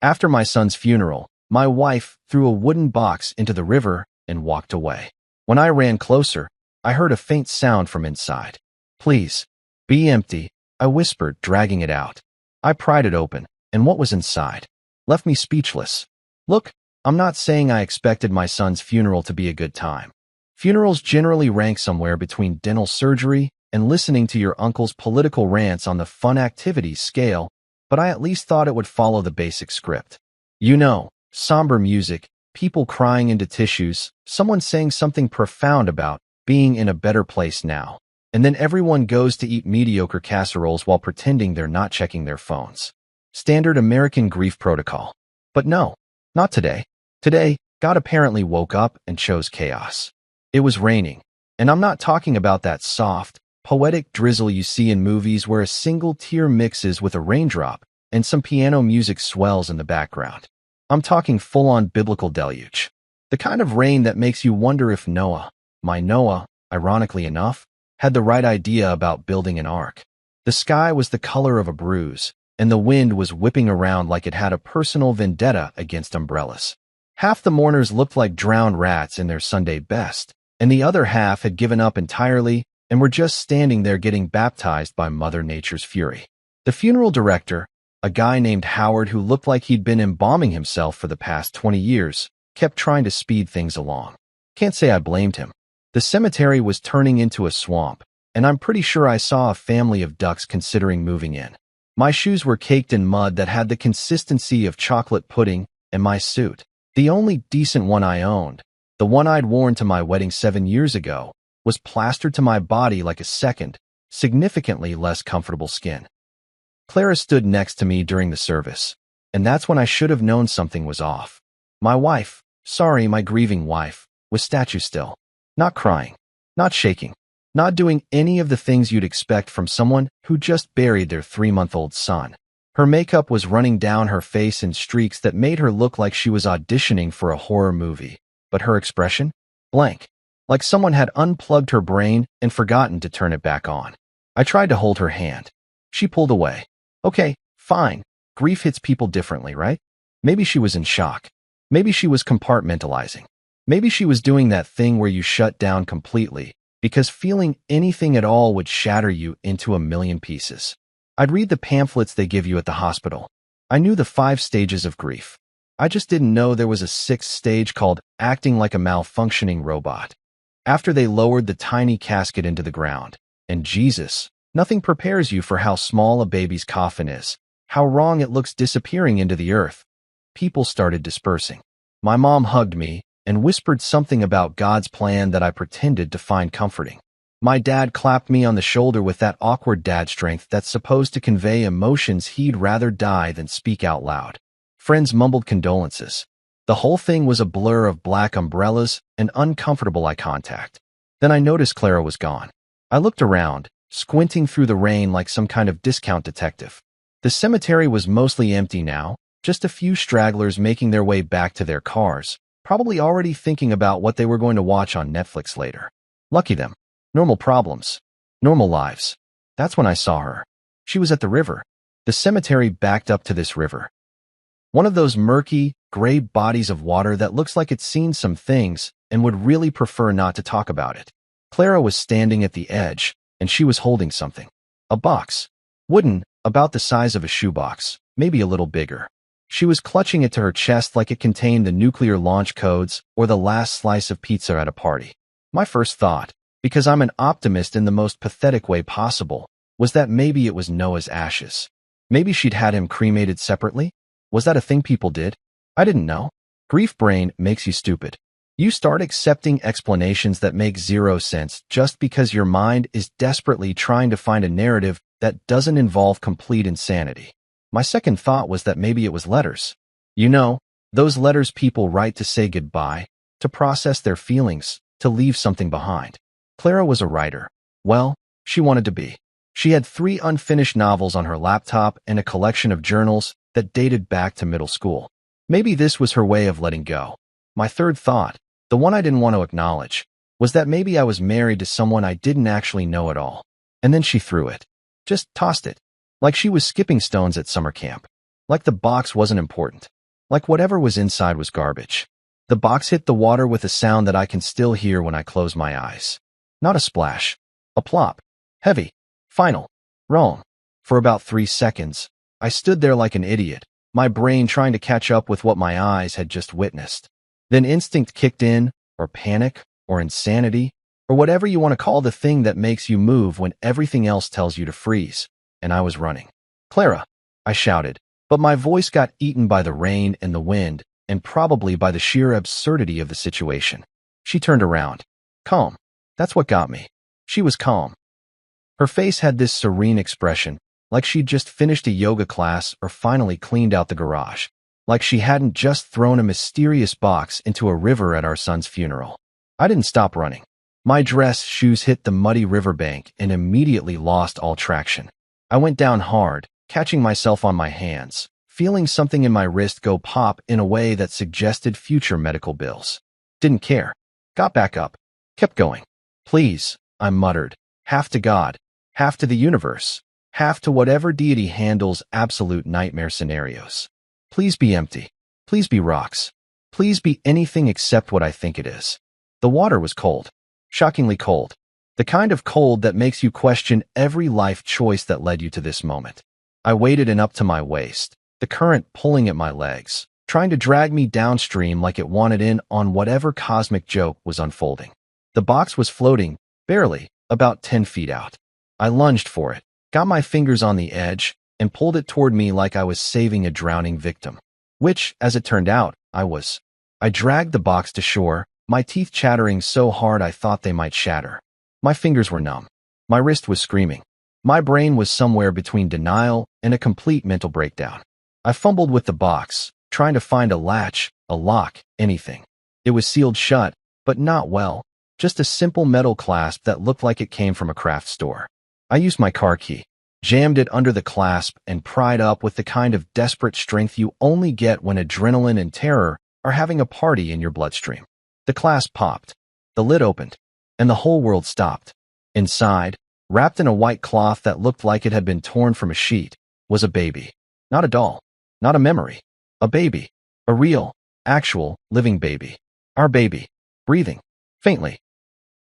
After my son's funeral, my wife threw a wooden box into the river and walked away. When I ran closer, I heard a faint sound from inside. "Please, be empty," I whispered, dragging it out. I pried it open, and what was inside left me speechless. Look, I'm not saying I expected my son's funeral to be a good time. Funerals generally rank somewhere between dental surgery and listening to your uncle's political rants on the fun activities scale, but I at least thought it would follow the basic script. You know, somber music, people crying into tissues, someone saying something profound about being in a better place now, and then everyone goes to eat mediocre casseroles while pretending they're not checking their phones. Standard American grief protocol. But no, not today. Today, God apparently woke up and chose chaos. It was raining, and I'm not talking about that soft, poetic drizzle you see in movies where a single tear mixes with a raindrop and some piano music swells in the background. I'm talking full-on biblical deluge. The kind of rain that makes you wonder if Noah, my Noah, ironically enough, had the right idea about building an ark. The sky was the color of a bruise, and the wind was whipping around like it had a personal vendetta against umbrellas. Half the mourners looked like drowned rats in their Sunday best, and the other half had given up entirely and were just standing there getting baptized by Mother Nature's fury. The funeral director, a guy named Howard who looked like he'd been embalming himself for the past 20 years, kept trying to speed things along. Can't say I blamed him. The cemetery was turning into a swamp, and I'm pretty sure I saw a family of ducks considering moving in. My shoes were caked in mud that had the consistency of chocolate pudding, and my suit, the only decent one I owned, the one I'd worn to my wedding 7 years ago, was plastered to my body like a second, significantly less comfortable skin. Clara stood next to me during the service, and that's when I should have known something was off. My wife, my grieving wife, was statue still, not crying, not shaking, not doing any of the things you'd expect from someone who just buried their 3-month-old son. Her makeup was running down her face in streaks that made her look like she was auditioning for a horror movie, but her expression? Blank. Like someone had unplugged her brain and forgotten to turn it back on. I tried to hold her hand. She pulled away. Okay, fine. Grief hits people differently, right? Maybe she was in shock. Maybe she was compartmentalizing. Maybe she was doing that thing where you shut down completely, because feeling anything at all would shatter you into a million pieces. I'd read the pamphlets they give you at the hospital. I knew the 5 stages of grief. I just didn't know there was a 6th stage called acting like a malfunctioning robot. After they lowered the tiny casket into the ground, and Jesus, nothing prepares you for how small a baby's coffin is, how wrong it looks disappearing into the earth. People started dispersing. My mom hugged me and whispered something about God's plan that I pretended to find comforting. My dad clapped me on the shoulder with that awkward dad strength that's supposed to convey emotions he'd rather die than speak out loud. Friends mumbled condolences. The whole thing was a blur of black umbrellas and uncomfortable eye contact. Then I noticed Clara was gone. I looked around, squinting through the rain like some kind of discount detective. The cemetery was mostly empty now, just a few stragglers making their way back to their cars, probably already thinking about what they were going to watch on Netflix later. Lucky them. Normal problems. Normal lives. That's when I saw her. She was at the river. The cemetery backed up to this river. One of those murky, gray bodies of water that looks like it's seen some things and would really prefer not to talk about it. Clara was standing at the edge, and she was holding something. A box. Wooden, about the size of a shoebox, maybe a little bigger. She was clutching it to her chest like it contained the nuclear launch codes or the last slice of pizza at a party. My first thought, because I'm an optimist in the most pathetic way possible, was that maybe it was Noah's ashes. Maybe she'd had him cremated separately? Was that a thing people did? I didn't know. Grief brain makes you stupid. You start accepting explanations that make zero sense just because your mind is desperately trying to find a narrative that doesn't involve complete insanity. My second thought was that maybe it was letters. You know, those letters people write to say goodbye, to process their feelings, to leave something behind. Clara was a writer. Well, she wanted to be. She had 3 unfinished novels on her laptop and a collection of journals that dated back to middle school. Maybe this was her way of letting go. My third thought, the one I didn't want to acknowledge, was that maybe I was married to someone I didn't actually know at all. And then she threw it. Just tossed it. Like she was skipping stones at summer camp. Like the box wasn't important. like whatever was inside was garbage. The box hit the water with a sound that I can still hear when I close my eyes. Not a splash. A plop. Heavy. Final. Wrong. For about 3 seconds, I stood there like an idiot, my brain trying to catch up with what my eyes had just witnessed. Then instinct kicked in, or panic, or insanity, or whatever you want to call the thing that makes you move when everything else tells you to freeze, and I was running. "Clara!" I shouted, but my voice got eaten by the rain and the wind, and probably by the sheer absurdity of the situation. She turned around. Calm. That's what got me. She was calm. Her face had this serene expression, like she'd just finished a yoga class or finally cleaned out the garage, like she hadn't just thrown a mysterious box into a river at our son's funeral. I didn't stop running. My dress shoes hit the muddy riverbank and immediately lost all traction. I went down hard, catching myself on my hands, feeling something in my wrist go pop in a way that suggested future medical bills. Didn't care. Got back up. Kept going. "Please," I muttered, "half to God, half to the universe, half to whatever deity handles absolute nightmare scenarios. Please be empty. Please be rocks. Please be anything except what I think it is." The water was cold. Shockingly cold. The kind of cold that makes you question every life choice that led you to this moment. I waded in up to my waist, the current pulling at my legs, trying to drag me downstream like it wanted in on whatever cosmic joke was unfolding. The box was floating, barely, about 10 feet out. I lunged for it, got my fingers on the edge, and pulled it toward me like I was saving a drowning victim. Which, as it turned out, I was. I dragged the box to shore, my teeth chattering so hard I thought they might shatter. My fingers were numb. My wrist was screaming. My brain was somewhere between denial and a complete mental breakdown. I fumbled with the box, trying to find a latch, a lock, anything. It was sealed shut, but not well, just a simple metal clasp that looked like it came from a craft store. I used my car key, jammed it under the clasp, and pried up with the kind of desperate strength you only get when adrenaline and terror are having a party in your bloodstream. The clasp popped, the lid opened, and the whole world stopped. Inside, wrapped in a white cloth that looked like it had been torn from a sheet, was a baby. Not a doll, not a memory. A baby. A real, actual, living baby. Our baby. Breathing. Faintly.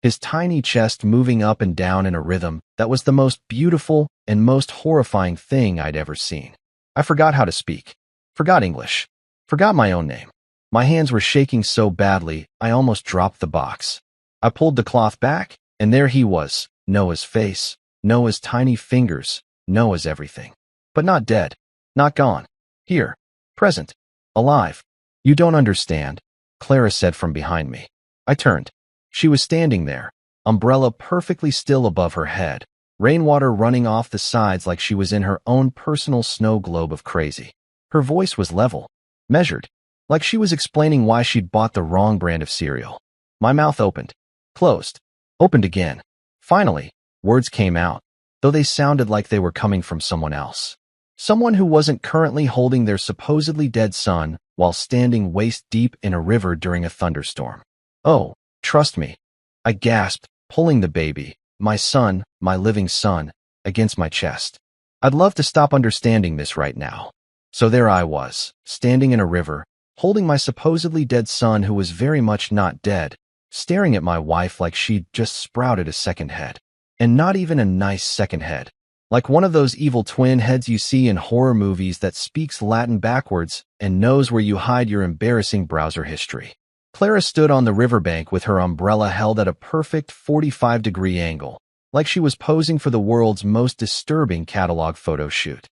His tiny chest moving up and down in a rhythm that was the most beautiful and most horrifying thing I'd ever seen. I forgot how to speak. Forgot English. Forgot my own name. My hands were shaking so badly, I almost dropped the box. I pulled the cloth back, and there he was, Noah's face, Noah's tiny fingers, Noah's everything. But not dead. Not gone. Here. Present. Alive. "You don't understand," Clara said from behind me. I turned. She was standing there, umbrella perfectly still above her head, rainwater running off the sides like she was in her own personal snow globe of crazy. Her voice was level, measured, like she was explaining why she'd bought the wrong brand of cereal. My mouth opened, closed, opened again. Finally, words came out, though they sounded like they were coming from someone else. Someone who wasn't currently holding their supposedly dead son while standing waist-deep in a river during a thunderstorm. "Oh, trust me," I gasped, pulling the baby, my son, my living son, against my chest. I'd love to stop understanding this right now. So there I was, standing in a river, holding my supposedly dead son who was very much not dead, staring at my wife like she'd just sprouted a second head. And not even a nice second head. Like one of those evil twin heads you see in horror movies that speaks Latin backwards and knows where you hide your embarrassing browser history. Clara stood on the riverbank with her umbrella held at a perfect 45-degree angle, like she was posing for the world's most disturbing catalog photo shoot.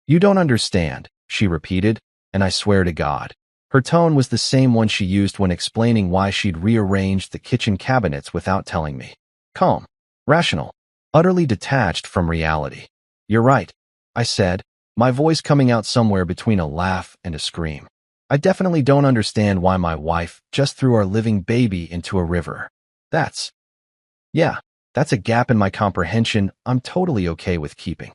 "You don't understand," she repeated, and I swear to God, her tone was the same one she used when explaining why she'd rearranged the kitchen cabinets without telling me. Calm, rational, utterly detached from reality. "You're right," I said, my voice coming out somewhere between a laugh and a scream. "I definitely don't understand why my wife just threw our living baby into a river. That's a gap in my comprehension I'm totally okay with keeping."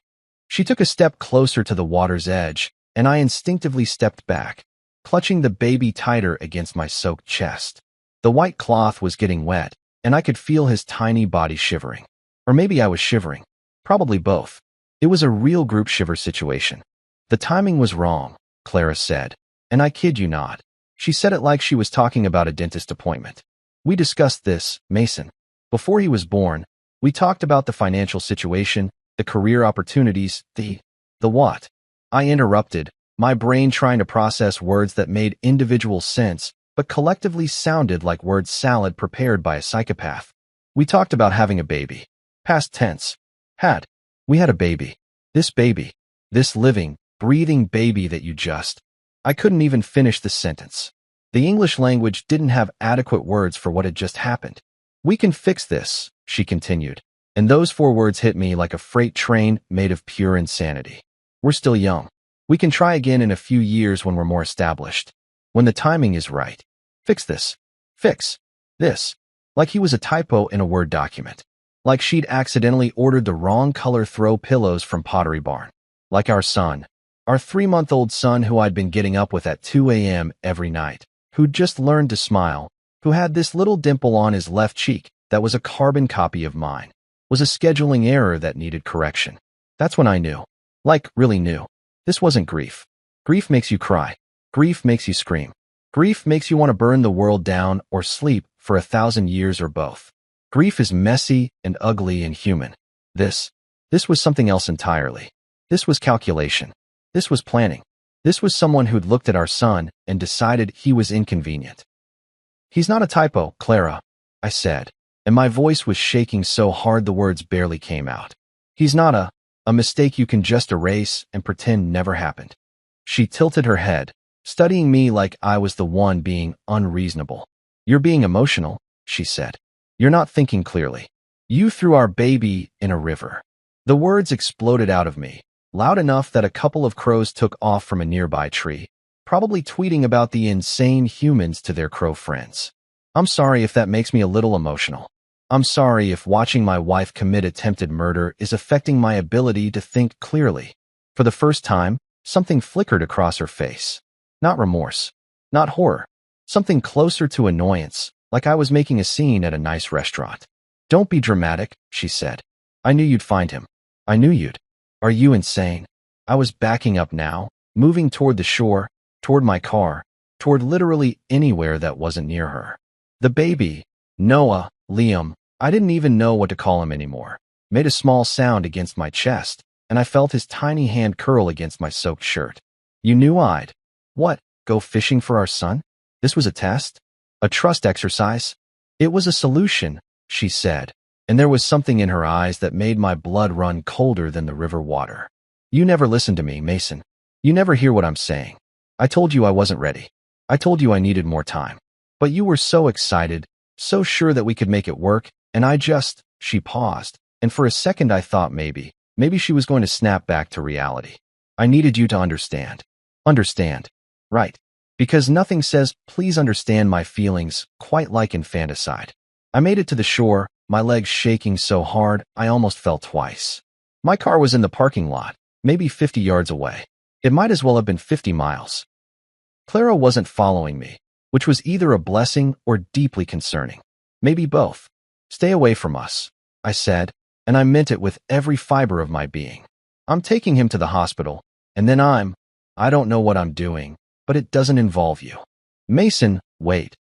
She took a step closer to the water's edge, and I instinctively stepped back, clutching the baby tighter against my soaked chest. The white cloth was getting wet, and I could feel his tiny body shivering. Or maybe I was shivering. Probably both. It was a real group shiver situation. "The timing was wrong," Clara said, And I kid you not. She said it like she was talking about a dentist appointment. We discussed this, Mason. Before he was born, we talked about the financial situation, the career opportunities, the what? I interrupted, my brain trying to process words that made individual sense, but collectively sounded like word salad prepared by a psychopath. We talked about having a baby. Past tense. Had. We had a baby. This baby. This living, breathing baby that you just. I couldn't even finish the sentence. The English language didn't have adequate words for what had just happened. We can fix this, she continued, and those 4 words hit me like a freight train made of pure insanity. We're still young. We can try again in a few years when we're more established. When the timing is right. Fix this. Fix this. Like he was a typo in a Word document. Like she'd accidentally ordered the wrong color throw pillows from Pottery Barn. Like our son. Our 3-month-old son who I'd been getting up with at 2 a.m. every night. Who'd just learned to smile. Who had this little dimple on his left cheek that was a carbon copy of mine. Was a scheduling error that needed correction. That's when I knew. Like, really knew. This wasn't grief. Grief makes you cry. Grief makes you scream. Grief makes you want to burn the world down or sleep for 1,000 years or both. Grief is messy and ugly and human. This was something else entirely. This was calculation. This was planning. This was someone who'd looked at our son and decided he was inconvenient. He's not a typo, Clara, I said, and my voice was shaking so hard the words barely came out. He's not a mistake you can just erase and pretend never happened. She tilted her head, studying me like I was the one being unreasonable. You're being emotional, she said. You're not thinking clearly. You threw our baby in a river. The words exploded out of me, loud enough that a couple of crows took off from a nearby tree, probably tweeting about the insane humans to their crow friends. I'm sorry if that makes me a little emotional. I'm sorry if watching my wife commit attempted murder is affecting my ability to think clearly. For the first time, something flickered across her face. Not remorse. Not horror. Something closer to annoyance, like I was making a scene at a nice restaurant. Don't be dramatic, she said. I knew you'd find him. I knew you'd. Are you insane? I was backing up now, moving toward the shore, toward my car, toward literally anywhere that wasn't near her. The baby, Noah, Liam, I didn't even know what to call him anymore, made a small sound against my chest, and I felt his tiny hand curl against my soaked shirt. You knew I'd. What, go fishing for our son? This was a test? A trust exercise? It was a solution, she said, and there was something in her eyes that made my blood run colder than the river water. You never listen to me, Mason. You never hear what I'm saying. I told you I wasn't ready. I told you I needed more time. But you were so excited, so sure that we could make it work, and she paused, and for a second I thought maybe she was going to snap back to reality. I needed you to understand. Understand. Right. Because nothing says, please understand my feelings, quite like infanticide. I made it to the shore, my legs shaking so hard I almost fell twice. My car was in the parking lot, maybe 50 yards away. It might as well have been 50 miles. Clara wasn't following me, which was either a blessing or deeply concerning. Maybe both. Stay away from us, I said, and I meant it with every fiber of my being. I'm taking him to the hospital, and then I don't know what I'm doing, but it doesn't involve you. Mason, wait.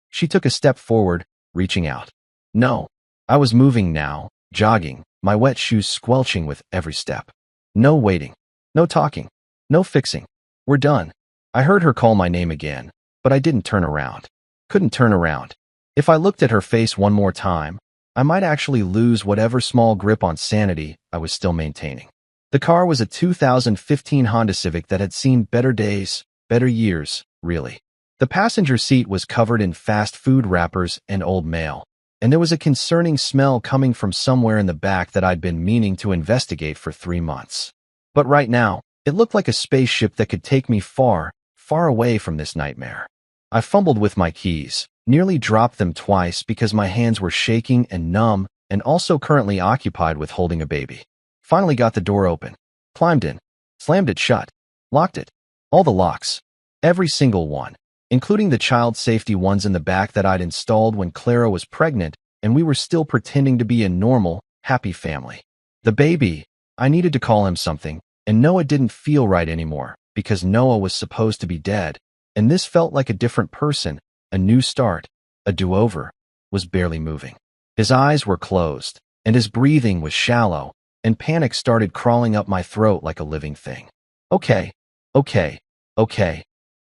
She took a step forward, reaching out. No. I was moving now, jogging, my wet shoes squelching with every step. No waiting. No talking. No fixing. We're done. I heard her call my name again, but I didn't turn around. Couldn't turn around. If I looked at her face one more time, I might actually lose whatever small grip on sanity I was still maintaining. The car was a 2015 Honda Civic that had seen better days, better years, really. The passenger seat was covered in fast food wrappers and old mail, and there was a concerning smell coming from somewhere in the back that I'd been meaning to investigate for 3 months. But right now, it looked like a spaceship that could take me far, far away from this nightmare. I fumbled with my keys, nearly dropped them twice because my hands were shaking and numb and also currently occupied with holding a baby. Finally got the door open, climbed in, slammed it shut, locked it. All the locks. Every single one, including the child safety ones in the back that I'd installed when Clara was pregnant and we were still pretending to be a normal, happy family. The baby, I needed to call him something, and Noah didn't feel right anymore because Noah was supposed to be dead, and this felt like a different person, a new start, a do-over, was barely moving. His eyes were closed, and his breathing was shallow, and panic started crawling up my throat like a living thing. Okay, okay, okay,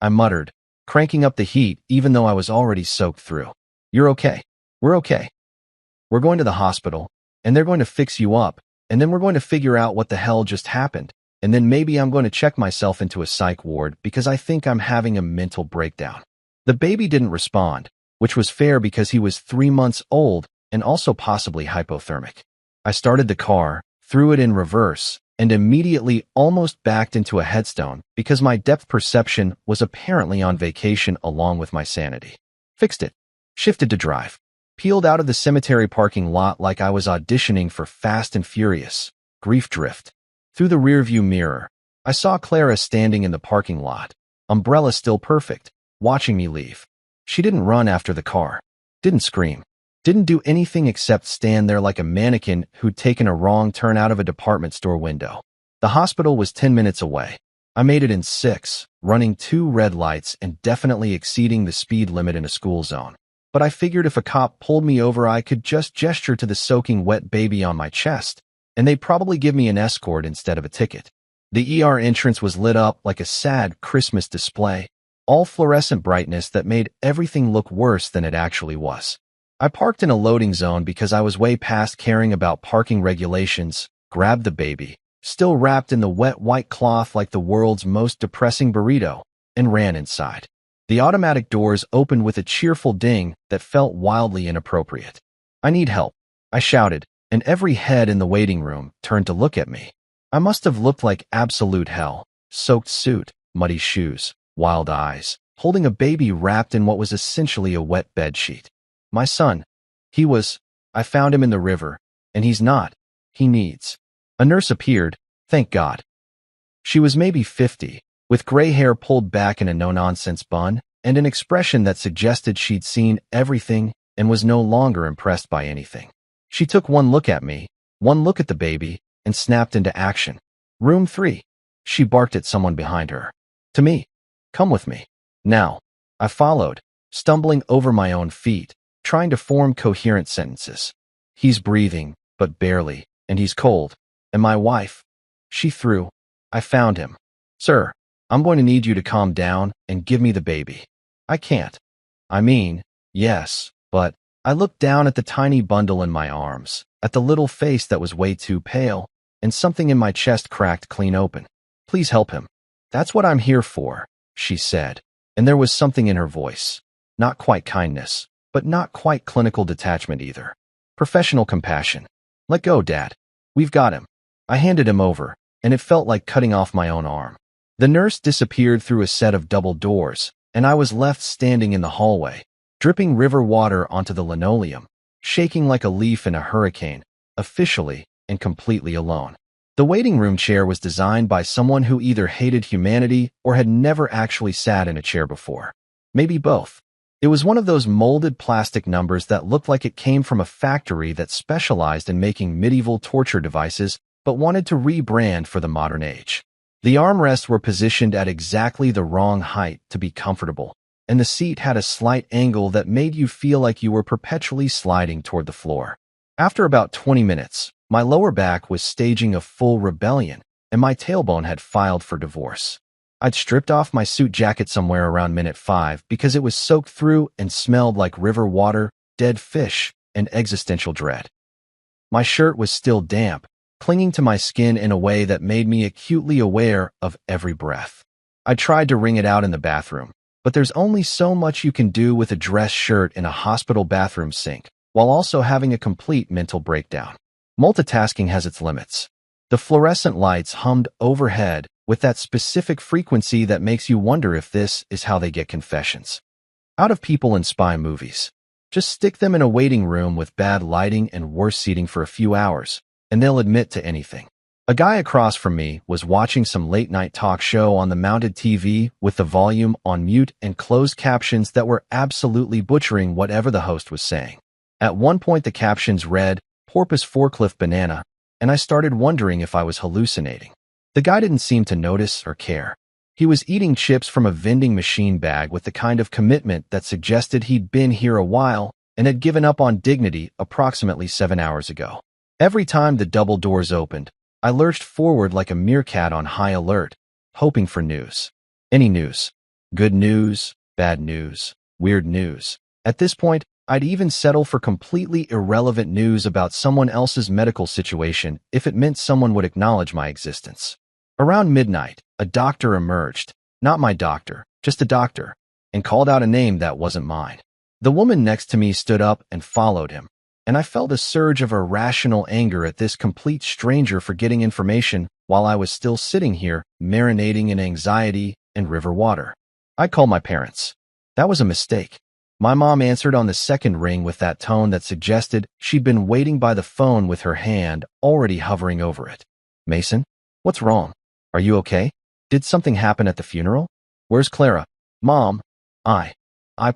I muttered, cranking up the heat even though I was already soaked through. You're okay. We're okay. We're going to the hospital, and they're going to fix you up, and then we're going to figure out what the hell just happened, and then maybe I'm going to check myself into a psych ward because I think I'm having a mental breakdown. The baby didn't respond, which was fair because he was 3 months old and also possibly hypothermic. I started the car, threw it in reverse, and immediately almost backed into a headstone because my depth perception was apparently on vacation along with my sanity. Fixed it. Shifted to drive. Peeled out of the cemetery parking lot like I was auditioning for Fast and Furious. Grief drift. Through the rearview mirror, I saw Clara standing in the parking lot, umbrella still perfect, watching me leave. She didn't run after the car, didn't scream, didn't do anything except stand there like a mannequin who'd taken a wrong turn out of a department store window. The hospital was 10 minutes away. I made it in 6, running 2 red lights and definitely exceeding the speed limit in a school zone. But I figured if a cop pulled me over, I could just gesture to the soaking wet baby on my chest, and they'd probably give me an escort instead of a ticket. The ER entrance was lit up like a sad Christmas display, all fluorescent brightness that made everything look worse than it actually was. I parked in a loading zone because I was way past caring about parking regulations, grabbed the baby, still wrapped in the wet white cloth like the world's most depressing burrito, and ran inside. The automatic doors opened with a cheerful ding that felt wildly inappropriate. I need help, I shouted, and every head in the waiting room turned to look at me. I must have looked like absolute hell, soaked suit, muddy shoes, wild eyes, holding a baby wrapped in what was essentially a wet bedsheet. My son. I found him in the river, and he's not. He needs. A nurse appeared, thank God. She was maybe 50, with gray hair pulled back in a no-nonsense bun, and an expression that suggested she'd seen everything and was no longer impressed by anything. She took one look at me, one look at the baby, and snapped into action. Room 3. She barked at someone behind her. To me. Come with me. Now. I followed, stumbling over my own feet, trying to form coherent sentences. He's breathing, but barely, and he's cold. And my wife. She threw. I found him. Sir, I'm going to need you to calm down and give me the baby. I can't. I mean, yes, but I looked down at the tiny bundle in my arms, at the little face that was way too pale, and something in my chest cracked clean open. Please help him. That's what I'm here for, she said, and there was something in her voice. Not quite kindness, but not quite clinical detachment either. Professional compassion. Let go, Dad. We've got him. I handed him over, and it felt like cutting off my own arm. The nurse disappeared through a set of double doors, and I was left standing in the hallway, dripping river water onto the linoleum, shaking like a leaf in a hurricane, officially and completely alone. The waiting room chair was designed by someone who either hated humanity or had never actually sat in a chair before. Maybe both. It was one of those molded plastic numbers that looked like it came from a factory that specialized in making medieval torture devices but wanted to rebrand for the modern age. The armrests were positioned at exactly the wrong height to be comfortable, and the seat had a slight angle that made you feel like you were perpetually sliding toward the floor. After about 20 minutes, my lower back was staging a full rebellion, and my tailbone had filed for divorce. I'd stripped off my suit jacket somewhere around minute 5 because it was soaked through and smelled like river water, dead fish, and existential dread. My shirt was still damp, clinging to my skin in a way that made me acutely aware of every breath. I tried to wring it out in the bathroom, but there's only so much you can do with a dress shirt in a hospital bathroom sink, while also having a complete mental breakdown. Multitasking has its limits. The fluorescent lights hummed overhead with that specific frequency that makes you wonder if this is how they get confessions out of people in spy movies. Just stick them in a waiting room with bad lighting and worse seating for a few hours, and they'll admit to anything. A guy across from me was watching some late-night talk show on the mounted TV with the volume on mute and closed captions that were absolutely butchering whatever the host was saying. At one point the captions read, "Porpoise forklift banana," and I started wondering if I was hallucinating. The guy didn't seem to notice or care. He was eating chips from a vending machine bag with the kind of commitment that suggested he'd been here a while and had given up on dignity approximately 7 hours ago. Every time the double doors opened, I lurched forward like a meerkat on high alert, hoping for news. Any news. Good news, bad news, weird news. At this point, I'd even settle for completely irrelevant news about someone else's medical situation if it meant someone would acknowledge my existence. Around midnight, a doctor emerged. Not my doctor, just a doctor, and called out a name that wasn't mine. The woman next to me stood up and followed him, and I felt a surge of irrational anger at this complete stranger for getting information while I was still sitting here, marinating in anxiety and river water. I called my parents. That was a mistake. My mom answered on the second ring with that tone that suggested she'd been waiting by the phone with her hand already hovering over it. Mason? What's wrong? Are you okay? Did something happen at the funeral? Where's Clara? Mom? I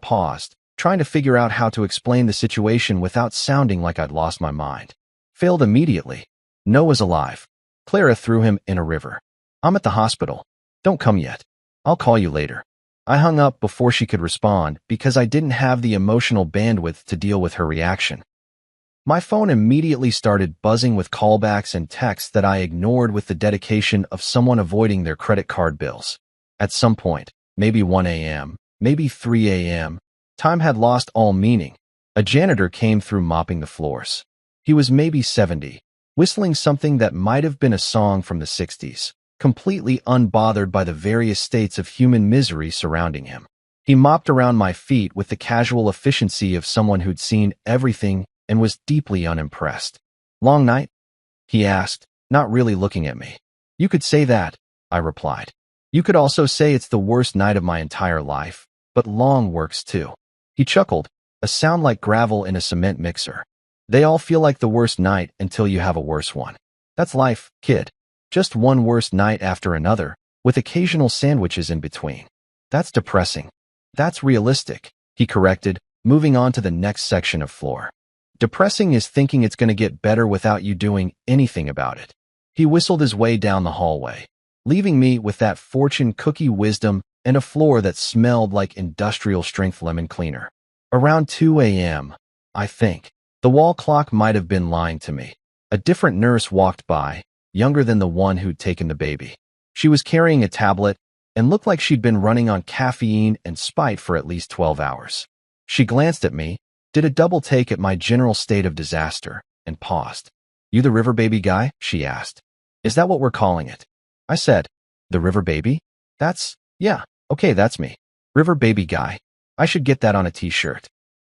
paused, trying to figure out how to explain the situation without sounding like I'd lost my mind. Failed immediately. Noah's alive. Clara threw him in a river. I'm at the hospital. Don't come yet. I'll call you later. I hung up before she could respond because I didn't have the emotional bandwidth to deal with her reaction. My phone immediately started buzzing with callbacks and texts that I ignored with the dedication of someone avoiding their credit card bills. At some point, maybe 1 a.m., maybe 3 a.m., time had lost all meaning. A janitor came through mopping the floors. He was maybe 70, whistling something that might have been a song from the 60s. Completely unbothered by the various states of human misery surrounding him. He mopped around my feet with the casual efficiency of someone who'd seen everything and was deeply unimpressed. Long night? He asked, not really looking at me. You could say that, I replied. You could also say it's the worst night of my entire life, but long works too. He chuckled, a sound like gravel in a cement mixer. They all feel like the worst night until you have a worse one. That's life, kid. Just one worse night after another, with occasional sandwiches in between. That's depressing. That's realistic, he corrected, moving on to the next section of floor. Depressing is thinking it's going to get better without you doing anything about it. He whistled his way down the hallway, leaving me with that fortune cookie wisdom and a floor that smelled like industrial-strength lemon cleaner. Around 2 a.m., I think. The wall clock might have been lying to me. A different nurse walked by, younger than the one who'd taken the baby. She was carrying a tablet and looked like she'd been running on caffeine and spite for at least 12 hours. She glanced at me, did a double take at my general state of disaster, and paused. You the river baby guy? She asked. Is that what we're calling it? I said, the river baby? Yeah, okay, that's me. River baby guy. I should get that on a t-shirt.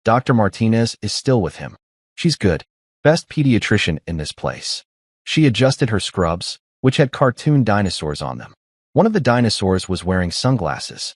Dr. Martinez is still with him. She's good. Best pediatrician in this place. She adjusted her scrubs, which had cartoon dinosaurs on them. One of the dinosaurs was wearing sunglasses.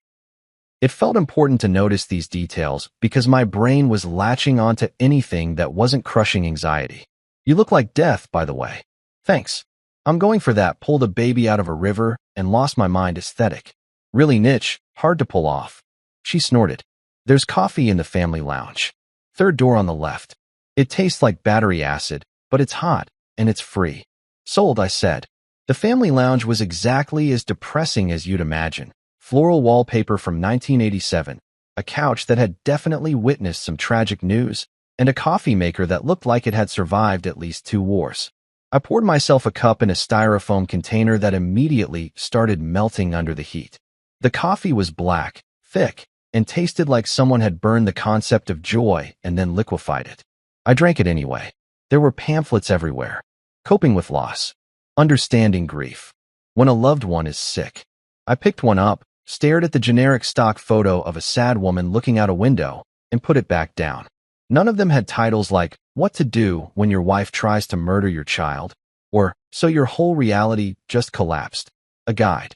It felt important to notice these details because my brain was latching onto anything that wasn't crushing anxiety. You look like death, by the way. Thanks. I'm going for that pulled a baby out of a river and lost my mind aesthetic. Really niche, hard to pull off. She snorted. There's coffee in the family lounge. Third door on the left. It tastes like battery acid, but it's hot. And it's free. Sold, I said. The family lounge was exactly as depressing as you'd imagine. Floral wallpaper from 1987, a couch that had definitely witnessed some tragic news, and a coffee maker that looked like it had survived at least 2 wars. I poured myself a cup in a styrofoam container that immediately started melting under the heat. The coffee was black, thick, and tasted like someone had burned the concept of joy and then liquefied it. I drank it anyway. There were pamphlets everywhere. Coping with loss. Understanding grief. When a loved one is sick. I picked one up, stared at the generic stock photo of a sad woman looking out a window, and put it back down. None of them had titles like, What to Do When Your Wife Tries to Murder Your Child, or So Your Whole Reality Just Collapsed. A guide.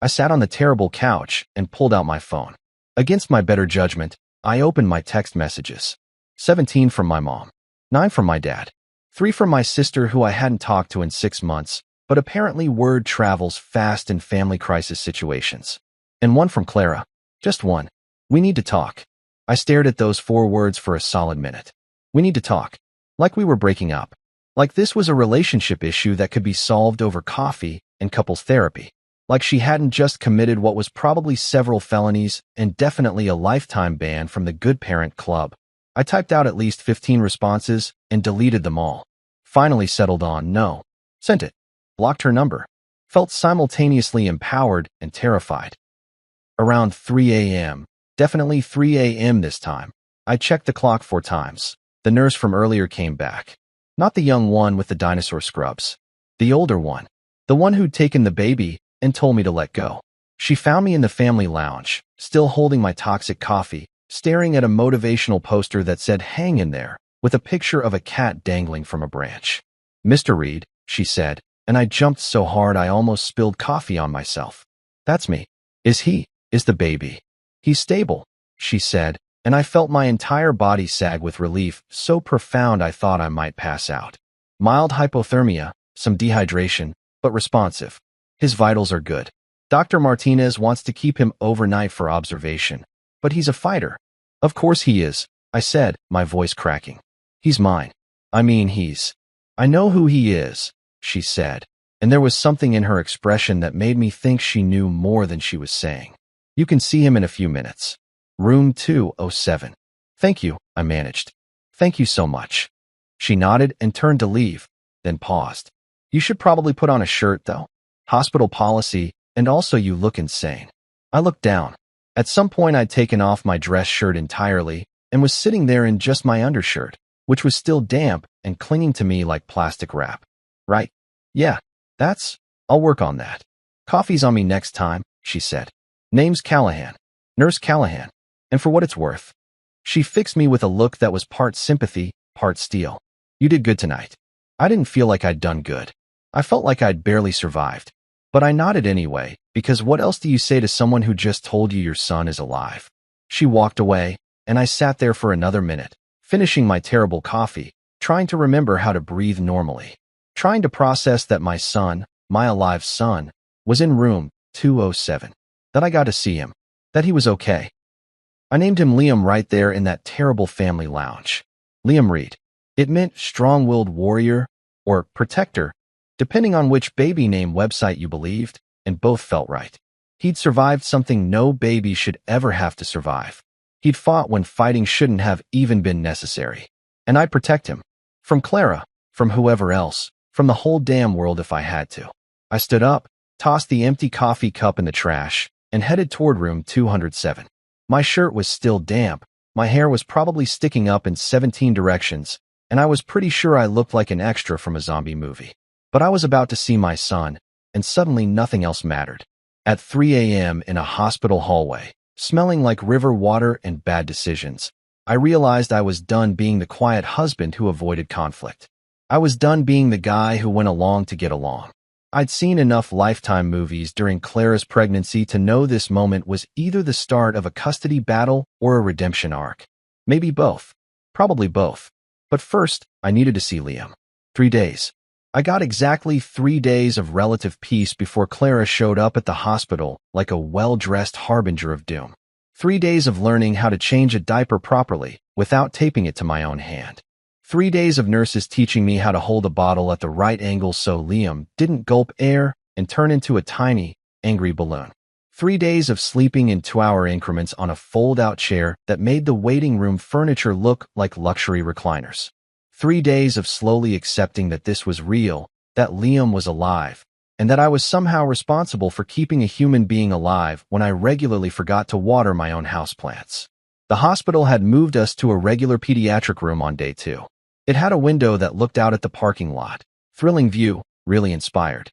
I sat on the terrible couch and pulled out my phone. Against my better judgment, I opened my text messages. 17 from my mom. 9 from my dad. 3 from my sister who I hadn't talked to in 6 months, but apparently word travels fast in family crisis situations. And 1 from Clara. Just 1. We need to talk. I stared at those 4 words for a solid minute. We need to talk. Like we were breaking up. Like this was a relationship issue that could be solved over coffee and couples therapy. like she hadn't just committed what was probably several felonies and definitely a lifetime ban from the Good Parent Club. I typed out at least 15 responses and deleted them all. Finally settled on no. Sent it. Blocked her number. Felt simultaneously empowered and terrified. Around 3 a.m., definitely 3 a.m. this time, I checked the clock 4 times. The nurse from earlier came back. Not the young one with the dinosaur scrubs. The older one. The one who'd taken the baby and told me to let go. She found me in the family lounge, still holding my toxic coffee, staring at a motivational poster that said "Hang in there," with a picture of a cat dangling from a branch. "Mr. Reed," she said, and I jumped so hard I almost spilled coffee on myself. "That's me." Is the baby. "He's stable," she said, and I felt my entire body sag with relief, so profound I thought I might pass out. "Mild hypothermia, some dehydration, but responsive. His vitals are good. Dr. Martinez wants to keep him overnight for observation, but he's a fighter." "Of course he is," I said, my voice cracking. "He's mine. I know who he is," she said, and there was something in her expression that made me think she knew more than she was saying. "You can see him in a few minutes. Room 207. "Thank you," I managed. "Thank you so much." She nodded and turned to leave, then paused. "You should probably put on a shirt, though. Hospital policy, and also you look insane." I looked down. At some point I'd taken off my dress shirt entirely and was sitting there in just my undershirt, which was still damp and clinging to me like plastic wrap. "Right. Yeah, I'll work on that. Coffee's on me next time," she said. "Name's Callahan. Nurse Callahan. And for what it's worth." She fixed me with a look that was part sympathy, part steel. "You did good tonight." I didn't feel like I'd done good. I felt like I'd barely survived. But I nodded anyway, because what else do you say to someone who just told you your son is alive? She walked away, and I sat there for another minute, finishing my terrible coffee, trying to remember how to breathe normally, trying to process that my son, my alive son, was in room 207, that I got to see him, that he was okay. I named him Liam right there in that terrible family lounge. Liam Reed. It meant strong-willed warrior or protector, depending on which baby name website you believed, and both felt right. He'd survived something no baby should ever have to survive. He'd fought when fighting shouldn't have even been necessary. And I'd protect him. From Clara, from whoever else, from the whole damn world if I had to. I stood up, tossed the empty coffee cup in the trash, and headed toward room 207. My shirt was still damp, my hair was probably sticking up in 17 directions, and I was pretty sure I looked like an extra from a zombie movie. But I was about to see my son, and suddenly nothing else mattered. At 3 a.m. in a hospital hallway, smelling like river water and bad decisions, I realized I was done being the quiet husband who avoided conflict. I was done being the guy who went along to get along. I'd seen enough Lifetime movies during Clara's pregnancy to know this moment was either the start of a custody battle or a redemption arc. Maybe both. Probably both. But first, I needed to see Liam. 3 days. I got exactly 3 days of relative peace before Clara showed up at the hospital like a well-dressed harbinger of doom. 3 days of learning how to change a diaper properly without taping it to my own hand. 3 days of nurses teaching me how to hold a bottle at the right angle so Liam didn't gulp air and turn into a tiny, angry balloon. 3 days of sleeping in 2-hour increments on a fold-out chair that made the waiting room furniture look like luxury recliners. 3 days of slowly accepting that this was real, that Liam was alive, and that I was somehow responsible for keeping a human being alive when I regularly forgot to water my own houseplants. The hospital had moved us to a regular pediatric room on day 2. It had a window that looked out at the parking lot. Thrilling view, really inspired.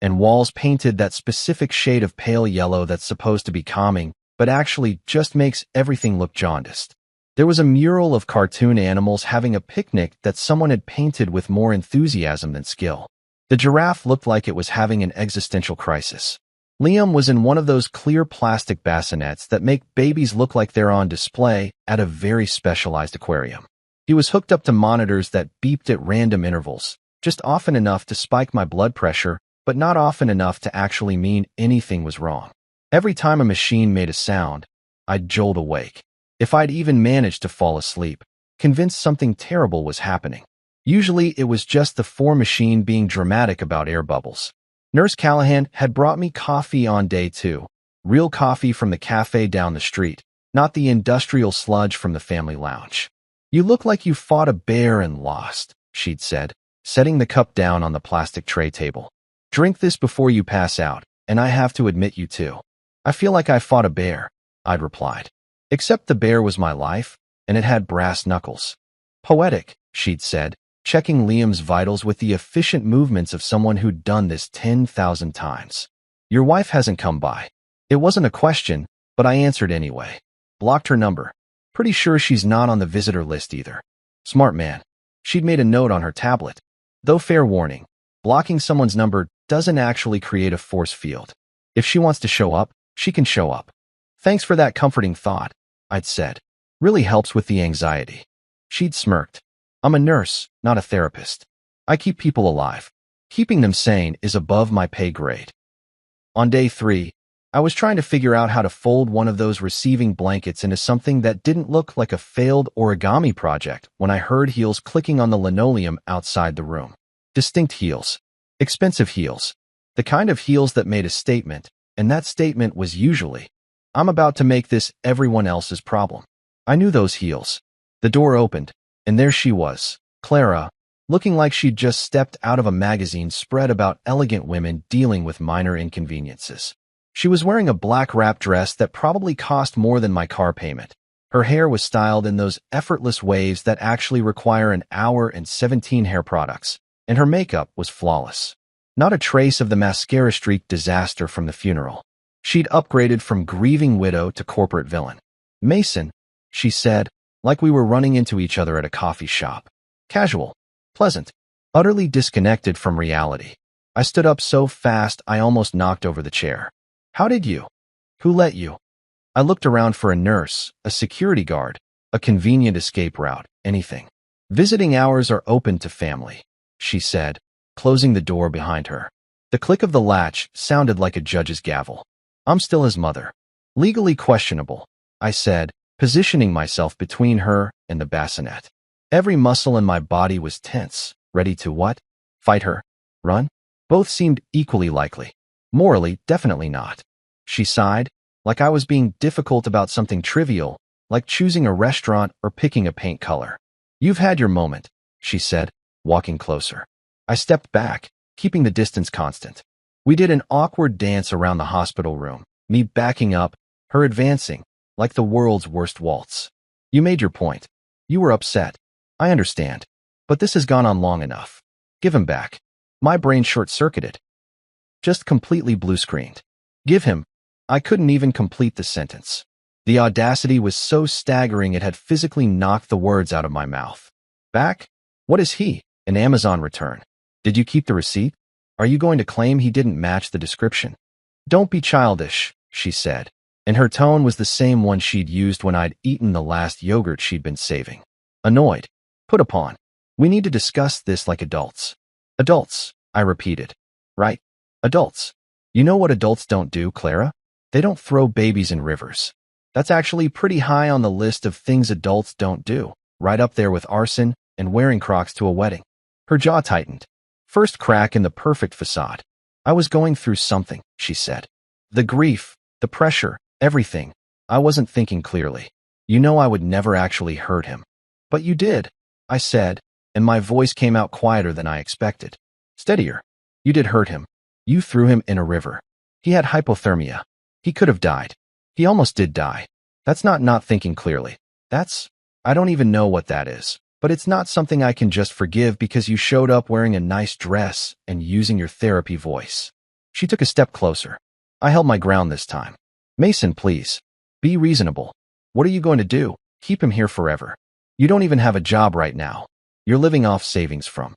And walls painted that specific shade of pale yellow that's supposed to be calming, but actually just makes everything look jaundiced. There was a mural of cartoon animals having a picnic that someone had painted with more enthusiasm than skill. The giraffe looked like it was having an existential crisis. Liam was in one of those clear plastic bassinets that make babies look like they're on display at a very specialized aquarium. He was hooked up to monitors that beeped at random intervals, just often enough to spike my blood pressure, but not often enough to actually mean anything was wrong. Every time a machine made a sound, I'd jolt awake. If I'd even managed to fall asleep, convinced something terrible was happening. Usually it was just the machine being dramatic about air bubbles. Nurse Callahan had brought me coffee on day 2. Real coffee from the cafe down the street, not the industrial sludge from the family lounge. You look like you fought a bear and lost, she'd said, setting the cup down on the plastic tray table. Drink this before you pass out, and I have to admit you too. I feel like I fought a bear, I'd replied. Except the bear was my life, and it had brass knuckles. Poetic, she'd said, checking Liam's vitals with the efficient movements of someone who'd done this 10,000 times. Your wife hasn't come by. It wasn't a question, but I answered anyway. Blocked her number. Pretty sure she's not on the visitor list either. Smart man. She'd made a note on her tablet. Though fair warning, blocking someone's number doesn't actually create a force field. If she wants to show up, she can show up. Thanks for that comforting thought, I'd said. Really helps with the anxiety. She'd smirked. I'm a nurse, not a therapist. I keep people alive. Keeping them sane is above my pay grade. On day 3, I was trying to figure out how to fold one of those receiving blankets into something that didn't look like a failed origami project when I heard heels clicking on the linoleum outside the room. Distinct heels. Expensive heels. The kind of heels that made a statement, and that statement was usually, I'm about to make this everyone else's problem. I knew those heels. The door opened, and there she was, Clara, looking like she'd just stepped out of a magazine spread about elegant women dealing with minor inconveniences. She was wearing a black wrap dress that probably cost more than my car payment. Her hair was styled in those effortless waves that actually require an hour and 17 hair products, and her makeup was flawless. Not a trace of the mascara-streaked disaster from the funeral. She'd upgraded from grieving widow to corporate villain. Mason, she said, like we were running into each other at a coffee shop. Casual, pleasant, utterly disconnected from reality. I stood up so fast I almost knocked over the chair. How did you? Who let you? I looked around for a nurse, a security guard, a convenient escape route, anything. Visiting hours are open to family, she said, closing the door behind her. The click of the latch sounded like a judge's gavel. I'm still his mother. Legally questionable, I said, positioning myself between her and the bassinet. Every muscle in my body was tense, ready to what? Fight her? Run? Both seemed equally likely. Morally, definitely not. She sighed, like I was being difficult about something trivial, like choosing a restaurant or picking a paint color. You've had your moment, she said, walking closer. I stepped back, keeping the distance constant. We did an awkward dance around the hospital room, me backing up, her advancing, like the world's worst waltz. You made your point. You were upset. I understand. But this has gone on long enough. Give him back. My brain short-circuited. Just completely blue-screened. Give him. I couldn't even complete the sentence. The audacity was so staggering it had physically knocked the words out of my mouth. Back? What is he? An Amazon return. Did you keep the receipt? Are you going to claim he didn't match the description? Don't be childish, she said, and her tone was the same one she'd used when I'd eaten the last yogurt she'd been saving. Annoyed. Put upon. We need to discuss this like adults. Adults, I repeated. Right. Adults. You know what adults don't do, Clara? They don't throw babies in rivers. That's actually pretty high on the list of things adults don't do, right up there with arson and wearing Crocs to a wedding. Her jaw tightened. First crack in the perfect facade. I was going through something, she said. The grief, the pressure, everything. I wasn't thinking clearly. You know I would never actually hurt him. But you did, I said, and my voice came out quieter than I expected. Steadier. You did hurt him. You threw him in a river. He had hypothermia. He could have died. He almost did die. That's not thinking clearly. I don't even know what that is. But it's not something I can just forgive because you showed up wearing a nice dress and using your therapy voice. She took a step closer. I held my ground this time. Mason, please. Be reasonable. What are you going to do? Keep him here forever. You don't even have a job right now. You're living off savings from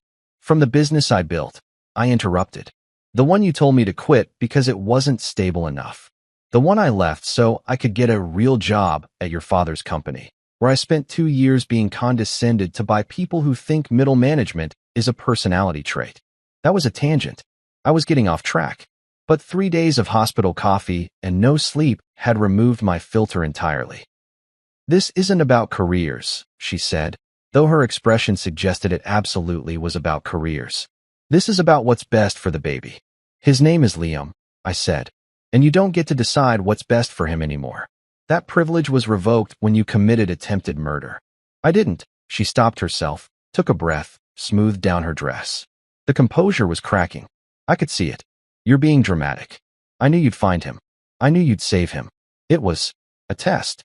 the business I built. I interrupted. The one you told me to quit because it wasn't stable enough. The one I left so I could get a real job at your father's company, where I spent 2 years being condescended to by people who think middle management is a personality trait. That was a tangent. I was getting off track. But 3 days of hospital coffee and no sleep had removed my filter entirely. This isn't about careers, she said, though her expression suggested it absolutely was about careers. This is about what's best for the baby. His name is Liam, I said, and you don't get to decide what's best for him anymore. That privilege was revoked when you committed attempted murder. I didn't. She stopped herself, took a breath, smoothed down her dress. The composure was cracking. I could see it. You're being dramatic. I knew you'd find him. I knew you'd save him. It was a test.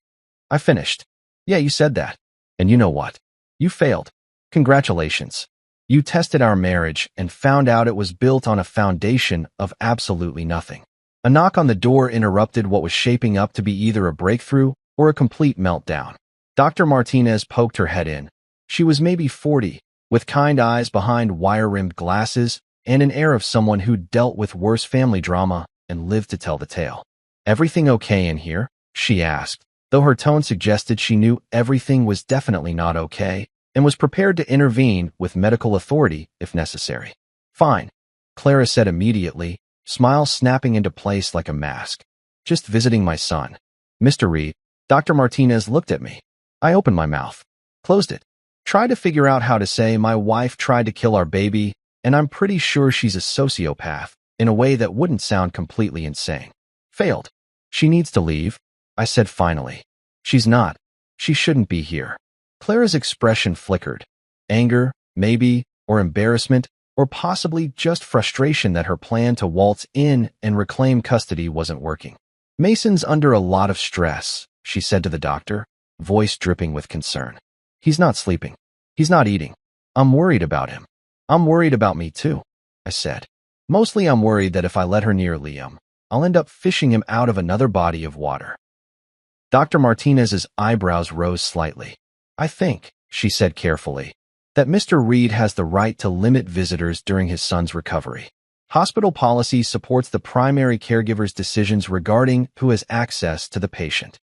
I finished. Yeah, you said that. And you know what? You failed. Congratulations. You tested our marriage and found out it was built on a foundation of absolutely nothing. A knock on the door interrupted what was shaping up to be either a breakthrough or a complete meltdown. Dr. Martinez poked her head in. She was maybe 40, with kind eyes behind wire-rimmed glasses and an air of someone who'd dealt with worse family drama and lived to tell the tale. "Everything okay in here?" she asked, though her tone suggested she knew everything was definitely not okay and was prepared to intervene with medical authority if necessary. "Fine," Clara said immediately, smile snapping into place like a mask. "Just visiting my son." "Mr. Reed." Dr. Martinez looked at me. I opened my mouth, closed it, tried to figure out how to say my wife tried to kill our baby, and I'm pretty sure she's a sociopath in a way that wouldn't sound completely insane. Failed. "She needs to leave," I said finally. "She's not. She shouldn't be here." Clara's expression flickered. Anger, maybe, or embarrassment, or possibly just frustration that her plan to waltz in and reclaim custody wasn't working. "Mason's under a lot of stress," she said to the doctor, voice dripping with concern. "He's not sleeping. He's not eating. I'm worried about him." "I'm worried about me too," I said. "Mostly I'm worried that if I let her near Liam, I'll end up fishing him out of another body of water." Dr. Martinez's eyebrows rose slightly. "I think," she said carefully, "that Mr. Reed has the right to limit visitors during his son's recovery. Hospital policy supports the primary caregiver's decisions regarding who has access to the patient."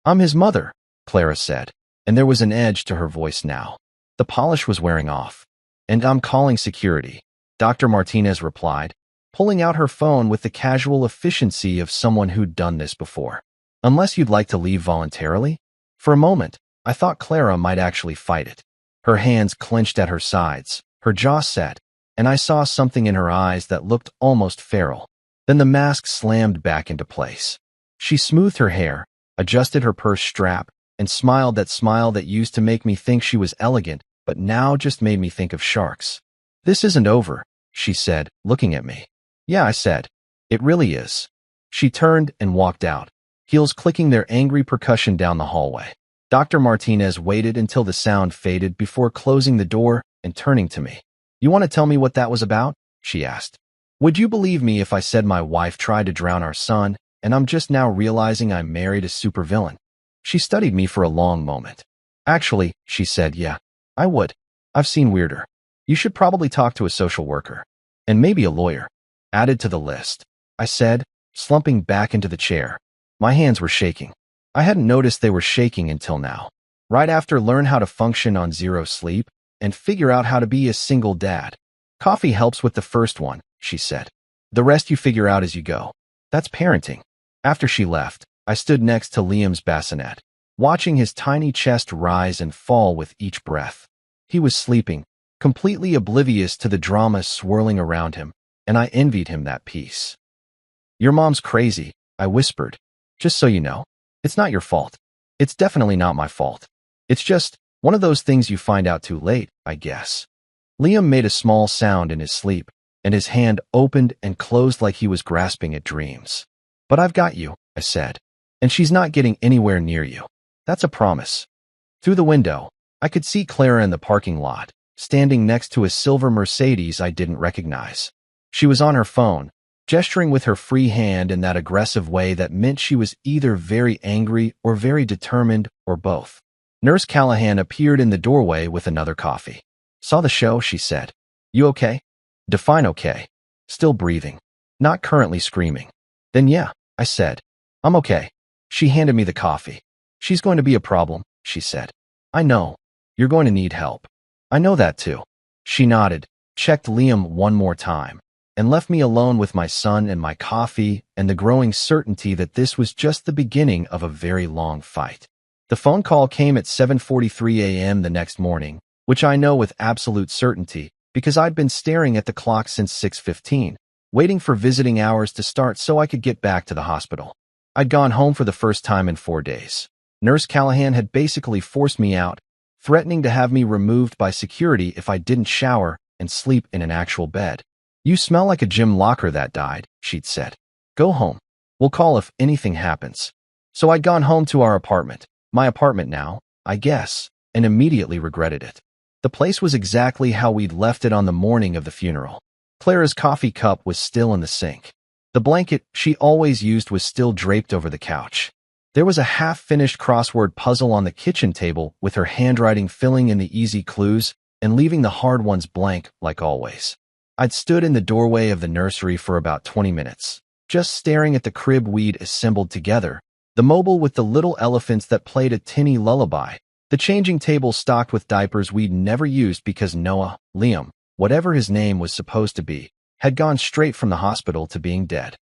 "I'm his mother," Clara said, and there was an edge to her voice now. The polish was wearing off. "And I'm calling security," Dr. Martinez replied, pulling out her phone with the casual efficiency of someone who'd done this before. "Unless you'd like to leave voluntarily?" For a moment, I thought Clara might actually fight it. Her hands clenched at her sides, her jaw set, and I saw something in her eyes that looked almost feral. Then the mask slammed back into place. She smoothed her hair, adjusted her purse strap, and smiled that smile that used to make me think she was elegant, but now just made me think of sharks. "This isn't over," she said, looking at me. "Yeah," I said. "It really is." She turned and walked out, heels clicking their angry percussion down the hallway. Dr. Martinez waited until the sound faded before closing the door and turning to me. "You want to tell me what that was about?" she asked. "Would you believe me if I said my wife tried to drown our son, and I'm just now realizing I married a supervillain?" She studied me for a long moment. "Actually," she said, "yeah, I would. I've seen weirder. You should probably talk to a social worker. And maybe a lawyer." "Added to the list," I said, slumping back into the chair. My hands were shaking. I hadn't noticed they were shaking until now. Right after learn how to function on zero sleep and figure out how to be a single dad. "Coffee helps with the first one," she said. "The rest you figure out as you go." That's parenting. After she left, I stood next to Liam's bassinet, watching his tiny chest rise and fall with each breath. He was sleeping, completely oblivious to the drama swirling around him, and I envied him that peace. "Your mom's crazy," I whispered. "Just so you know. It's not your fault. It's definitely not my fault. It's just one of those things you find out too late, I guess." Liam made a small sound in his sleep, and his hand opened and closed like he was grasping at dreams. "But I've got you," I said, "and she's not getting anywhere near you. That's a promise." Through the window, I could see Clara in the parking lot, standing next to a silver Mercedes I didn't recognize. She was on her phone, gesturing with her free hand in that aggressive way that meant she was either very angry or very determined or both. Nurse Callahan appeared in the doorway with another coffee. "Saw the show," she said. "You okay?" "Define okay." "Still breathing. Not currently screaming." "Then yeah," I said. "I'm okay." She handed me the coffee. "She's going to be a problem," she said. "I know. You're going to need help." "I know that too." She nodded, checked Liam one more time, and left me alone with my son and my coffee and the growing certainty that this was just the beginning of a very long fight. The phone call came at 7:43 a.m. the next morning, which I know with absolute certainty because I'd been staring at the clock since 6:15. waiting for visiting hours to start so I could get back to the hospital. I'd gone home for the first time in 4 days. Nurse Callahan had basically forced me out, threatening to have me removed by security if I didn't shower and sleep in an actual bed. "You smell like a gym locker that died," she'd said. "Go home. We'll call if anything happens." So I'd gone home to our apartment, my apartment now, I guess, and immediately regretted it. The place was exactly how we'd left it on the morning of the funeral. Clara's coffee cup was still in the sink. The blanket she always used was still draped over the couch. There was a half-finished crossword puzzle on the kitchen table with her handwriting filling in the easy clues and leaving the hard ones blank, like always. I'd stood in the doorway of the nursery for about 20 minutes, just staring at the crib we'd assembled together, the mobile with the little elephants that played a tinny lullaby, the changing table stocked with diapers we'd never used because Noah, Liam, whatever his name was supposed to be, had gone straight from the hospital to being dead.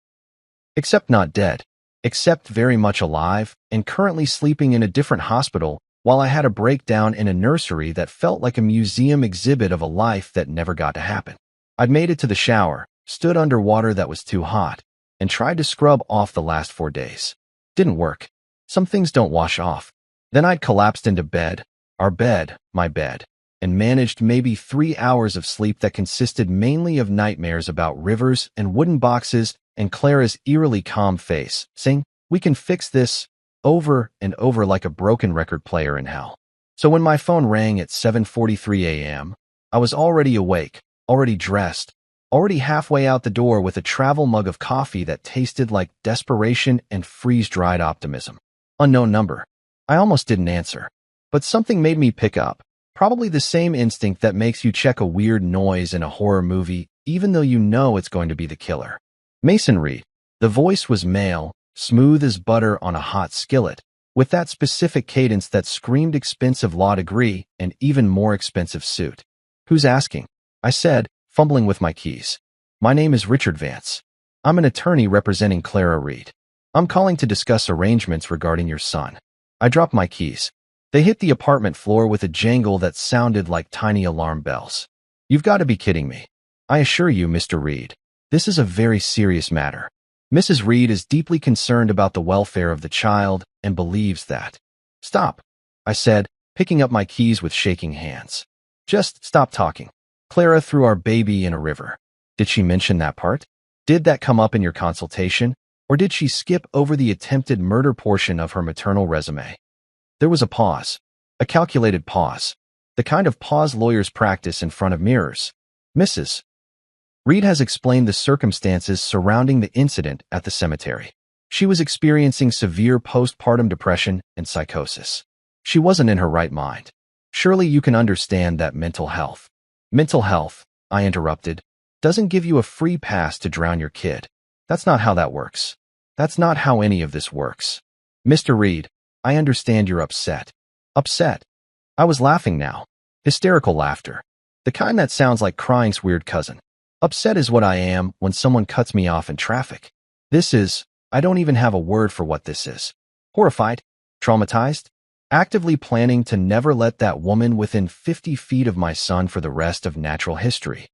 Except not dead. Except very much alive and currently sleeping in a different hospital while I had a breakdown in a nursery that felt like a museum exhibit of a life that never got to happen. I'd made it to the shower, stood under water that was too hot, and tried to scrub off the last 4 days. Didn't work. Some things don't wash off. Then I'd collapsed into bed, our bed, my bed, and managed maybe 3 hours of sleep that consisted mainly of nightmares about rivers and wooden boxes and Clara's eerily calm face, saying, "We can fix this," over and over like a broken record player in hell. So when my phone rang at 7:43 a.m., I was already awake, already dressed, already halfway out the door with a travel mug of coffee that tasted like desperation and freeze-dried optimism. Unknown number. I almost didn't answer, but something made me pick up. Probably the same instinct that makes you check a weird noise in a horror movie, even though you know it's going to be the killer. Mason Reed. The voice was male, smooth as butter on a hot skillet, with that specific cadence that screamed expensive law degree and even more expensive suit. "Who's asking?" I said, fumbling with my keys. "My name is Richard Vance. I'm an attorney representing Clara Reed. I'm calling to discuss arrangements regarding your son." I dropped my keys. They hit the apartment floor with a jangle that sounded like tiny alarm bells. "You've got to be kidding me. I assure you, Mr. Reed, this is a very serious matter. Mrs. Reed is deeply concerned about the welfare of the child and believes that—" "Stop," I said, picking up my keys with shaking hands. "Just stop talking. Clara threw our baby in a river. Did she mention that part? Did that come up in your consultation? Or did she skip over the attempted murder portion of her maternal resume?" There was a pause. A calculated pause. The kind of pause lawyers practice in front of mirrors. "Mrs. Reed has explained the circumstances surrounding the incident at the cemetery. She was experiencing severe postpartum depression and psychosis. She wasn't in her right mind. Surely you can understand that mental health." "Mental health," I interrupted, "doesn't give you a free pass to drown your kid. That's not how that works. That's not how any of this works. Mr. Reed, I understand you're upset." Upset? I was laughing now. Hysterical laughter. The kind that sounds like crying's weird cousin. Upset is what I am when someone cuts me off in traffic. I don't even have a word for what this is. Horrified? Traumatized? Actively planning to never let that woman within 50 feet of my son for the rest of natural history.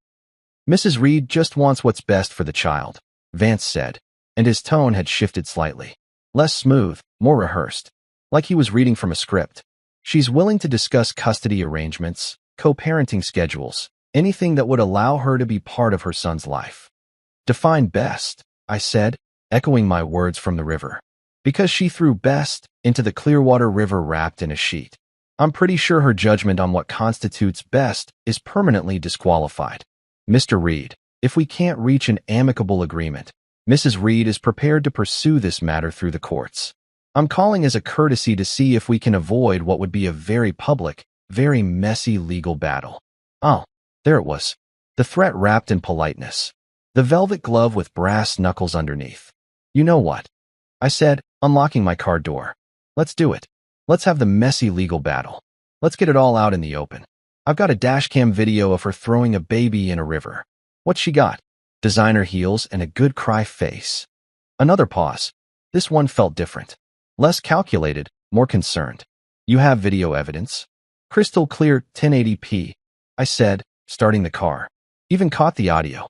"Mrs. Reed just wants what's best for the child," Vance said, and his tone had shifted slightly. Less smooth, more rehearsed, like he was reading from a script. "She's willing to discuss custody arrangements, co-parenting schedules, anything that would allow her to be part of her son's life." "Define best," I said, echoing my words from the river. "Because she threw best into the Clearwater River wrapped in a sheet. I'm pretty sure her judgment on what constitutes best is permanently disqualified. Mr. Reed, if we can't reach an amicable agreement, Mrs. Reed is prepared to pursue this matter through the courts. I'm calling as a courtesy to see if we can avoid what would be a very public, very messy legal battle." Oh, there it was. The threat wrapped in politeness. The velvet glove with brass knuckles underneath. "You know what?" I said, unlocking my car door. "Let's do it. Let's have the messy legal battle. Let's get it all out in the open. I've got a dashcam video of her throwing a baby in a river. What's she got? Designer heels and a good cry face." Another pause. This one felt different. Less calculated, more concerned. "You have video evidence?" "Crystal clear 1080p, I said, starting the car. "Even caught the audio."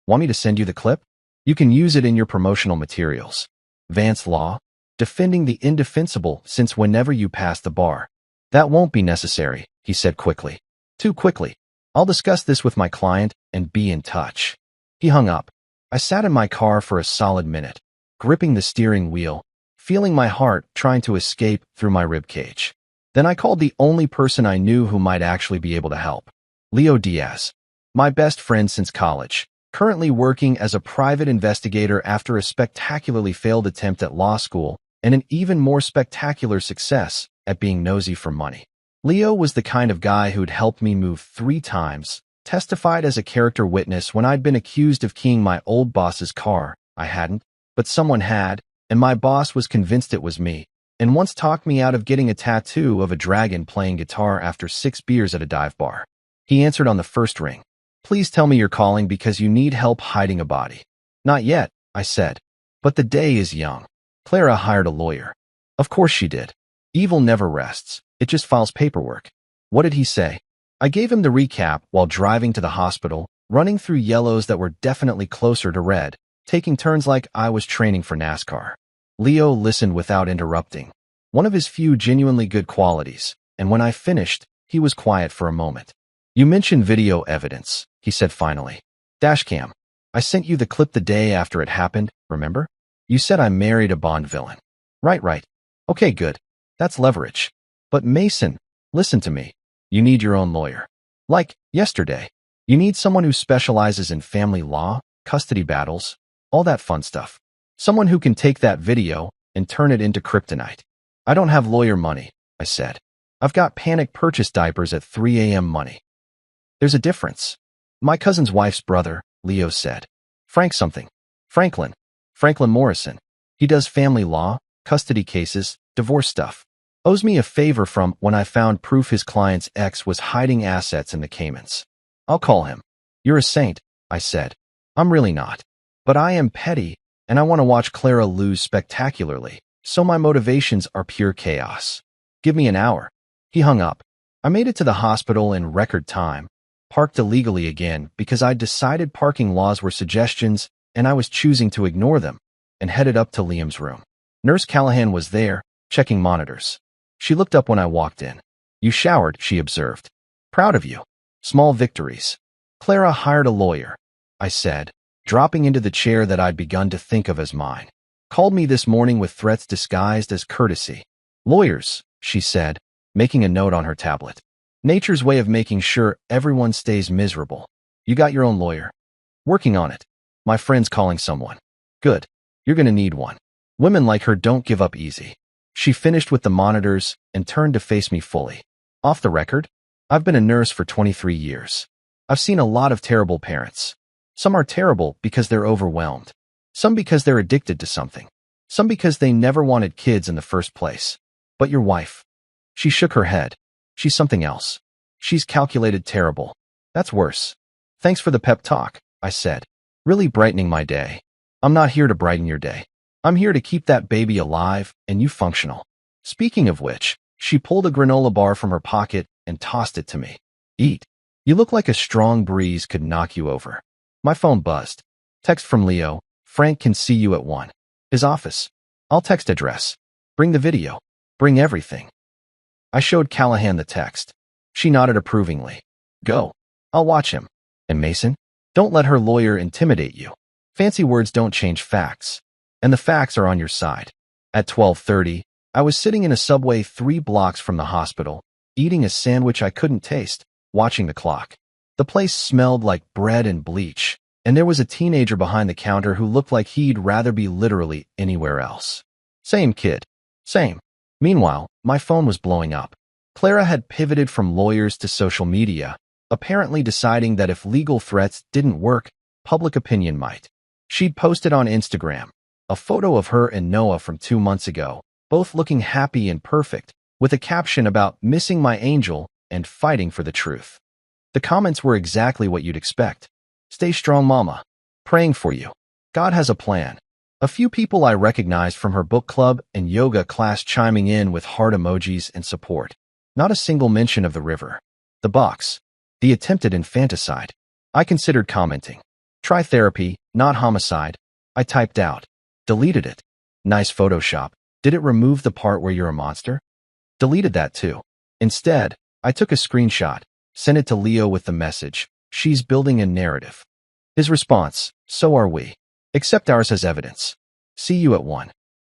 Want me to send you the clip? You can use it in your promotional materials. Vance Law, defending the indefensible since whenever you pass the bar. That won't be necessary, he said quickly. Too quickly. I'll discuss this with my client and be in touch. He hung up. I sat in my car for a solid minute, gripping the steering wheel, feeling my heart trying to escape through my ribcage. Then I called the only person I knew who might actually be able to help. Leo Diaz, my best friend since college, currently working as a private investigator after a spectacularly failed attempt at law school and an even more spectacular success at being nosy for money. Leo was the kind of guy who'd helped me move 3 times, testified as a character witness when I'd been accused of keying my old boss's car. I hadn't, but someone had, and my boss was convinced it was me, and once talked me out of getting a tattoo of a dragon playing guitar after 6 beers at a dive bar. He answered on the first ring. Please tell me you're calling because you need help hiding a body. Not yet, I said. But the day is young. Clara hired a lawyer. Of course she did. Evil never rests. It just files paperwork. What did he say? I gave him the recap while driving to the hospital, running through yellows that were definitely closer to red, taking turns like I was training for NASCAR. Leo listened without interrupting. One of his few genuinely good qualities, and when I finished, he was quiet for a moment. You mentioned video evidence, he said finally. Dashcam. I sent you the clip the day after it happened, remember? You said I married a Bond villain. Right. Okay, good. That's leverage. But Mason, listen to me. You need your own lawyer. Like, yesterday. You need someone who specializes in family law, custody battles, all that fun stuff. Someone who can take that video and turn it into kryptonite. I don't have lawyer money, I said. I've got panic purchase diapers at 3 a.m. money. There's a difference. My cousin's wife's brother, Leo said. Franklin Morrison. He does family law, custody cases, divorce stuff. Owes me a favor from when I found proof his client's ex was hiding assets in the Caymans. I'll call him. You're a saint, I said. I'm really not. But I am petty, and I want to watch Clara lose spectacularly, so my motivations are pure chaos. Give me an hour. He hung up. I made it to the hospital in record time, parked illegally again because I'd decided parking laws were suggestions and I was choosing to ignore them, and headed up to Liam's room. Nurse Callahan was there, checking monitors. She looked up when I walked in. You showered, she observed. Proud of you. Small victories. Clara hired a lawyer, I said, dropping into the chair that I'd begun to think of as mine. Called me this morning with threats disguised as courtesy. Lawyers, she said, making a note on her tablet. Nature's way of making sure everyone stays miserable. You got your own lawyer? Working on it. My friend's calling someone. Good. You're gonna need one. Women like her don't give up easy. She finished with the monitors and turned to face me fully. Off the record, I've been a nurse for 23 years. I've seen a lot of terrible parents. Some are terrible because they're overwhelmed. Some because they're addicted to something. Some because they never wanted kids in the first place. But your wife. She shook her head. She's something else. She's calculated terrible. That's worse. Thanks for the pep talk, I said, really brightening my day. I'm not here to brighten your day. I'm here to keep that baby alive and you functional. Speaking of which, she pulled a granola bar from her pocket and tossed it to me. Eat. You look like a strong breeze could knock you over. My phone buzzed. Text from Leo. Frank can see you at 1. His office. I'll text address. Bring the video. Bring everything. I showed Callahan the text. She nodded approvingly. Go. I'll watch him. And Mason? Don't let her lawyer intimidate you. Fancy words don't change facts. And the facts are on your side. At 12:30, I was sitting in a subway 3 blocks from the hospital, eating a sandwich I couldn't taste, watching the clock. The place smelled like bread and bleach, and there was a teenager behind the counter who looked like he'd rather be literally anywhere else. Same kid. Same. Meanwhile, my phone was blowing up. Clara had pivoted from lawyers to social media, apparently deciding that if legal threats didn't work, public opinion might. She'd posted on Instagram a photo of her and Noah from 2 months ago, both looking happy and perfect, with a caption about missing my angel and fighting for the truth. The comments were exactly what you'd expect. Stay strong, mama. Praying for you. God has a plan. A few people I recognized from her book club and yoga class chiming in with heart emojis and support. Not a single mention of the river. The box. The attempted infanticide. I considered commenting. Try therapy, not homicide. I typed out. Deleted it. Nice Photoshop. Did it remove the part where you're a monster? Deleted that too. Instead, I took a screenshot, sent it to Leo with the message, she's building a narrative. His response, so are we. Accept ours as evidence. See you at 1.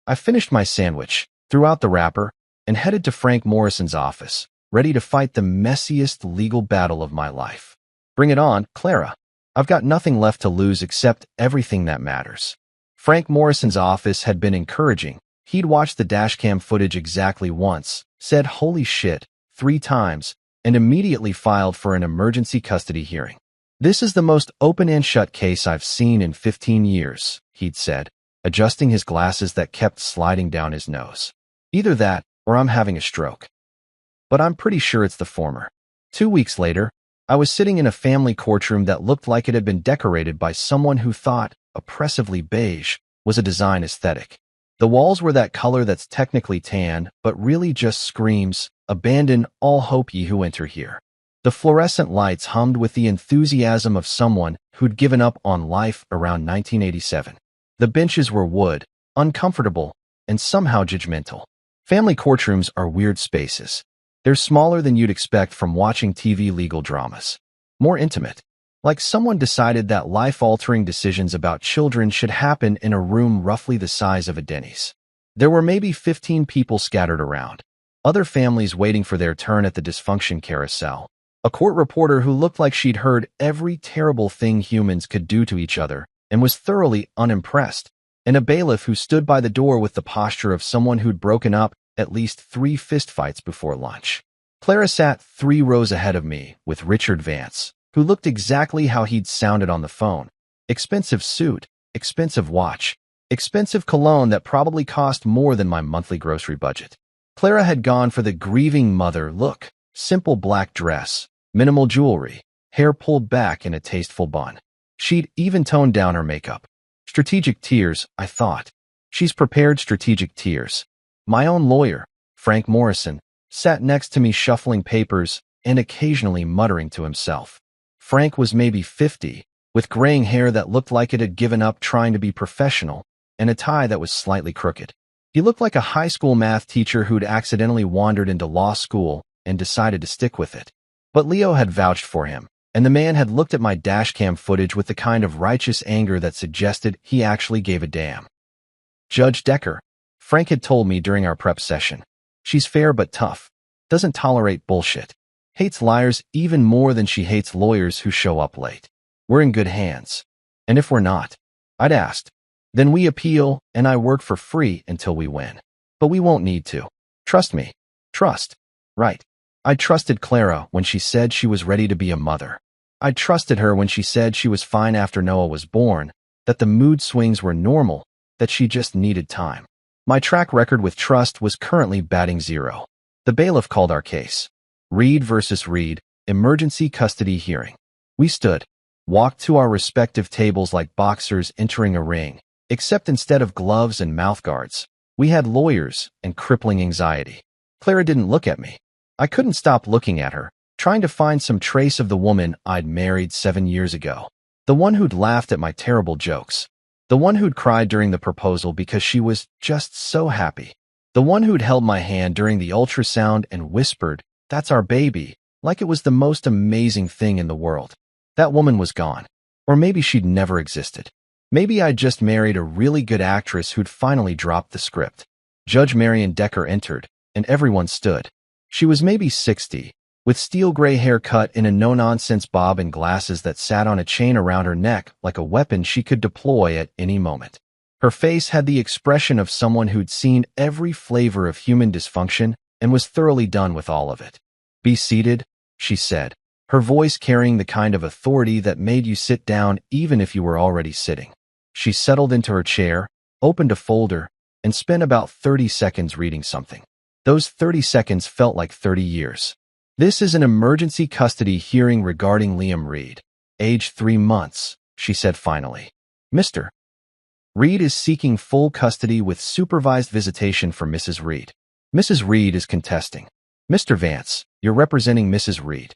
I finished my sandwich, threw out the wrapper, and headed to Frank Morrison's office, ready to fight the messiest legal battle of my life. Bring it on, Clara. I've got nothing left to lose except everything that matters. Frank Morrison's office had been encouraging. He'd watched the dashcam footage exactly once, said holy shit 3 times, and immediately filed for an emergency custody hearing. This is the most open and shut case I've seen in 15 years, he'd said, adjusting his glasses that kept sliding down his nose. Either that, or I'm having a stroke. But I'm pretty sure it's the former. 2 weeks later, I was sitting in a family courtroom that looked like it had been decorated by someone who thought oppressively beige was a design aesthetic. The walls were that color that's technically tan, but really just screams, abandon all hope ye who enter here. The fluorescent lights hummed with the enthusiasm of someone who'd given up on life around 1987. The benches were wood, uncomfortable, and somehow judgmental. Family courtrooms are weird spaces. They're smaller than you'd expect from watching TV legal dramas. More intimate. Like someone decided that life-altering decisions about children should happen in a room roughly the size of a Denny's. There were maybe 15 people scattered around. Other families waiting for their turn at the dysfunction carousel. A court reporter who looked like she'd heard every terrible thing humans could do to each other and was thoroughly unimpressed. And a bailiff who stood by the door with the posture of someone who'd broken up at least 3 fistfights before lunch. Clara sat 3 rows ahead of me with Richard Vance, who looked exactly how he'd sounded on the phone. Expensive suit, expensive watch, expensive cologne that probably cost more than my monthly grocery budget. Clara had gone for the grieving mother look, simple black dress, minimal jewelry, hair pulled back in a tasteful bun. She'd even toned down her makeup. Strategic tears, I thought. She's prepared strategic tears. My own lawyer, Frank Morrison, sat next to me shuffling papers and occasionally muttering to himself. Frank was maybe 50, with graying hair that looked like it had given up trying to be professional, and a tie that was slightly crooked. He looked like a high school math teacher who'd accidentally wandered into law school and decided to stick with it. But Leo had vouched for him, and the man had looked at my dashcam footage with the kind of righteous anger that suggested he actually gave a damn. Judge Decker, Frank had told me during our prep session. She's fair but tough, doesn't tolerate bullshit, hates liars even more than she hates lawyers who show up late. We're in good hands. And if we're not, I'd asked, then we appeal and I work for free until we win. But we won't need to. Trust me. Trust. Right. I trusted Clara when she said she was ready to be a mother. I trusted her when she said she was fine after Noah was born, that the mood swings were normal, that she just needed time. My track record with trust was currently batting 0. The bailiff called our case. Reed versus Reed, emergency custody hearing. We stood, walked to our respective tables like boxers entering a ring, except instead of gloves and mouthguards, we had lawyers and crippling anxiety. Clara didn't look at me. I couldn't stop looking at her, trying to find some trace of the woman I'd married 7 years ago. The one who'd laughed at my terrible jokes. The one who'd cried during the proposal because she was just so happy. The one who'd held my hand during the ultrasound and whispered, "That's our baby," like it was the most amazing thing in the world. That woman was gone. Or maybe she'd never existed. Maybe I'd just married a really good actress who'd finally dropped the script. Judge Marion Decker entered, and everyone stood. She was maybe 60, with steel gray hair cut in a no-nonsense bob and glasses that sat on a chain around her neck like a weapon she could deploy at any moment. Her face had the expression of someone who'd seen every flavor of human dysfunction and was thoroughly done with all of it. "Be seated," she said, her voice carrying the kind of authority that made you sit down even if you were already sitting. She settled into her chair, opened a folder, and spent about 30 seconds reading something. Those 30 seconds felt like 30 years. "This is an emergency custody hearing regarding Liam Reed, age 3 months, she said finally. Mr. Reed is seeking full custody with supervised visitation for Mrs. Reed. Mrs. Reed is contesting. Mr. Vance, you're representing Mrs. Reed."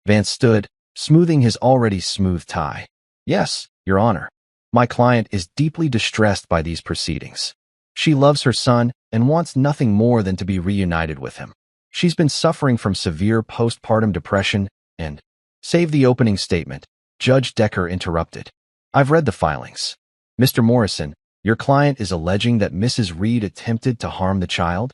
Vance stood, smoothing his already smooth tie. Yes, Your Honor. My client is deeply distressed by these proceedings. She loves her son and wants nothing more than to be reunited with him. She's been suffering from severe postpartum depression and— Save the opening statement, Judge Decker interrupted. I've read the filings. Mr. Morrison, your client is alleging that Mrs. Reed attempted to harm the child?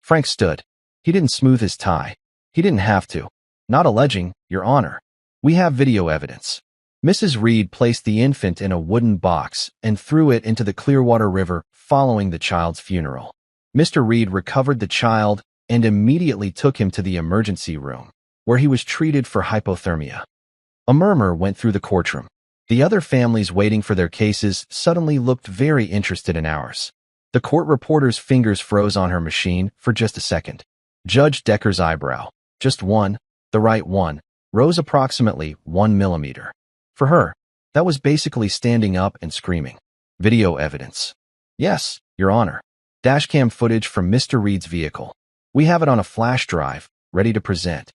Frank stood. He didn't smooth his tie. He didn't have to. Not alleging, Your Honor. We have video evidence. Mrs. Reed placed the infant in a wooden box and threw it into the Clearwater River following the child's funeral. Mr. Reed recovered the child and immediately took him to the emergency room, where he was treated for hypothermia. A murmur went through the courtroom. The other families waiting for their cases suddenly looked very interested in ours. The court reporter's fingers froze on her machine for just a second. Judge Decker's eyebrow, just one, the right one, rose approximately 1 millimeter. For her, that was basically standing up and screaming. Video evidence. Yes, Your Honor. Dashcam footage from Mr. Reed's vehicle. We have it on a flash drive, ready to present.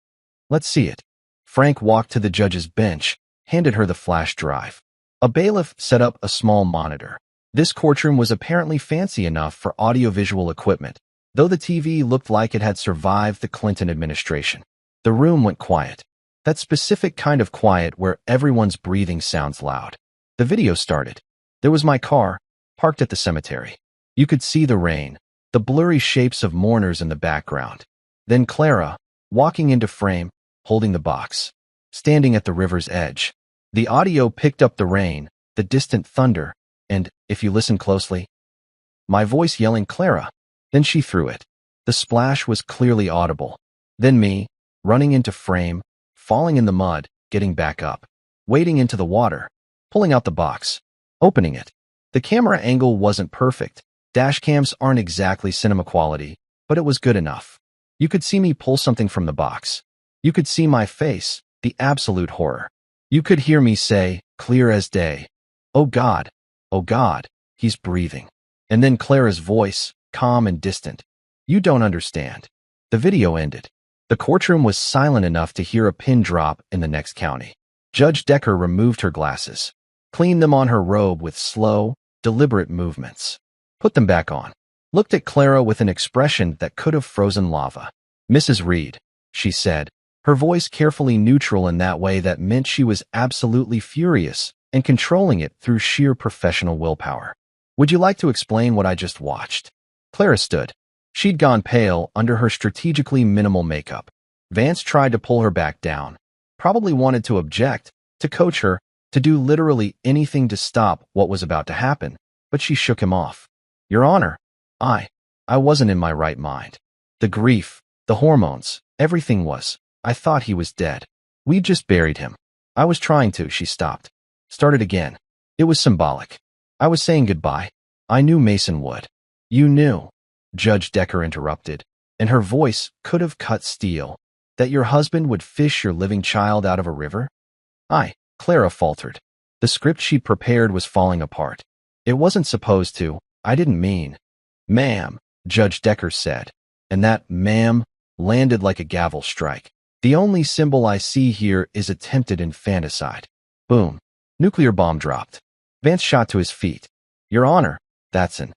Let's see it. Frank walked to the judge's bench, handed her the flash drive. A bailiff set up a small monitor. This courtroom was apparently fancy enough for audiovisual equipment, though the TV looked like it had survived the Clinton administration. The room went quiet. That specific kind of quiet where everyone's breathing sounds loud. The video started. There was my car, parked at the cemetery. You could see the rain, the blurry shapes of mourners in the background. Then Clara, walking into frame, holding the box, standing at the river's edge. The audio picked up the rain, the distant thunder, and, if you listen closely, my voice yelling Clara. Then she threw it. The splash was clearly audible. Then me, running into frame, falling in the mud, getting back up, wading into the water, pulling out the box, opening it. The camera angle wasn't perfect. Dashcams aren't exactly cinema quality, but it was good enough. You could see me pull something from the box. You could see my face, the absolute horror. You could hear me say, clear as day, oh God, he's breathing. And then Clara's voice, calm and distant. You don't understand. The video ended. The courtroom was silent enough to hear a pin drop in the next county. Judge Decker removed her glasses, cleaned them on her robe with slow, deliberate movements, put them back on, looked at Clara with an expression that could have frozen lava. Mrs. Reed, she said, her voice carefully neutral in that way that meant she was absolutely furious and controlling it through sheer professional willpower. Would you like to explain what I just watched? Clara stood. She'd gone pale under her strategically minimal makeup. Vance tried to pull her back down, probably wanted to object, to coach her, to do literally anything to stop what was about to happen, but she shook him off. Your Honor, I wasn't in my right mind. The grief, the hormones, everything was. I thought he was dead. We'd just buried him. I was trying to, she stopped. Started again. It was symbolic. I was saying goodbye. I knew Mason would. You knew, Judge Decker interrupted, and her voice could have cut steel, that your husband would fish your living child out of a river? Clara faltered. The script she'd prepared was falling apart. It wasn't supposed to. I didn't mean. Ma'am, Judge Decker said, and that ma'am landed like a gavel strike. The only symbol I see here is attempted infanticide. Boom. Nuclear bomb dropped. Vance shot to his feet. Your Honor, that's an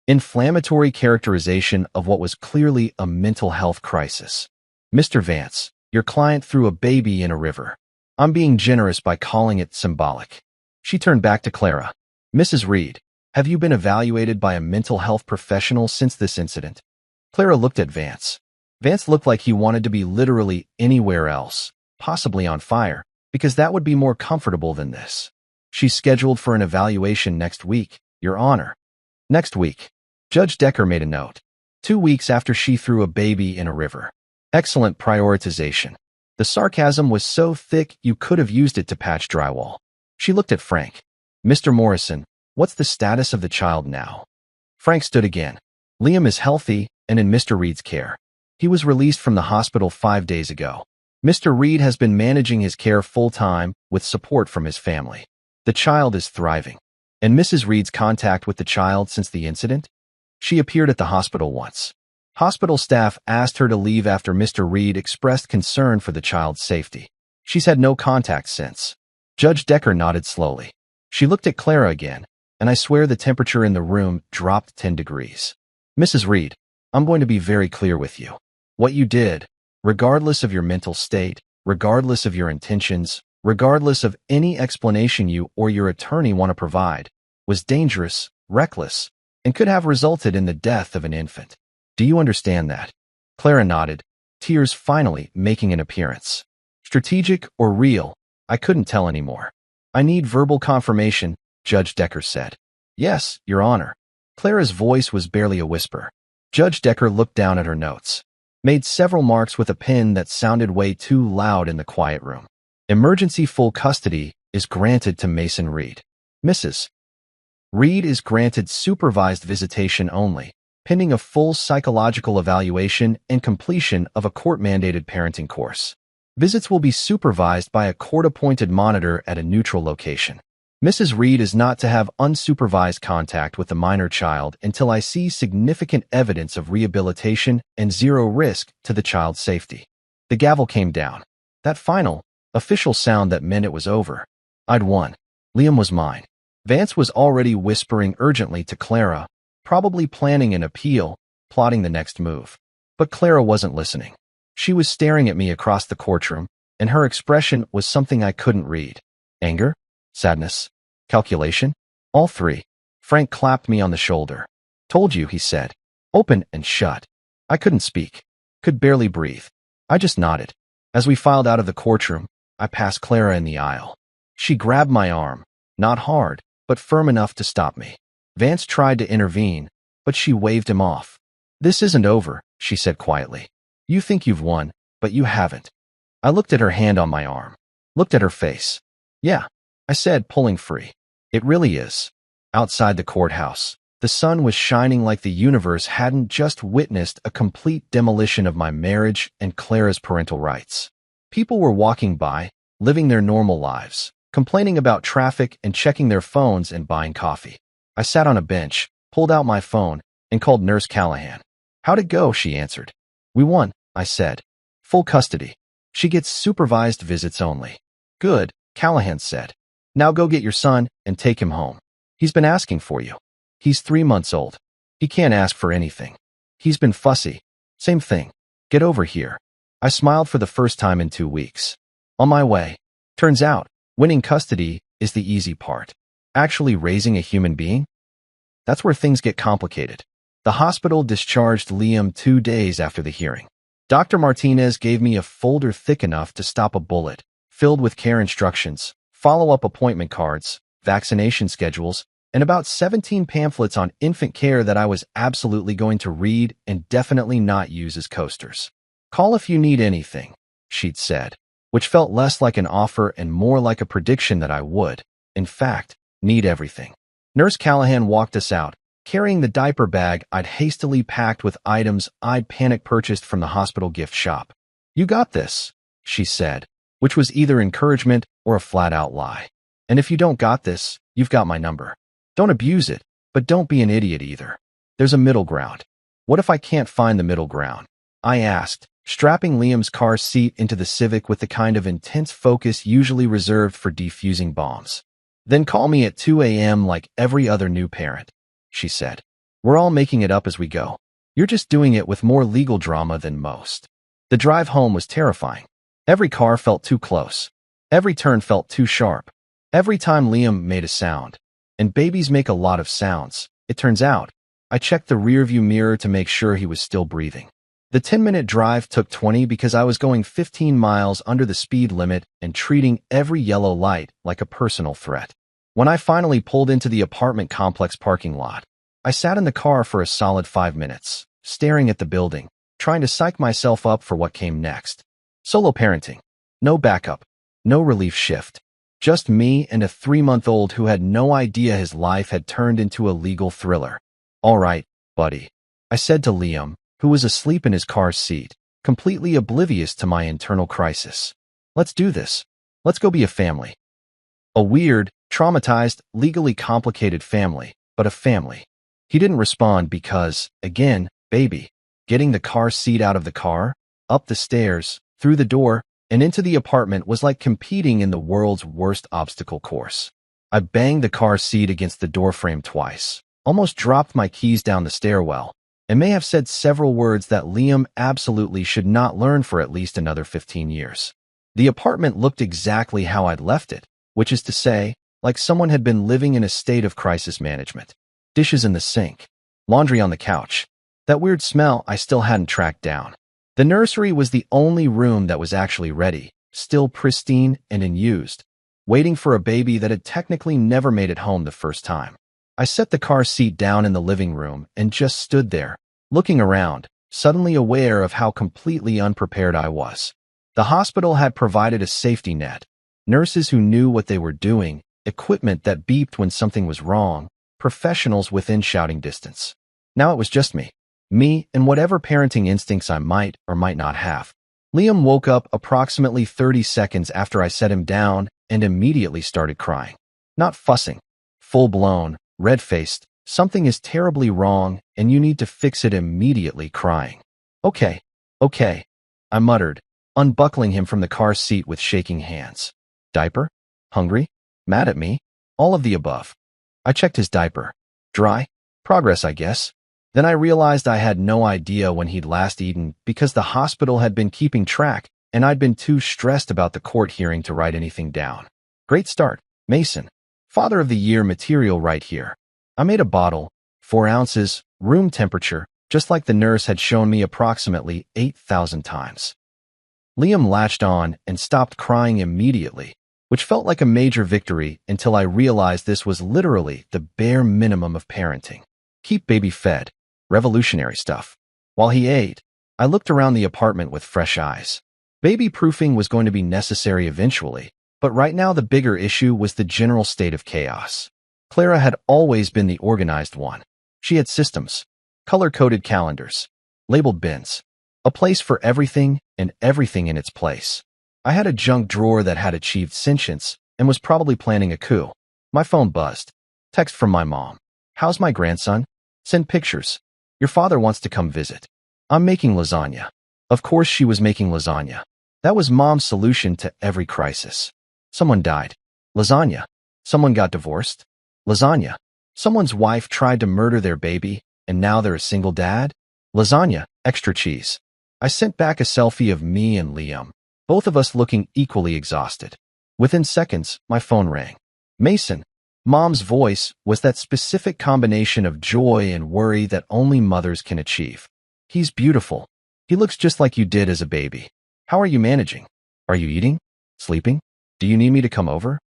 inflammatory characterization of what was clearly a mental health crisis. Mr. Vance, your client threw a baby in a river. I'm being generous by calling it symbolic. She turned back to Clara. Mrs. Reed, have you been evaluated by a mental health professional since this incident? Clara looked at Vance. Vance looked like he wanted to be literally anywhere else, possibly on fire, because that would be more comfortable than this. She's scheduled for an evaluation next week, Your Honor. Next week. Judge Decker made a note. 2 weeks after she threw a baby in a river. Excellent prioritization. The sarcasm was so thick you could have used it to patch drywall. She looked at Frank. Mr. Morrison, what's the status of the child now? Frank stood again. Liam is healthy and in Mr. Reed's care. He was released from the hospital 5 days ago. Mr. Reed has been managing his care full-time with support from his family. The child is thriving. And Mrs. Reed's contact with the child since the incident? She appeared at the hospital once. Hospital staff asked her to leave after Mr. Reed expressed concern for the child's safety. She's had no contact since. Judge Decker nodded slowly. She looked at Clara again, and I swear the temperature in the room dropped 10 degrees. Mrs. Reed, I'm going to be very clear with you. What you did, regardless of your mental state, regardless of your intentions, regardless of any explanation you or your attorney want to provide, was dangerous, reckless, and could have resulted in the death of an infant. Do you understand that? Clara nodded, tears finally making an appearance. Strategic or real, I couldn't tell anymore. I need verbal confirmation, Judge Decker said. Yes, Your Honor. Clara's voice was barely a whisper. Judge Decker looked down at her notes, made several marks with a pen that sounded way too loud in the quiet room. Emergency full custody is granted to Mason Reed. Mrs. Reed is granted supervised visitation only, pending a full psychological evaluation and completion of a court-mandated parenting course. Visits will be supervised by a court-appointed monitor at a neutral location. Mrs. Reed is not to have unsupervised contact with the minor child until I see significant evidence of rehabilitation and zero risk to the child's safety. The gavel came down. That final, official sound that meant it was over. I'd won. Liam was mine. Vance was already whispering urgently to Clara, probably planning an appeal, plotting the next move. But Clara wasn't listening. She was staring at me across the courtroom, and her expression was something I couldn't read. Anger? Sadness? Calculation? All three. Frank clapped me on the shoulder. Told you, he said. Open and shut. I couldn't speak. Could barely breathe. I just nodded. As we filed out of the courtroom, I passed Clara in the aisle. She grabbed my arm, not hard, but firm enough to stop me. Vance tried to intervene, but she waved him off. This isn't over, she said quietly. You think you've won, but you haven't. I looked at her hand on my arm, looked at her face. Yeah, I said, pulling free. It really is. Outside the courthouse, the sun was shining like the universe hadn't just witnessed a complete demolition of my marriage and Clara's parental rights. People were walking by, living their normal lives, complaining about traffic and checking their phones and buying coffee. I sat on a bench, pulled out my phone, and called Nurse Callahan. How'd it go? She answered. We won, I said. Full custody. She gets supervised visits only. Good, Callahan said. Now go get your son and take him home. He's been asking for you. He's 3 months old. He can't ask for anything. He's been fussy. Same thing. Get over here. I smiled for the first time in 2 weeks. On my way. Turns out, winning custody is the easy part. Actually raising a human being? That's where things get complicated. The hospital discharged Liam 2 days after the hearing. Dr. Martinez gave me a folder thick enough to stop a bullet, filled with care instructions, follow-up appointment cards, vaccination schedules, and about 17 pamphlets on infant care that I was absolutely going to read and definitely not use as coasters. Call if you need anything, she'd said, which felt less like an offer and more like a prediction that I would, in fact, need everything. Nurse Callahan walked us out, carrying the diaper bag I'd hastily packed with items I'd panic-purchased from the hospital gift shop. You got this, she said, which was either encouragement or a flat-out lie. And if you don't got this, you've got my number. Don't abuse it, but don't be an idiot either. There's a middle ground. What if I can't find the middle ground? I asked, strapping Liam's car seat into the Civic with the kind of intense focus usually reserved for defusing bombs. Then call me at 2 a.m. like every other new parent, she said. We're all making it up as we go. You're just doing it with more legal drama than most. The drive home was terrifying. Every car felt too close. Every turn felt too sharp. Every time Liam made a sound. And babies make a lot of sounds, it turns out. I checked the rearview mirror to make sure he was still breathing. The 10-minute drive took 20 because I was going 15 miles under the speed limit and treating every yellow light like a personal threat. When I finally pulled into the apartment complex parking lot, I sat in the car for a solid 5 minutes, staring at the building, trying to psych myself up for what came next. Solo parenting. No backup. No relief shift. Just me and a 3-month-old who had no idea his life had turned into a legal thriller. All right, buddy, I said to Liam, who was asleep in his car seat, completely oblivious to my internal crisis. Let's do this. Let's go be a family. A weird, traumatized, legally complicated family, but a family. He didn't respond because, again, baby, getting the car seat out of the car, up the stairs, through the door, and into the apartment was like competing in the world's worst obstacle course. I banged the car seat against the doorframe twice, almost dropped my keys down the stairwell, and may have said several words that Liam absolutely should not learn for at least another 15 years. The apartment looked exactly how I'd left it, which is to say, like someone had been living in a state of crisis management. Dishes in the sink, laundry on the couch. That weird smell I still hadn't tracked down. The nursery was the only room that was actually ready, still pristine and unused, waiting for a baby that had technically never made it home the first time. I set the car seat down in the living room and just stood there, looking around, suddenly aware of how completely unprepared I was. The hospital had provided a safety net, nurses who knew what they were doing, equipment that beeped when something was wrong, professionals within shouting distance. Now it was just me and whatever parenting instincts I might or might not have. Liam woke up approximately 30 seconds after I set him down and immediately started crying. Not fussing, full-blown, red-faced, something is terribly wrong and you need to fix it immediately crying. Okay, I muttered, unbuckling him from the car seat with shaking hands. Diaper? Hungry? Mad at me? All of the above. I checked his diaper. Dry? Progress, I guess. Then I realized I had no idea when he'd last eaten because the hospital had been keeping track and I'd been too stressed about the court hearing to write anything down. Great start, Mason. Father of the Year material right here. I made a bottle, 4 ounces, room temperature, just like the nurse had shown me approximately 8,000 times. Liam latched on and stopped crying immediately, which felt like a major victory until I realized this was literally the bare minimum of parenting. Keep baby fed. Revolutionary stuff. While he ate, I looked around the apartment with fresh eyes. Baby-proofing was going to be necessary eventually, but right now the bigger issue was the general state of chaos. Clara had always been the organized one. She had systems, color-coded calendars, labeled bins, a place for everything and everything in its place. I had a junk drawer that had achieved sentience and was probably planning a coup. My phone buzzed. Text from my mom. How's my grandson? Send pictures. Your father wants to come visit. I'm making lasagna. Of course she was making lasagna. That was mom's solution to every crisis. Someone died. Lasagna. Someone got divorced. Lasagna. Someone's wife tried to murder their baby, and now they're a single dad. Lasagna. Extra cheese. I sent back a selfie of me and Liam, both of us looking equally exhausted. Within seconds, my phone rang. Mason. Mom's voice was that specific combination of joy and worry that only mothers can achieve. He's beautiful. He looks just like you did as a baby. How are you managing? Are you eating? Sleeping? Do you need me to come over?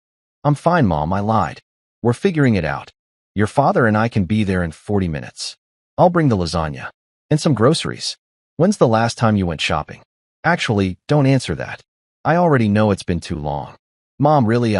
I'm fine, Mom, I lied. We're figuring it out. Your father and I can be there in 40 minutes. I'll bring the lasagna. And some groceries. When's the last time you went shopping? Actually, don't answer that. I already know it's been too long. Mom, really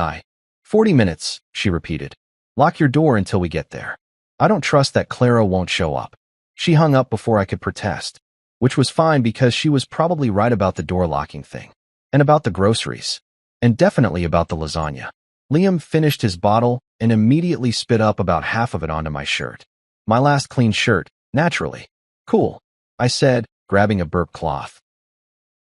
40 minutes, she repeated. Lock your door until we get there. I don't trust that Clara won't show up. She hung up before I could protest, which was fine because she was probably right about the door locking thing, and about the groceries, and definitely about the lasagna. Liam finished his bottle and immediately spit up about half of it onto my shirt. My last clean shirt, naturally. Cool, I said, grabbing a burp cloth,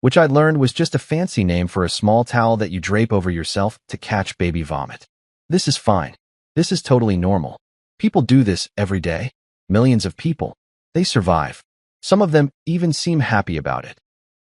which I'd learned was just a fancy name for a small towel that you drape over yourself to catch baby vomit. This is fine. This is totally normal. People do this every day. Millions of people. They survive. Some of them even seem happy about it.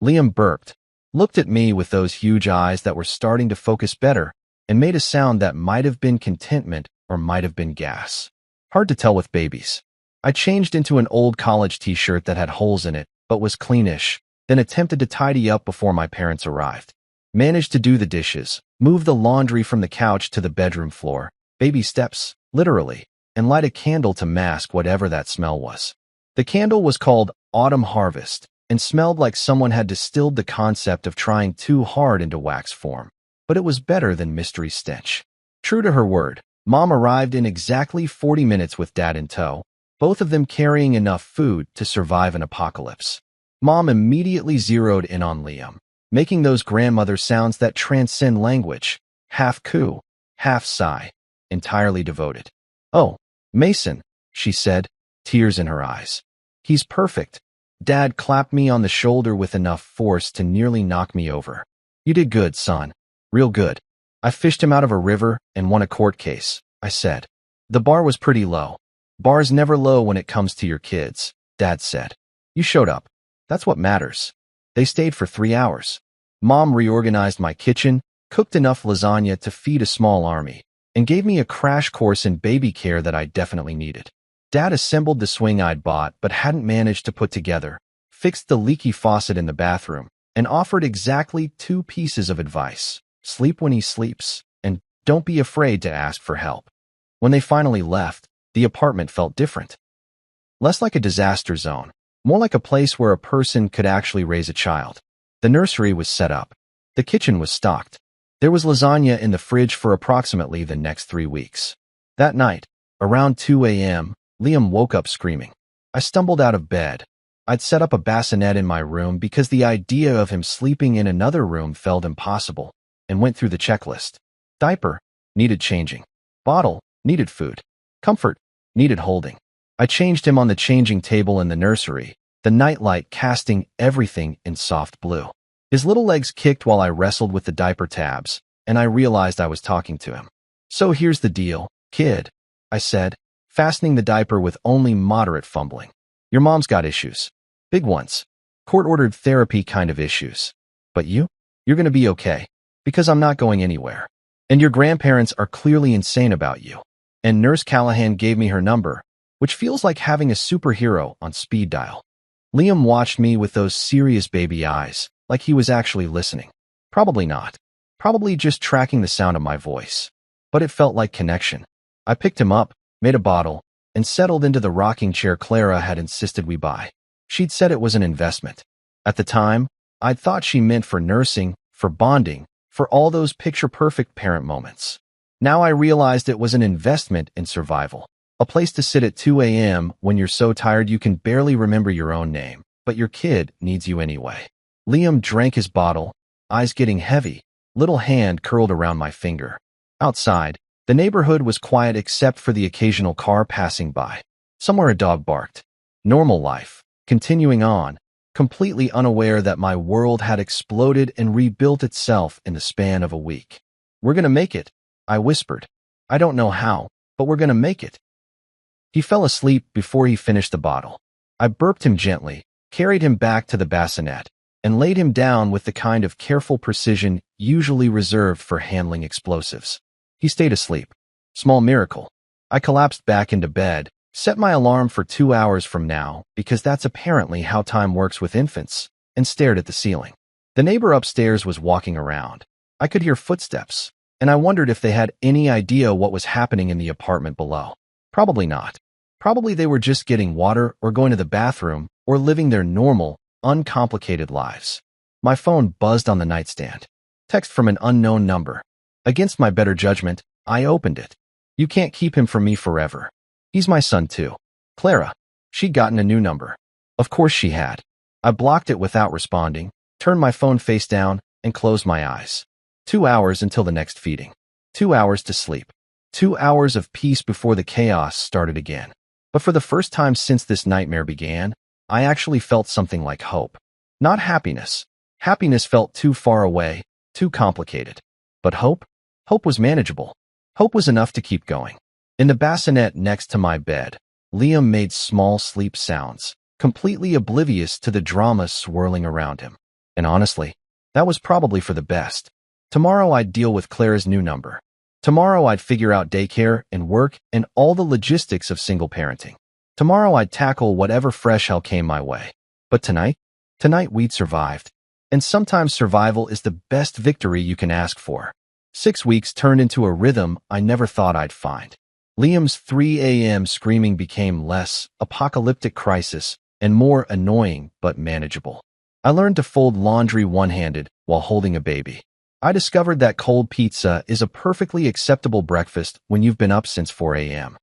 Liam burped, looked at me with those huge eyes that were starting to focus better, and made a sound that might have been contentment or might have been gas. Hard to tell with babies. I changed into an old college t-shirt that had holes in it, but was cleanish, then attempted to tidy up before my parents arrived. Managed to do the dishes, move the laundry from the couch to the bedroom floor, baby steps, literally, and light a candle to mask whatever that smell was. The candle was called Autumn Harvest and smelled like someone had distilled the concept of trying too hard into wax form, but it was better than mystery stench. True to her word, Mom arrived in exactly 40 minutes with Dad in tow, both of them carrying enough food to survive an apocalypse. Mom immediately zeroed in on Liam, making those grandmother sounds that transcend language, half coo, half sigh, entirely devoted. Oh, Mason, she said, tears in her eyes. He's perfect. Dad clapped me on the shoulder with enough force to nearly knock me over. You did good, son. Real good. I fished him out of a river and won a court case. I said. The bar was pretty low. Bar's never low when it comes to your kids, Dad said. You showed up. That's what matters. They stayed for 3 hours. Mom reorganized my kitchen, cooked enough lasagna to feed a small army, and gave me a crash course in baby care that I definitely needed. Dad assembled the swing I'd bought but hadn't managed to put together, fixed the leaky faucet in the bathroom, and offered exactly 2 pieces of advice. Sleep when he sleeps, and don't be afraid to ask for help. When they finally left, the apartment felt different. Less like a disaster zone, more like a place where a person could actually raise a child. The nursery was set up. The kitchen was stocked. There was lasagna in the fridge for approximately the next 3 weeks. That night, around 2 a.m., Liam woke up screaming. I stumbled out of bed. I'd set up a bassinet in my room because the idea of him sleeping in another room felt impossible, and went through the checklist. Diaper, needed changing. Bottle, needed food. Comfort, needed holding. I changed him on the changing table in the nursery, the nightlight casting everything in soft blue. His little legs kicked while I wrestled with the diaper tabs, and I realized I was talking to him. So here's the deal, kid, I said, fastening the diaper with only moderate fumbling. Your mom's got issues. Big ones. Court-ordered therapy kind of issues. But you're gonna be okay, because I'm not going anywhere. And your grandparents are clearly insane about you. And Nurse Callahan gave me her number, which feels like having a superhero on speed dial. Liam watched me with those serious baby eyes, like he was actually listening. Probably not. Probably just tracking the sound of my voice. But it felt like connection. I picked him up, made a bottle, and settled into the rocking chair Clara had insisted we buy. She'd said it was an investment. At the time, I'd thought she meant for nursing, for bonding, for all those picture-perfect parent moments. Now I realized it was an investment in survival. A place to sit at 2 a.m. when you're so tired you can barely remember your own name, but your kid needs you anyway. Liam drank his bottle, eyes getting heavy, little hand curled around my finger. Outside, the neighborhood was quiet except for the occasional car passing by. Somewhere a dog barked. Normal life, continuing on, completely unaware that my world had exploded and rebuilt itself in the span of a week. We're gonna make it, I whispered. I don't know how, but we're gonna make it. He fell asleep before he finished the bottle. I burped him gently, carried him back to the bassinet, and laid him down with the kind of careful precision usually reserved for handling explosives. He stayed asleep. Small miracle. I collapsed back into bed, set my alarm for 2 hours from now because that's apparently how time works with infants, and stared at the ceiling. The neighbor upstairs was walking around. I could hear footsteps, and I wondered if they had any idea what was happening in the apartment below. Probably not. Probably they were just getting water or going to the bathroom or living their normal, uncomplicated lives. My phone buzzed on the nightstand. Text from an unknown number. Against my better judgment, I opened it. You can't keep him from me forever. He's my son too. Clara. She'd gotten a new number. Of course she had. I blocked it without responding, turned my phone face down, and closed my eyes. 2 hours until the next feeding. 2 hours to sleep. 2 hours of peace before the chaos started again. But for the first time since this nightmare began, I actually felt something like hope. Not happiness. Happiness felt too far away, too complicated. But hope? Hope was manageable. Hope was enough to keep going. In the bassinet next to my bed, Liam made small sleep sounds, completely oblivious to the drama swirling around him. And honestly, that was probably for the best. Tomorrow I'd deal with Clara's new number. Tomorrow I'd figure out daycare and work and all the logistics of single parenting. Tomorrow I'd tackle whatever fresh hell came my way. But tonight we'd survived. And sometimes survival is the best victory you can ask for. 6 weeks turned into a rhythm I never thought I'd find. Liam's 3 a.m. screaming became less apocalyptic crisis and more annoying but manageable. I learned to fold laundry one-handed while holding a baby. I discovered that cold pizza is a perfectly acceptable breakfast when you've been up since 4 a.m.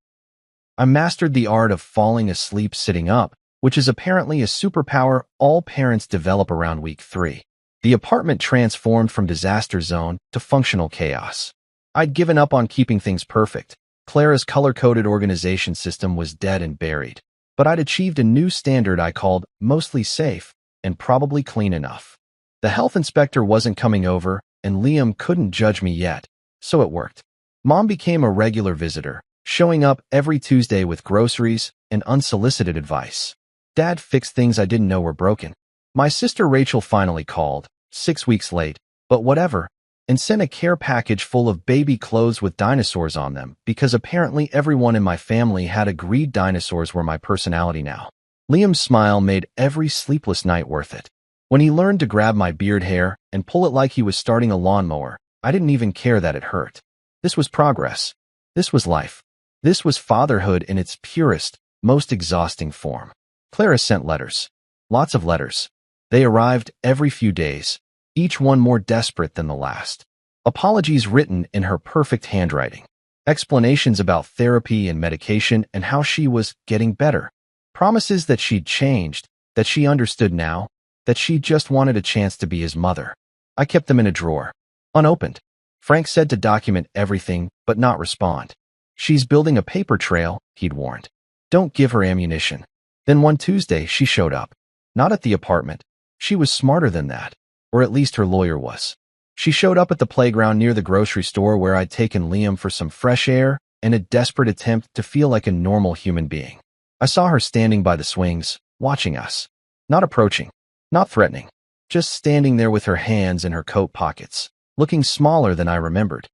I mastered the art of falling asleep sitting up, which is apparently a superpower all parents develop around week 3. The apartment transformed from disaster zone to functional chaos. I'd given up on keeping things perfect. Clara's color-coded organization system was dead and buried. But I'd achieved a new standard I called mostly safe and probably clean enough. The health inspector wasn't coming over, and Liam couldn't judge me yet, so it worked. Mom became a regular visitor, showing up every Tuesday with groceries and unsolicited advice. Dad fixed things I didn't know were broken. My sister Rachel finally called, 6 weeks late, but whatever, and sent a care package full of baby clothes with dinosaurs on them because apparently everyone in my family had agreed dinosaurs were my personality now. Liam's smile made every sleepless night worth it. When he learned to grab my beard hair and pull it like he was starting a lawnmower, I didn't even care that it hurt. This was progress. This was life. This was fatherhood in its purest, most exhausting form. Clara sent letters. Lots of letters. They arrived every few days, each one more desperate than the last. Apologies written in her perfect handwriting. Explanations about therapy and medication and how she was getting better. Promises that she'd changed, that she understood now, that she just wanted a chance to be his mother. I kept them in a drawer, unopened. Frank said to document everything but not respond. She's building a paper trail, he'd warned. Don't give her ammunition. Then one Tuesday, she showed up. Not at the apartment. She was smarter than that, or at least her lawyer was. She showed up at the playground near the grocery store where I'd taken Liam for some fresh air in a desperate attempt to feel like a normal human being. I saw her standing by the swings, watching us. Not approaching, not threatening, just standing there with her hands in her coat pockets, looking smaller than I remembered.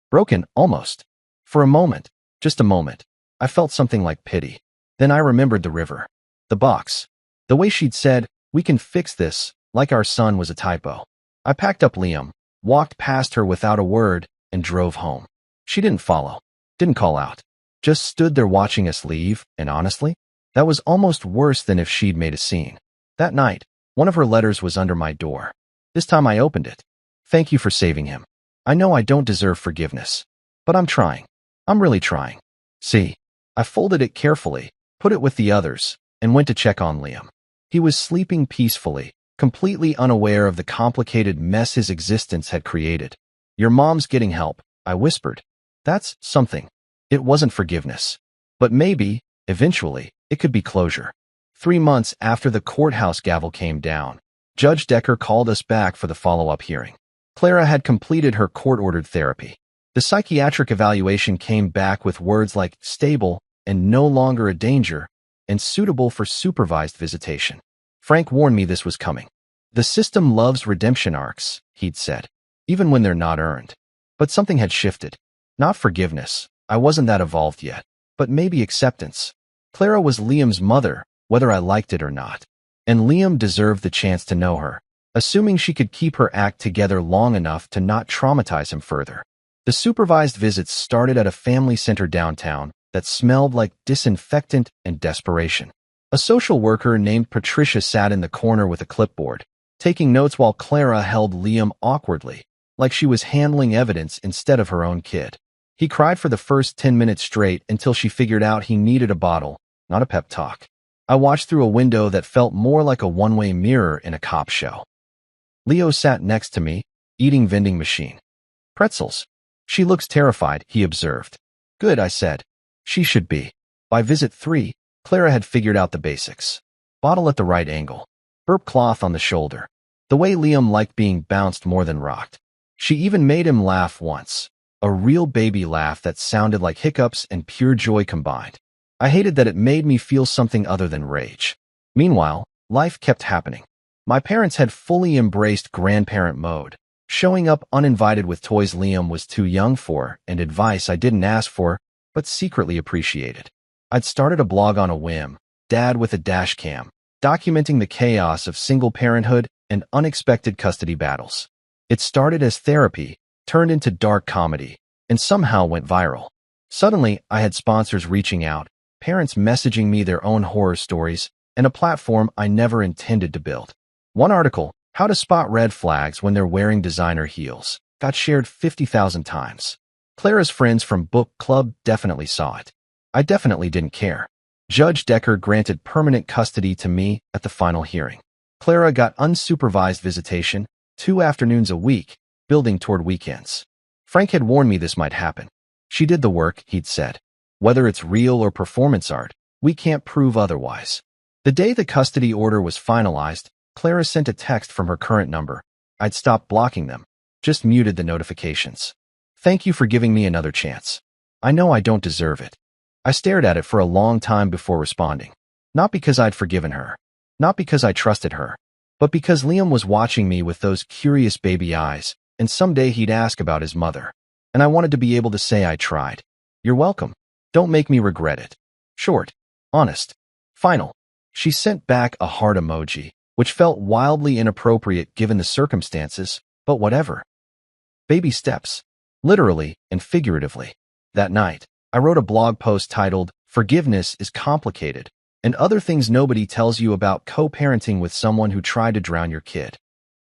Broken, almost. For a moment, just a moment, I felt something like pity. Then I remembered the river, the box, the way she'd said, "We can fix this," like our son was a typo. I packed up Liam, walked past her without a word, and drove home. She didn't follow, didn't call out, just stood there watching us leave, and honestly, that was almost worse than if she'd made a scene. That night, one of her letters was under my door. This time I opened it. "Thank you for saving him. I know I don't deserve forgiveness, but I'm trying. I'm really trying." See, I folded it carefully, put it with the others, and went to check on Liam. He was sleeping peacefully, completely unaware of the complicated mess his existence had created. "Your mom's getting help," I whispered. That's something. It wasn't forgiveness. But maybe, eventually, it could be closure. 3 months after the courthouse gavel came down, Judge Decker called us back for the follow-up hearing. Clara had completed her court-ordered therapy. The psychiatric evaluation came back with words like stable and no longer a danger and suitable for supervised visitation. Frank warned me this was coming. The system loves redemption arcs, he'd said, even when they're not earned. But something had shifted. Not forgiveness. I wasn't that evolved yet. But maybe acceptance. Clara was Liam's mother, whether I liked it or not. And Liam deserved the chance to know her, assuming she could keep her act together long enough to not traumatize him further. The supervised visits started at a family center downtown that smelled like disinfectant and desperation. A social worker named Patricia sat in the corner with a clipboard, taking notes while Clara held Liam awkwardly, like she was handling evidence instead of her own kid. He cried for the first 10 minutes straight until she figured out he needed a bottle, not a pep talk. I watched through a window that felt more like a one-way mirror in a cop show. Leo sat next to me, eating vending machine. "Pretzels. She looks terrified," he observed. "Good," I said. "She should be." By visit 3, Clara had figured out the basics. Bottle at the right angle. Burp cloth on the shoulder. The way Liam liked being bounced more than rocked. She even made him laugh once. A real baby laugh that sounded like hiccups and pure joy combined. I hated that it made me feel something other than rage. Meanwhile, life kept happening. My parents had fully embraced grandparent mode, showing up uninvited with toys Liam was too young for and advice I didn't ask for, but secretly appreciated. I'd started a blog on a whim, Dad with a dash cam, documenting the chaos of single parenthood and unexpected custody battles. It started as therapy, turned into dark comedy, and somehow went viral. Suddenly, I had sponsors reaching out, parents messaging me their own horror stories, and a platform I never intended to build. One article, "How to Spot Red Flags When They're Wearing Designer Heels," got shared 50,000 times. Clara's friends from book club definitely saw it. I definitely didn't care. Judge Decker granted permanent custody to me at the final hearing. Clara got unsupervised visitation, 2 afternoons a week, building toward weekends. Frank had warned me this might happen. She did the work, he'd said. Whether it's real or performance art, we can't prove otherwise. The day the custody order was finalized, Clara sent a text from her current number. I'd stopped blocking them, just muted the notifications. Thank you for giving me another chance. I know I don't deserve it. I stared at it for a long time before responding. Not because I'd forgiven her. Not because I trusted her. But because Liam was watching me with those curious baby eyes, and someday he'd ask about his mother. And I wanted to be able to say I tried. You're welcome. Don't make me regret it. Short. Honest. Final. She sent back a heart emoji, which felt wildly inappropriate given the circumstances, but whatever. Baby steps. Literally and figuratively. That night, I wrote a blog post titled, "Forgiveness is Complicated, and Other Things Nobody Tells You About Co-Parenting with Someone Who Tried to Drown Your Kid."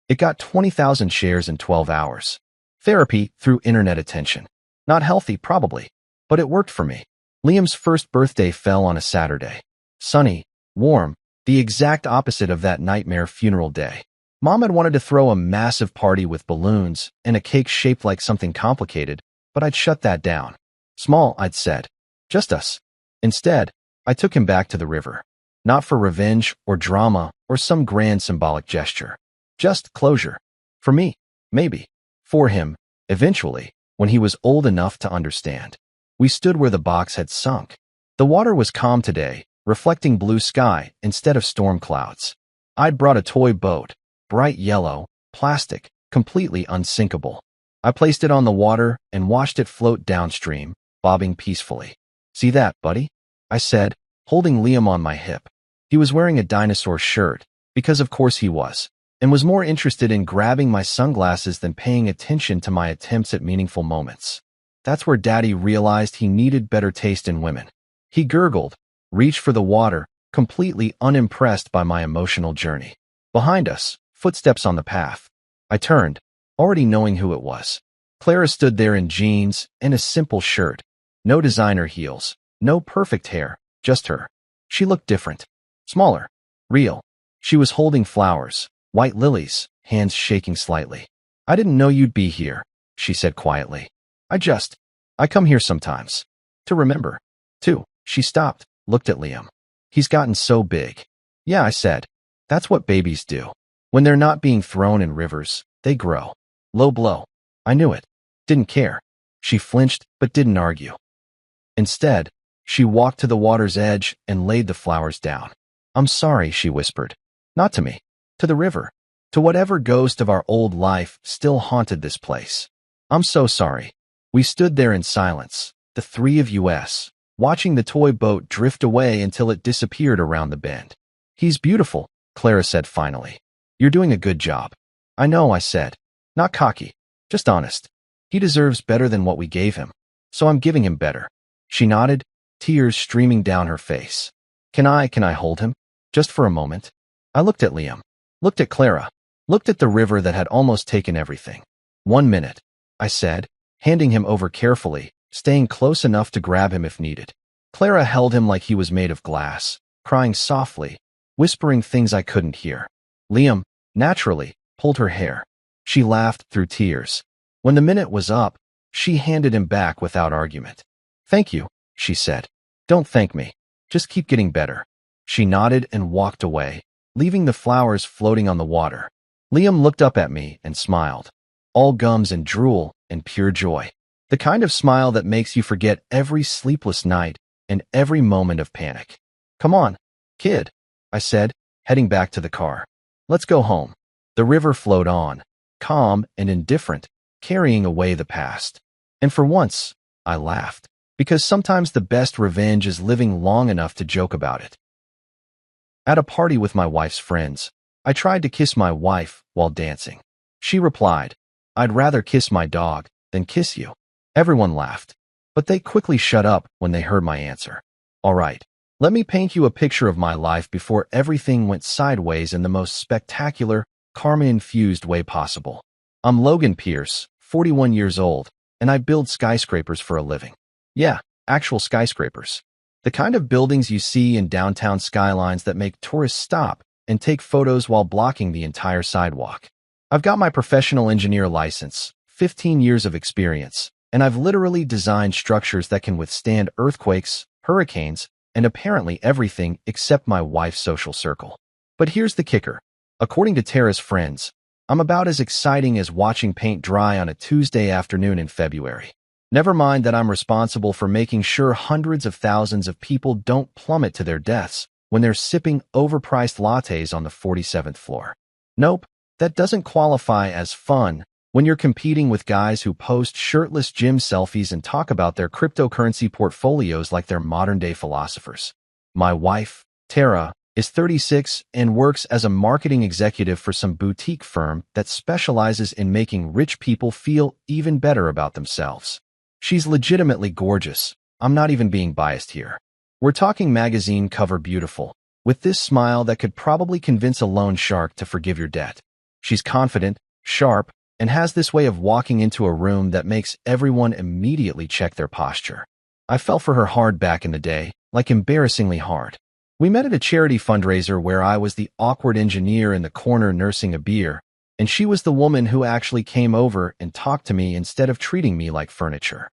It got 20,000 shares in 12 hours. Therapy through internet attention. Not healthy, probably, but it worked for me. Liam's first birthday fell on a Saturday. Sunny, warm, the exact opposite of that nightmare funeral day. Mom had wanted to throw a massive party with balloons and a cake shaped like something complicated, but I'd shut that down. Small, I'd said. Just us. Instead, I took him back to the river. Not for revenge or drama or some grand symbolic gesture. Just closure. For me, maybe. For him, eventually, when he was old enough to understand. We stood where the box had sunk. The water was calm today, reflecting blue sky instead of storm clouds. I'd brought a toy boat, bright yellow, plastic, completely unsinkable. I placed it on the water and watched it float downstream, bobbing peacefully. See that, buddy? I said, holding Liam on my hip. He was wearing a dinosaur shirt, because of course he was, and was more interested in grabbing my sunglasses than paying attention to my attempts at meaningful moments. That's where Daddy realized he needed better taste in women. He gurgled, reached for the water, completely unimpressed by my emotional journey. Behind us, footsteps on the path. I turned, already knowing who it was. Clara stood there in jeans and a simple shirt. No designer heels, no perfect hair, just her. She looked different. Smaller. Real. She was holding flowers, white lilies, hands shaking slightly. I didn't know you'd be here, she said quietly. I come here sometimes. To remember. Too. She stopped, looked at Liam. He's gotten so big. Yeah, I said. That's what babies do. When they're not being thrown in rivers, they grow. Low blow. I knew it. Didn't care. She flinched, but didn't argue. Instead, she walked to the water's edge and laid the flowers down. I'm sorry, she whispered. Not to me. To the river. To whatever ghost of our old life still haunted this place. I'm so sorry. We stood there in silence, the three of us, watching the toy boat drift away until it disappeared around the bend. He's beautiful, Clara said finally. You're doing a good job. I know, I said. Not cocky, just honest. He deserves better than what we gave him, so I'm giving him better. She nodded, tears streaming down her face. Can I hold him? Just for a moment. I looked at Liam, looked at Clara, looked at the river that had almost taken everything. 1 minute, I said, handing him over carefully, staying close enough to grab him if needed. Clara held him like he was made of glass, crying softly, whispering things I couldn't hear. Liam, naturally, pulled her hair. She laughed through tears. When the minute was up, she handed him back without argument. Thank you, she said. Don't thank me. Just keep getting better. She nodded and walked away, leaving the flowers floating on the water. Liam looked up at me and smiled. All gums and drool and pure joy. The kind of smile that makes you forget every sleepless night and every moment of panic. Come on, kid, I said, heading back to the car. Let's go home. The river flowed on, calm and indifferent, carrying away the past. And for once, I laughed, because sometimes the best revenge is living long enough to joke about it. At a party with my wife's friends, I tried to kiss my wife while dancing. She replied, I'd rather kiss my dog than kiss you. Everyone laughed, but they quickly shut up when they heard my answer. All right, let me paint you a picture of my life before everything went sideways in the most spectacular, karma-infused way possible. I'm Logan Pierce, 41 years old, and I build skyscrapers for a living. Yeah, actual skyscrapers. The kind of buildings you see in downtown skylines that make tourists stop and take photos while blocking the entire sidewalk. I've got my professional engineer license, 15 years of experience, and I've literally designed structures that can withstand earthquakes, hurricanes, and apparently everything except my wife's social circle. But here's the kicker. According to Tara's friends, I'm about as exciting as watching paint dry on a Tuesday afternoon in February. Never mind that I'm responsible for making sure hundreds of thousands of people don't plummet to their deaths when they're sipping overpriced lattes on the 47th floor. Nope, that doesn't qualify as fun when you're competing with guys who post shirtless gym selfies and talk about their cryptocurrency portfolios like they're modern-day philosophers. My wife, Tara, is 36 and works as a marketing executive for some boutique firm that specializes in making rich people feel even better about themselves. She's legitimately gorgeous. I'm not even being biased here. We're talking magazine cover beautiful, with this smile that could probably convince a loan shark to forgive your debt. She's confident, sharp, and has this way of walking into a room that makes everyone immediately check their posture. I fell for her hard back in the day, like embarrassingly hard. We met at a charity fundraiser where I was the awkward engineer in the corner nursing a beer, and she was the woman who actually came over and talked to me instead of treating me like furniture.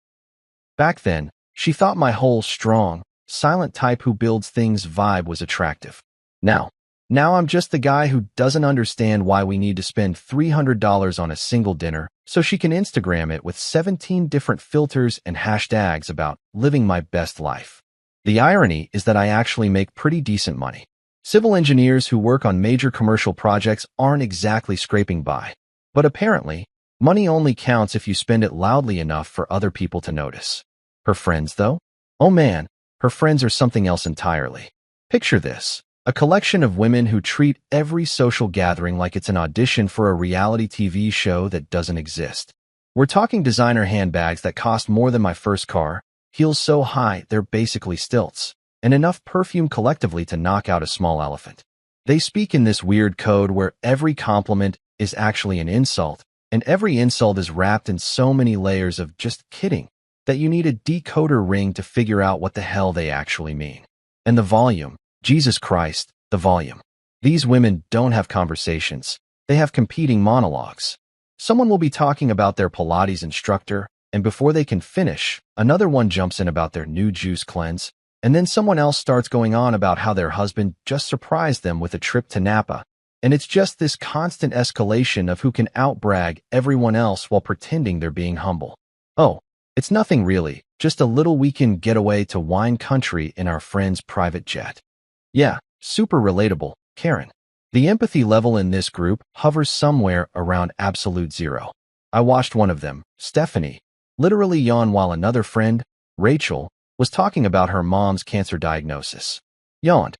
Back then, she thought my whole strong, silent type who builds things vibe was attractive. Now I'm just the guy who doesn't understand why we need to spend $300 on a single dinner so she can Instagram it with 17 different filters and hashtags about living my best life. The irony is that I actually make pretty decent money. Civil engineers who work on major commercial projects aren't exactly scraping by. But apparently, money only counts if you spend it loudly enough for other people to notice. Her friends, though? Oh man, her friends are something else entirely. Picture this: a collection of women who treat every social gathering like it's an audition for a reality TV show that doesn't exist. We're talking designer handbags that cost more than my first car, heels so high they're basically stilts, and enough perfume collectively to knock out a small elephant. They speak in this weird code where every compliment is actually an insult, and every insult is wrapped in so many layers of just kidding that you need a decoder ring to figure out what the hell they actually mean. And the volume, Jesus Christ, the volume. These women don't have conversations. They have competing monologues. Someone will be talking about their Pilates instructor, and before they can finish, another one jumps in about their new juice cleanse, and then someone else starts going on about how their husband just surprised them with a trip to Napa. And it's just this constant escalation of who can outbrag everyone else while pretending they're being humble. Oh, it's nothing really, just a little weekend getaway to wine country in our friend's private jet. Yeah, super relatable, Karen. The empathy level in this group hovers somewhere around absolute zero. I watched one of them, Stephanie, literally yawn while another friend, Rachel, was talking about her mom's cancer diagnosis. Yawned.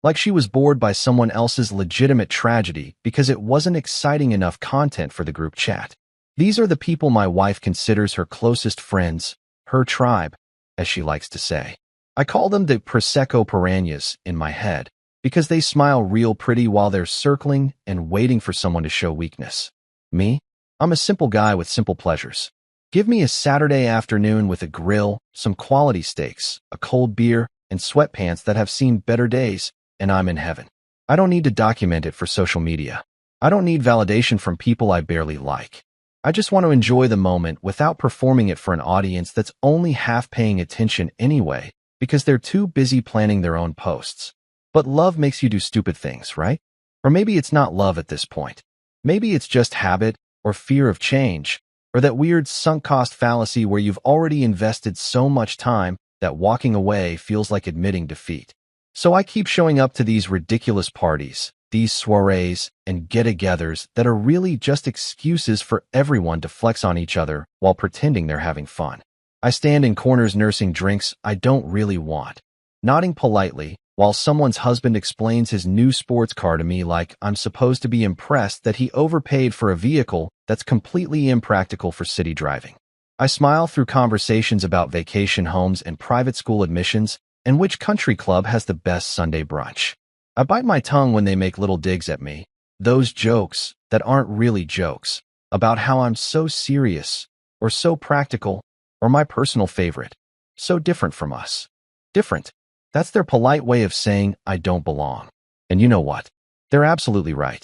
Like she was bored by someone else's legitimate tragedy because it wasn't exciting enough content for the group chat. These are the people my wife considers her closest friends, her tribe, as she likes to say. I call them the Prosecco piranhas in my head because they smile real pretty while they're circling and waiting for someone to show weakness. Me? I'm a simple guy with simple pleasures. Give me a Saturday afternoon with a grill, some quality steaks, a cold beer, and sweatpants that have seen better days, and I'm in heaven. I don't need to document it for social media. I don't need validation from people I barely like. I just want to enjoy the moment without performing it for an audience that's only half paying attention anyway because they're too busy planning their own posts. But love makes you do stupid things, right? Or maybe it's not love at this point. Maybe it's just habit or fear of change, or that weird sunk cost fallacy where you've already invested so much time that walking away feels like admitting defeat. So I keep showing up to these ridiculous parties, these soirees and get-togethers that are really just excuses for everyone to flex on each other while pretending they're having fun. I stand in corners nursing drinks I don't really want, nodding politely while someone's husband explains his new sports car to me like I'm supposed to be impressed that he overpaid for a vehicle that's completely impractical for city driving. I smile through conversations about vacation homes and private school admissions and which country club has the best Sunday brunch. I bite my tongue when they make little digs at me, those jokes that aren't really jokes, about how I'm so serious, or so practical, or my personal favorite, so different from us. Different. That's their polite way of saying I don't belong. And you know what? They're absolutely right.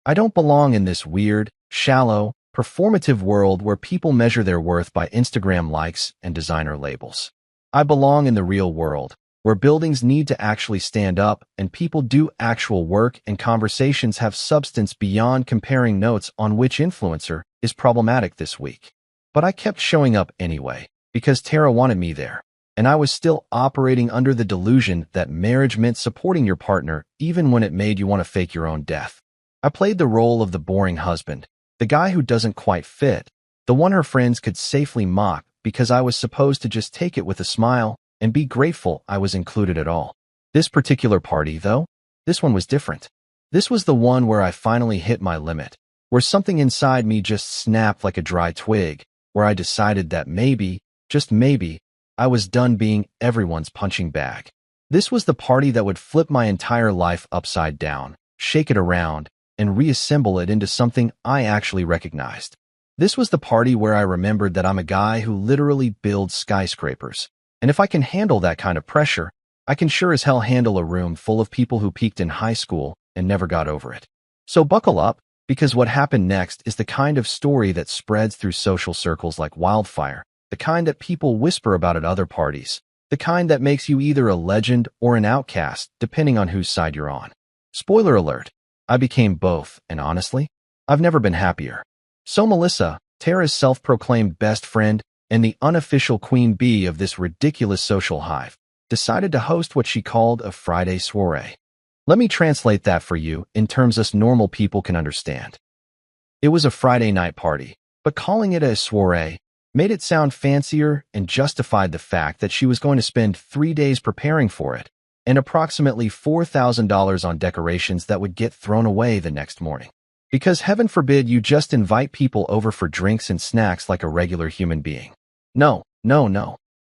I don't belong in this weird, shallow, performative world where people measure their worth by Instagram likes and designer labels. I belong in the real world, where buildings need to actually stand up and people do actual work and conversations have substance beyond comparing notes on which influencer is problematic this week. But I kept showing up anyway, because Tara wanted me there, and I was still operating under the delusion that marriage meant supporting your partner even when it made you want to fake your own death. I played the role of the boring husband, the guy who doesn't quite fit, the one her friends could safely mock because I was supposed to just take it with a smile and be grateful I was included at all. This particular party, though, this one was different. This was the one where I finally hit my limit, where something inside me just snapped like a dry twig, where I decided that maybe, just maybe, I was done being everyone's punching bag. This was the party that would flip my entire life upside down, shake it around, and reassemble it into something I actually recognized. This was the party where I remembered that I'm a guy who literally builds skyscrapers. And if I can handle that kind of pressure, I can sure as hell handle a room full of people who peaked in high school and never got over it. So buckle up, because what happened next is the kind of story that spreads through social circles like wildfire, the kind that people whisper about at other parties, the kind that makes you either a legend or an outcast, depending on whose side you're on. Spoiler alert, I became both, and honestly, I've never been happier. So Melissa, Tara's self-proclaimed best friend and the unofficial queen bee of this ridiculous social hive, decided to host what she called a Friday soiree. Let me translate that for you in terms us normal people can understand. It was a Friday night party, but calling it a soiree made it sound fancier and justified the fact that she was going to spend 3 days preparing for it and approximately $4,000 on decorations that would get thrown away the next morning. Because heaven forbid you just invite people over for drinks and snacks like a regular human being. No.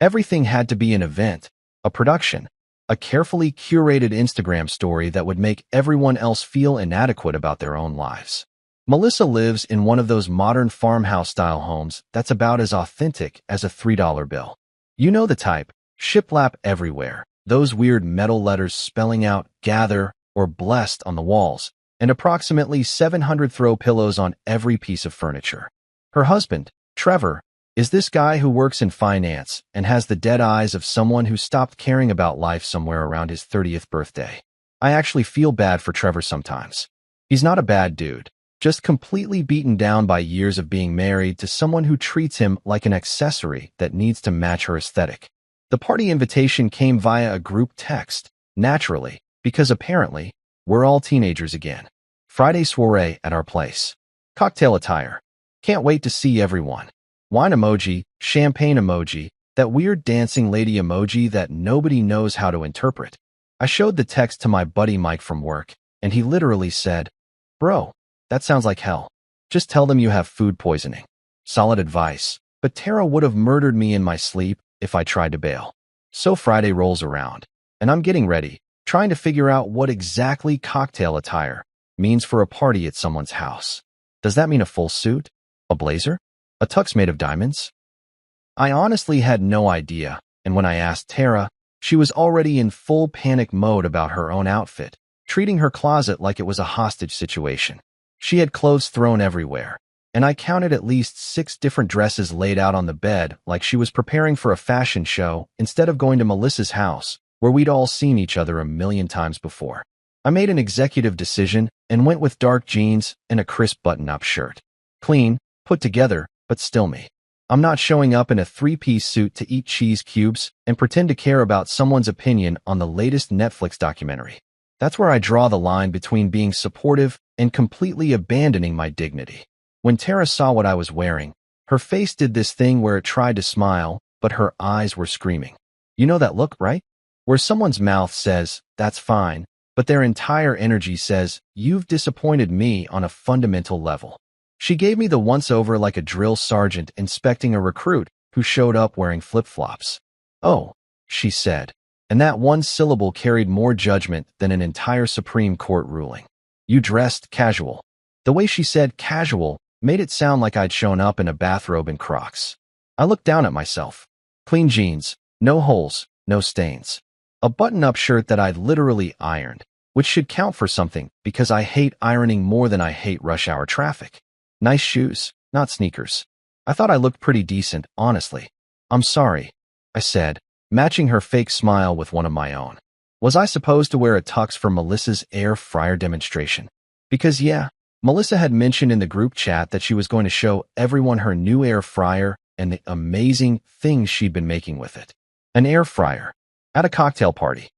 Everything had to be an event, a production, a carefully curated Instagram story that would make everyone else feel inadequate about their own lives. Melissa lives in one of those modern farmhouse-style homes that's about as authentic as a $3 bill. You know the type, shiplap everywhere, those weird metal letters spelling out gather or blessed on the walls, and approximately 700 throw pillows on every piece of furniture. Her husband, Trevor, is this guy who works in finance and has the dead eyes of someone who stopped caring about life somewhere around his 30th birthday. I actually feel bad for Trevor sometimes. He's not a bad dude, just completely beaten down by years of being married to someone who treats him like an accessory that needs to match her aesthetic. The party invitation came via a group text, naturally, because apparently, we're all teenagers again. Friday soiree at our place. Cocktail attire. Can't wait to see everyone. Wine emoji, champagne emoji, that weird dancing lady emoji that nobody knows how to interpret. I showed the text to my buddy Mike from work, and he literally said, "Bro, that sounds like hell. Just tell them you have food poisoning." Solid advice, but Tara would have murdered me in my sleep if I tried to bail. So Friday rolls around, and I'm getting ready, trying to figure out what exactly cocktail attire means for a party at someone's house. Does that mean a full suit? A blazer? A tux made of diamonds? I honestly had no idea, and when I asked Tara, she was already in full panic mode about her own outfit, treating her closet like it was a hostage situation. She had clothes thrown everywhere, and I counted at least 6 different dresses laid out on the bed like she was preparing for a fashion show instead of going to Melissa's house, where we'd all seen each other a million times before. I made an executive decision and went with dark jeans and a crisp button-up shirt. Clean, put together, but still me. I'm not showing up in a 3-piece suit to eat cheese cubes and pretend to care about someone's opinion on the latest Netflix documentary. That's where I draw the line between being supportive and completely abandoning my dignity. When Tara saw what I was wearing, her face did this thing where it tried to smile, but her eyes were screaming. You know that look, right? Where someone's mouth says, "That's fine," but their entire energy says, "You've disappointed me on a fundamental level." She gave me the once-over like a drill sergeant inspecting a recruit who showed up wearing flip-flops. "Oh," she said, and that one syllable carried more judgment than an entire Supreme Court ruling. "You dressed casual." The way she said casual made it sound like I'd shown up in a bathrobe and Crocs. I looked down at myself. Clean jeans, no holes, no stains. A button-up shirt that I'd literally ironed, which should count for something because I hate ironing more than I hate rush hour traffic. Nice shoes, not sneakers. I thought I looked pretty decent, honestly. "I'm sorry," I said, matching her fake smile with one of my own. Was I supposed to wear a tux for Melissa's air fryer demonstration? Because yeah, Melissa had mentioned in the group chat that she was going to show everyone her new air fryer and the amazing things she'd been making with it. An air fryer. At a cocktail party.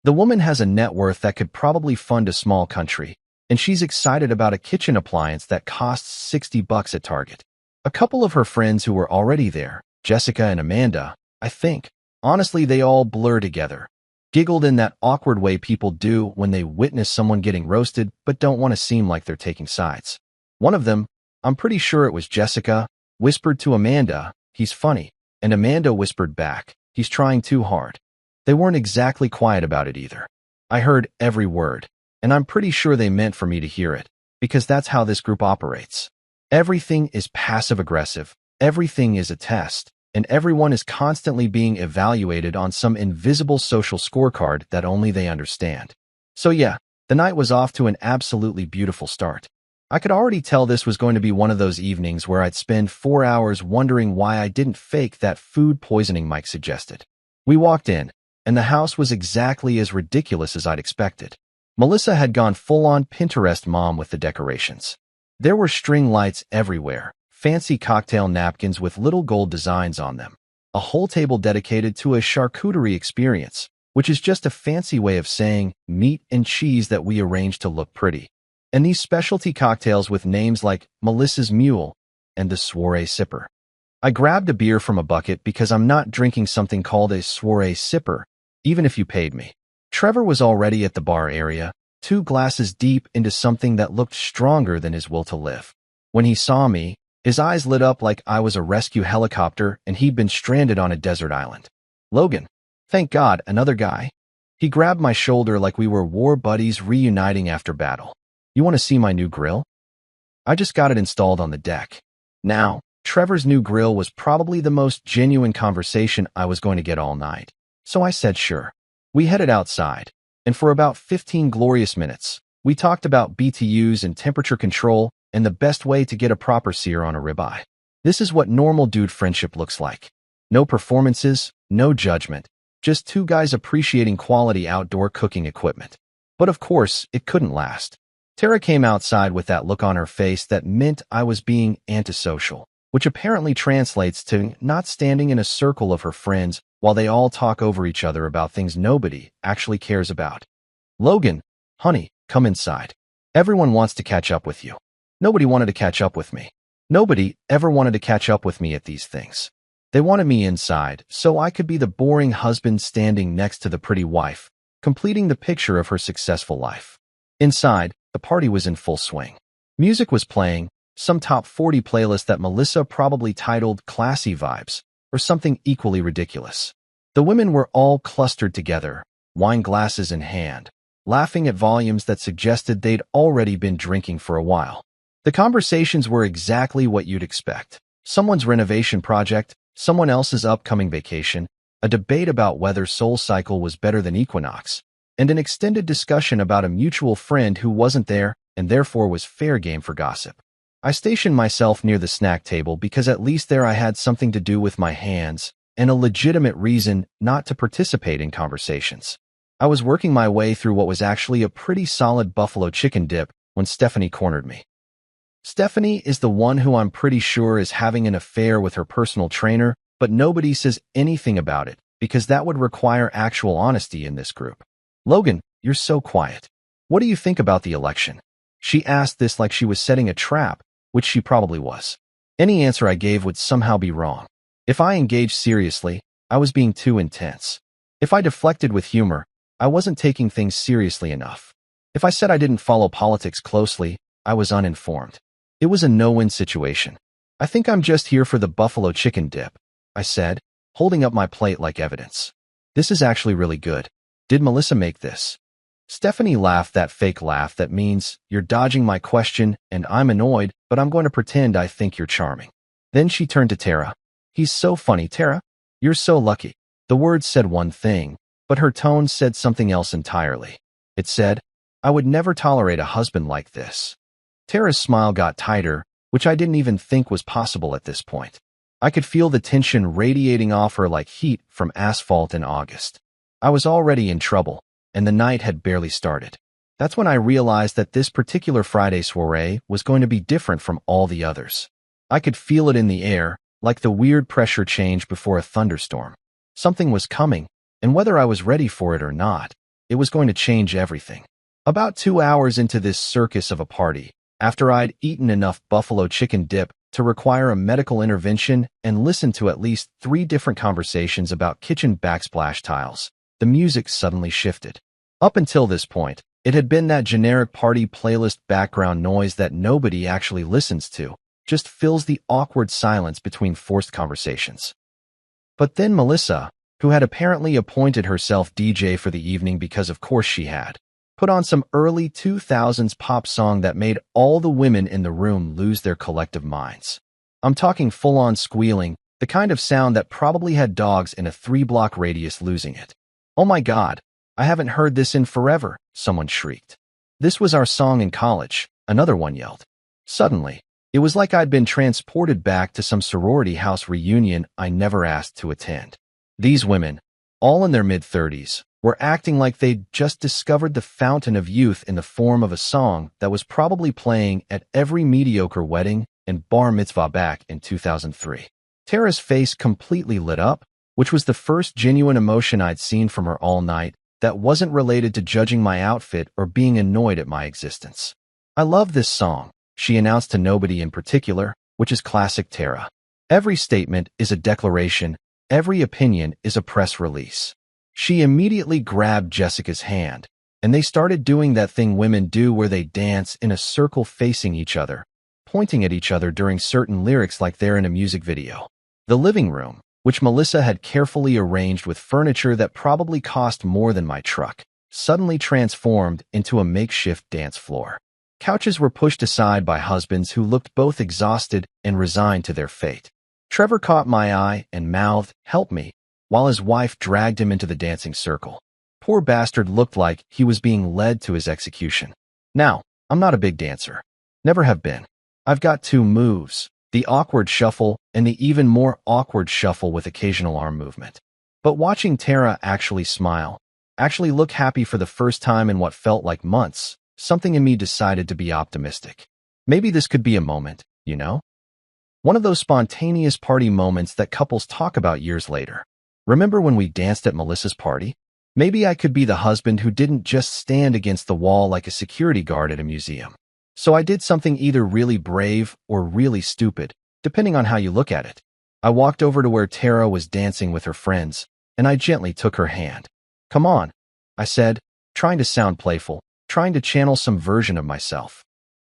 The woman has a net worth that could probably fund a small country, and she's excited about a kitchen appliance that costs $60 at Target. A couple of her friends who were already there, Jessica and Amanda, I think, honestly they all blur together, giggled in that awkward way people do when they witness someone getting roasted but don't want to seem like they're taking sides. One of them, I'm pretty sure it was Jessica, whispered to Amanda, "He's funny," and Amanda whispered back, "He's trying too hard." They weren't exactly quiet about it either. I heard every word, and I'm pretty sure they meant for me to hear it, because that's how this group operates. Everything is passive-aggressive, everything is a test, and everyone is constantly being evaluated on some invisible social scorecard that only they understand. So yeah, the night was off to an absolutely beautiful start. I could already tell this was going to be one of those evenings where I'd spend 4 hours wondering why I didn't fake that food poisoning Mike suggested. We walked in, and the house was exactly as ridiculous as I'd expected. Melissa had gone full-on Pinterest mom with the decorations. There were string lights everywhere, fancy cocktail napkins with little gold designs on them, a whole table dedicated to a charcuterie experience, which is just a fancy way of saying meat and cheese that we arranged to look pretty, and these specialty cocktails with names like Melissa's Mule and the Soiree Sipper. I grabbed a beer from a bucket because I'm not drinking something called a Soiree Sipper, even if you paid me. Trevor was already at the bar area, 2 glasses deep into something that looked stronger than his will to live. When he saw me, his eyes lit up like I was a rescue helicopter and he'd been stranded on a desert island. "Logan." "Thank God, another guy." He grabbed my shoulder like we were war buddies reuniting after battle. "You want to see my new grill? I just got it installed on the deck." Now, Trevor's new grill was probably the most genuine conversation I was going to get all night. So I said sure. We headed outside, and for about 15 glorious minutes, we talked about BTUs and temperature control and the best way to get a proper sear on a ribeye. This is what normal dude friendship looks like. No performances, no judgment, just 2 guys appreciating quality outdoor cooking equipment. But of course, it couldn't last. Tara came outside with that look on her face that meant I was being antisocial, which apparently translates to not standing in a circle of her friends while they all talk over each other about things nobody actually cares about. "Logan, honey, come inside. Everyone wants to catch up with you." Nobody wanted to catch up with me. Nobody ever wanted to catch up with me at these things. They wanted me inside, so I could be the boring husband standing next to the pretty wife, completing the picture of her successful life. Inside, the party was in full swing. Music was playing, some top 40 playlist that Melissa probably titled Classy Vibes, or something equally ridiculous. The women were all clustered together, wine glasses in hand, laughing at volumes that suggested they'd already been drinking for a while. The conversations were exactly what you'd expect. Someone's renovation project, someone else's upcoming vacation, a debate about whether SoulCycle was better than Equinox, and an extended discussion about a mutual friend who wasn't there and therefore was fair game for gossip. I stationed myself near the snack table because at least there I had something to do with my hands and a legitimate reason not to participate in conversations. I was working my way through what was actually a pretty solid buffalo chicken dip when Stephanie cornered me. Stephanie is the one who I'm pretty sure is having an affair with her personal trainer, but nobody says anything about it because that would require actual honesty in this group. "Logan, you're so quiet. What do you think about the election?" She asked this like she was setting a trap, which she probably was. Any answer I gave would somehow be wrong. If I engaged seriously, I was being too intense. If I deflected with humor, I wasn't taking things seriously enough. If I said I didn't follow politics closely, I was uninformed. It was a no-win situation. "I think I'm just here for the buffalo chicken dip," I said, holding up my plate like evidence. "This is actually really good. Did Melissa make this?" Stephanie laughed that fake laugh that means, "You're dodging my question and I'm annoyed, but I'm going to pretend I think you're charming." Then she turned to Tara. "He's so funny, Tara. You're so lucky." The words said one thing, but her tone said something else entirely. It said, "I would never tolerate a husband like this." Tara's smile got tighter, which I didn't even think was possible at this point. I could feel the tension radiating off her like heat from asphalt in August. I was already in trouble, and the night had barely started. That's when I realized that this particular Friday soiree was going to be different from all the others. I could feel it in the air, like the weird pressure change before a thunderstorm. Something was coming, and whether I was ready for it or not, it was going to change everything. About 2 hours into this circus of a party, after I'd eaten enough buffalo chicken dip to require a medical intervention and listened to at least 3 different conversations about kitchen backsplash tiles, the music suddenly shifted. Up until this point, it had been that generic party playlist background noise that nobody actually listens to, just fills the awkward silence between forced conversations. But then Melissa, who had apparently appointed herself DJ for the evening because of course she had, put on some early 2000s pop song that made all the women in the room lose their collective minds. I'm talking full-on squealing, the kind of sound that probably had dogs in a 3-block radius losing it. "Oh my God, I haven't heard this in forever," someone shrieked. "This was our song in college," another one yelled. Suddenly, it was like I'd been transported back to some sorority house reunion I never asked to attend. These women, all in their mid-30s, were acting like they'd just discovered the fountain of youth in the form of a song that was probably playing at every mediocre wedding and bar mitzvah back in 2003. Tara's face completely lit up, which was the first genuine emotion I'd seen from her all night that wasn't related to judging my outfit or being annoyed at my existence. "I love this song," she announced to nobody in particular, which is classic Tara. Every statement is a declaration, every opinion is a press release. She immediately grabbed Jessica's hand, and they started doing that thing women do where they dance in a circle facing each other, pointing at each other during certain lyrics like they're in a music video. The living room, which Melissa had carefully arranged with furniture that probably cost more than my truck, suddenly transformed into a makeshift dance floor. Couches were pushed aside by husbands who looked both exhausted and resigned to their fate. Trevor caught my eye and mouthed, "Help me," while his wife dragged him into the dancing circle. Poor bastard looked like he was being led to his execution. Now, I'm not a big dancer. Never have been. I've got 2 moves, the awkward shuffle and the even more awkward shuffle with occasional arm movement. But watching Tara actually smile, actually look happy for the first time in what felt like months, something in me decided to be optimistic. Maybe this could be a moment, you know? One of those spontaneous party moments that couples talk about years later. Remember when we danced at Melissa's party? Maybe I could be the husband who didn't just stand against the wall like a security guard at a museum. So I did something either really brave or really stupid, depending on how you look at it. I walked over to where Tara was dancing with her friends, and I gently took her hand. "Come on," I said, trying to sound playful, trying to channel some version of myself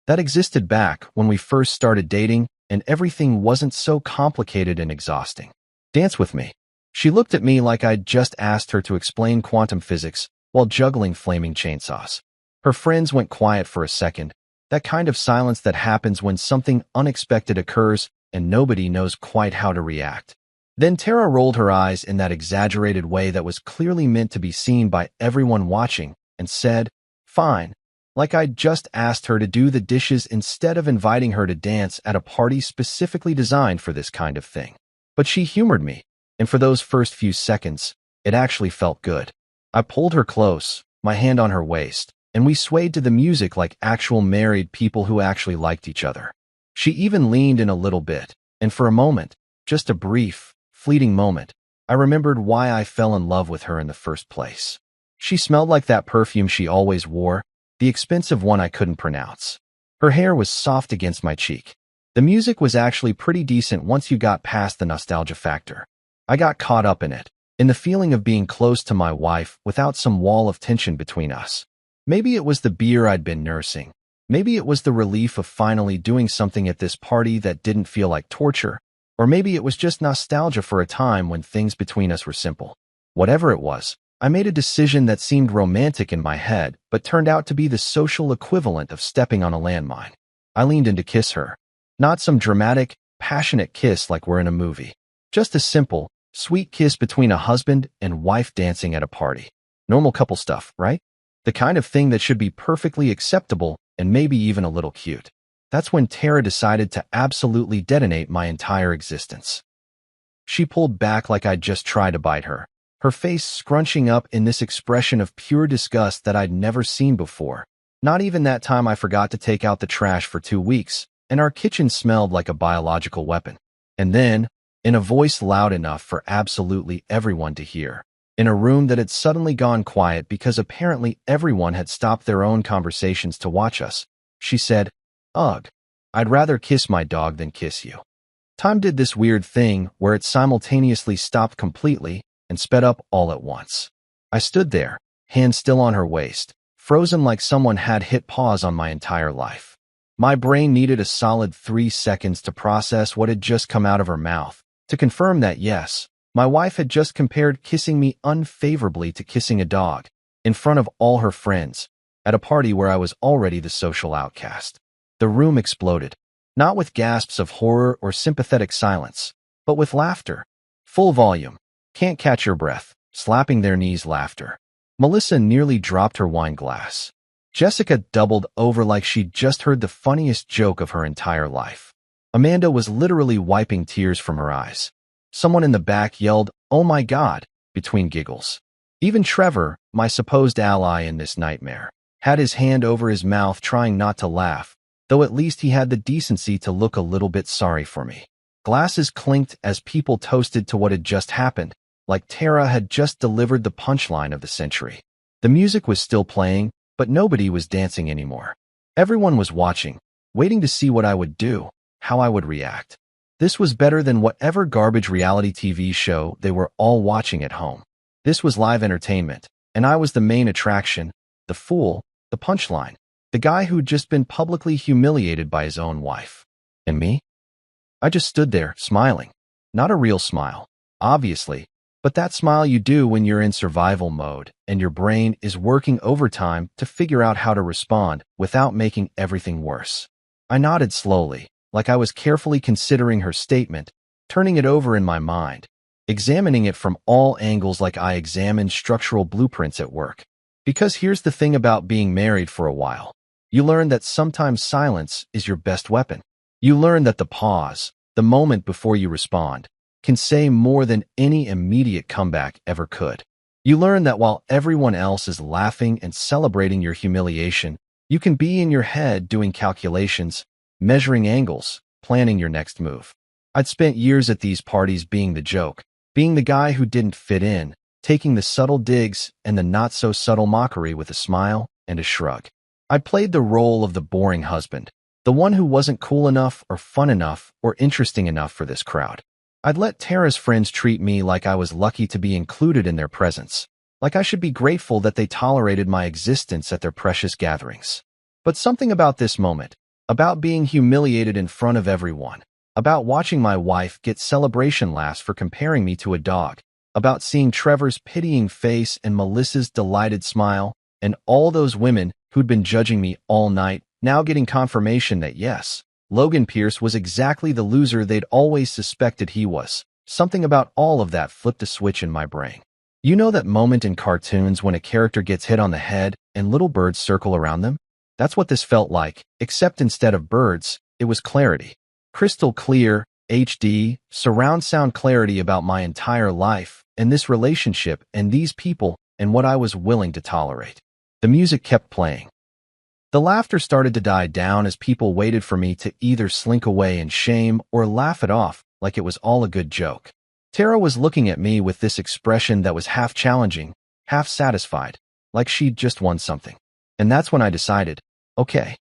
that existed back when we first started dating and everything wasn't so complicated and exhausting. "Dance with me." She looked at me like I'd just asked her to explain quantum physics while juggling flaming chainsaws. Her friends went quiet for a second, that kind of silence that happens when something unexpected occurs and nobody knows quite how to react. Then Tara rolled her eyes in that exaggerated way that was clearly meant to be seen by everyone watching and said, "Fine," like I'd just asked her to do the dishes instead of inviting her to dance at a party specifically designed for this kind of thing. But she humored me, and for those first few seconds, it actually felt good. I pulled her close, my hand on her waist, and we swayed to the music like actual married people who actually liked each other. She even leaned in a little bit, and for a moment, just a brief, fleeting moment, I remembered why I fell in love with her in the first place. She smelled like that perfume she always wore, the expensive one I couldn't pronounce. Her hair was soft against my cheek. The music was actually pretty decent once you got past the nostalgia factor. I got caught up in it, in the feeling of being close to my wife without some wall of tension between us. Maybe it was the beer I'd been nursing. Maybe it was the relief of finally doing something at this party that didn't feel like torture. Or maybe it was just nostalgia for a time when things between us were simple. Whatever it was, I made a decision that seemed romantic in my head, but turned out to be the social equivalent of stepping on a landmine. I leaned in to kiss her. Not some dramatic, passionate kiss like we're in a movie. Just a simple, sweet kiss between a husband and wife dancing at a party. Normal couple stuff, right? The kind of thing that should be perfectly acceptable and maybe even a little cute. That's when Tara decided to absolutely detonate my entire existence. She pulled back like I'd just tried to bite her, her face scrunching up in this expression of pure disgust that I'd never seen before. Not even that time I forgot to take out the trash for 2 weeks, and our kitchen smelled like a biological weapon. And then, in a voice loud enough for absolutely everyone to hear, in a room that had suddenly gone quiet because apparently everyone had stopped their own conversations to watch us, she said, "Ugh, I'd rather kiss my dog than kiss you." Time did this weird thing where it simultaneously stopped completely and sped up all at once. I stood there, hand still on her waist, frozen like someone had hit pause on my entire life. My brain needed a solid 3 seconds to process what had just come out of her mouth, to confirm that yes, my wife had just compared kissing me unfavorably to kissing a dog, in front of all her friends, at a party where I was already the social outcast. The room exploded, not with gasps of horror or sympathetic silence, but with laughter. Full volume, can't catch your breath, slapping their knees laughter. Melissa nearly dropped her wine glass. Jessica doubled over like she'd just heard the funniest joke of her entire life. Amanda was literally wiping tears from her eyes. Someone in the back yelled, "Oh my God," between giggles. Even Trevor, my supposed ally in this nightmare, had his hand over his mouth trying not to laugh, though at least he had the decency to look a little bit sorry for me. Glasses clinked as people toasted to what had just happened, like Tara had just delivered the punchline of the century. The music was still playing, but nobody was dancing anymore. Everyone was watching, waiting to see what I would do, how I would react. This was better than whatever garbage reality TV show they were all watching at home. This was live entertainment, and I was the main attraction, the fool, the punchline, the guy who'd just been publicly humiliated by his own wife. And me? I just stood there, smiling. Not a real smile, obviously, but that smile you do when you're in survival mode and your brain is working overtime to figure out how to respond without making everything worse. I nodded slowly, like I was carefully considering her statement, turning it over in my mind, examining it from all angles like I examined structural blueprints at work. Because here's the thing about being married for a while. You learn that sometimes silence is your best weapon. You learn that the pause, the moment before you respond, can say more than any immediate comeback ever could. You learn that while everyone else is laughing and celebrating your humiliation, you can be in your head doing calculations, measuring angles, planning your next move. I'd spent years at these parties being the joke, being the guy who didn't fit in, taking the subtle digs and the not-so-subtle mockery with a smile and a shrug. I played the role of the boring husband, the one who wasn't cool enough or fun enough or interesting enough for this crowd. I'd let Tara's friends treat me like I was lucky to be included in their presence, like I should be grateful that they tolerated my existence at their precious gatherings. But something about this moment, about being humiliated in front of everyone, about watching my wife get celebration laughs for comparing me to a dog, about seeing Trevor's pitying face and Melissa's delighted smile, and all those women who'd been judging me all night, now getting confirmation that yes, Logan Pierce was exactly the loser they'd always suspected he was. Something about all of that flipped a switch in my brain. You know that moment in cartoons when a character gets hit on the head and little birds circle around them? That's what this felt like, except instead of birds, it was clarity. Crystal clear, HD, surround sound clarity about my entire life, and this relationship, and these people, and what I was willing to tolerate. The music kept playing. The laughter started to die down as people waited for me to either slink away in shame or laugh it off like it was all a good joke. Tara was looking at me with this expression that was half challenging, half satisfied, like she'd just won something. And that's when I decided, okay,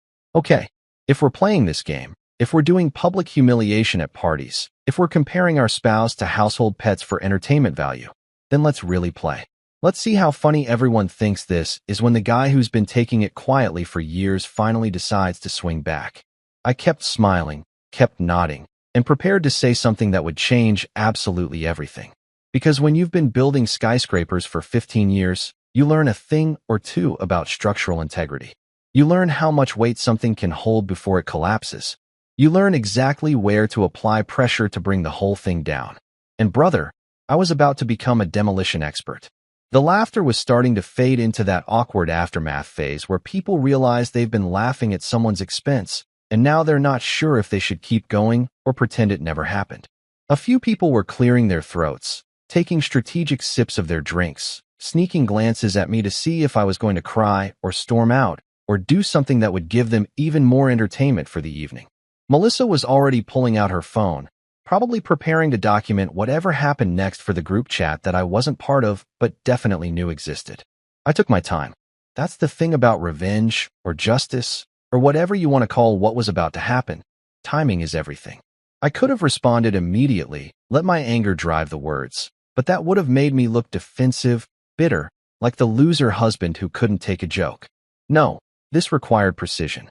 if we're playing this game, if we're doing public humiliation at parties, if we're comparing our spouse to household pets for entertainment value, then let's really play. Let's see how funny everyone thinks this is when the guy who's been taking it quietly for years finally decides to swing back. I kept smiling, kept nodding, and prepared to say something that would change absolutely everything. Because when you've been building skyscrapers for 15 years, you learn a thing or two about structural integrity. You learn how much weight something can hold before it collapses. You learn exactly where to apply pressure to bring the whole thing down. And brother, I was about to become a demolition expert. The laughter was starting to fade into that awkward aftermath phase where people realize they've been laughing at someone's expense, and now they're not sure if they should keep going or pretend it never happened. A few people were clearing their throats, taking strategic sips of their drinks, sneaking glances at me to see if I was going to cry or storm out or do something that would give them even more entertainment for the evening. Melissa was already pulling out her phone, probably preparing to document whatever happened next for the group chat that I wasn't part of but definitely knew existed. I took my time. That's the thing about revenge or justice or whatever you want to call what was about to happen. Timing is everything. I could have responded immediately, let my anger drive the words, but that would have made me look defensive, bitter, like the loser husband who couldn't take a joke. No, this required precision.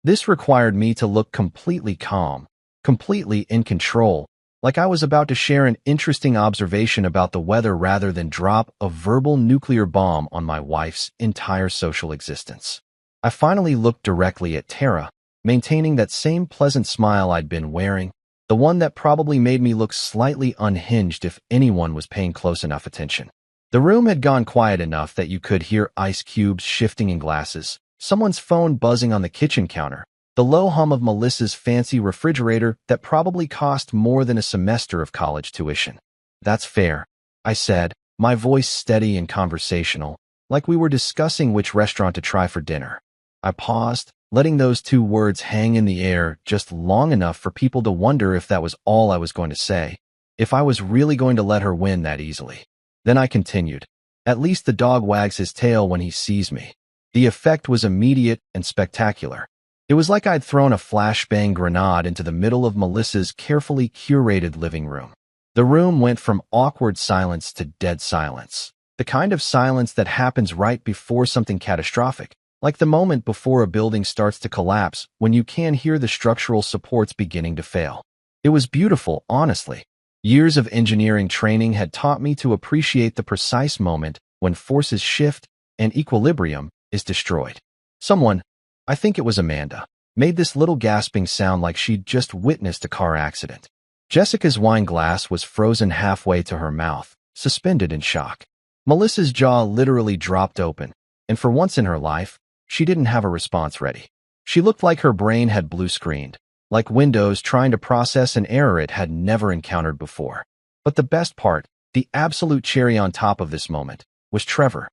This required me to look completely calm, completely in control, like I was about to share an interesting observation about the weather rather than drop a verbal nuclear bomb on my wife's entire social existence. I finally looked directly at Tara, maintaining that same pleasant smile I'd been wearing, the one that probably made me look slightly unhinged if anyone was paying close enough attention. The room had gone quiet enough that you could hear ice cubes shifting in glasses, someone's phone buzzing on the kitchen counter, the low hum of Melissa's fancy refrigerator that probably cost more than a semester of college tuition. "That's fair," I said, my voice steady and conversational, like we were discussing which restaurant to try for dinner. I paused, letting those two words hang in the air just long enough for people to wonder if that was all I was going to say, if I was really going to let her win that easily. Then I continued, "At least the dog wags his tail when he sees me." The effect was immediate and spectacular. It was like I'd thrown a flashbang grenade into the middle of Melissa's carefully curated living room. The room went from awkward silence to dead silence, the kind of silence that happens right before something catastrophic, like the moment before a building starts to collapse when you can hear the structural supports beginning to fail. It was beautiful, honestly. Years of engineering training had taught me to appreciate the precise moment when forces shift and equilibrium is destroyed. Someone, I think it was Amanda, made this little gasping sound like she'd just witnessed a car accident. Jessica's wine glass was frozen halfway to her mouth, suspended in shock. Melissa's jaw literally dropped open, and for once in her life, she didn't have a response ready. She looked like her brain had blue-screened, like Windows trying to process an error it had never encountered before. But the best part, the absolute cherry on top of this moment, was Trevor.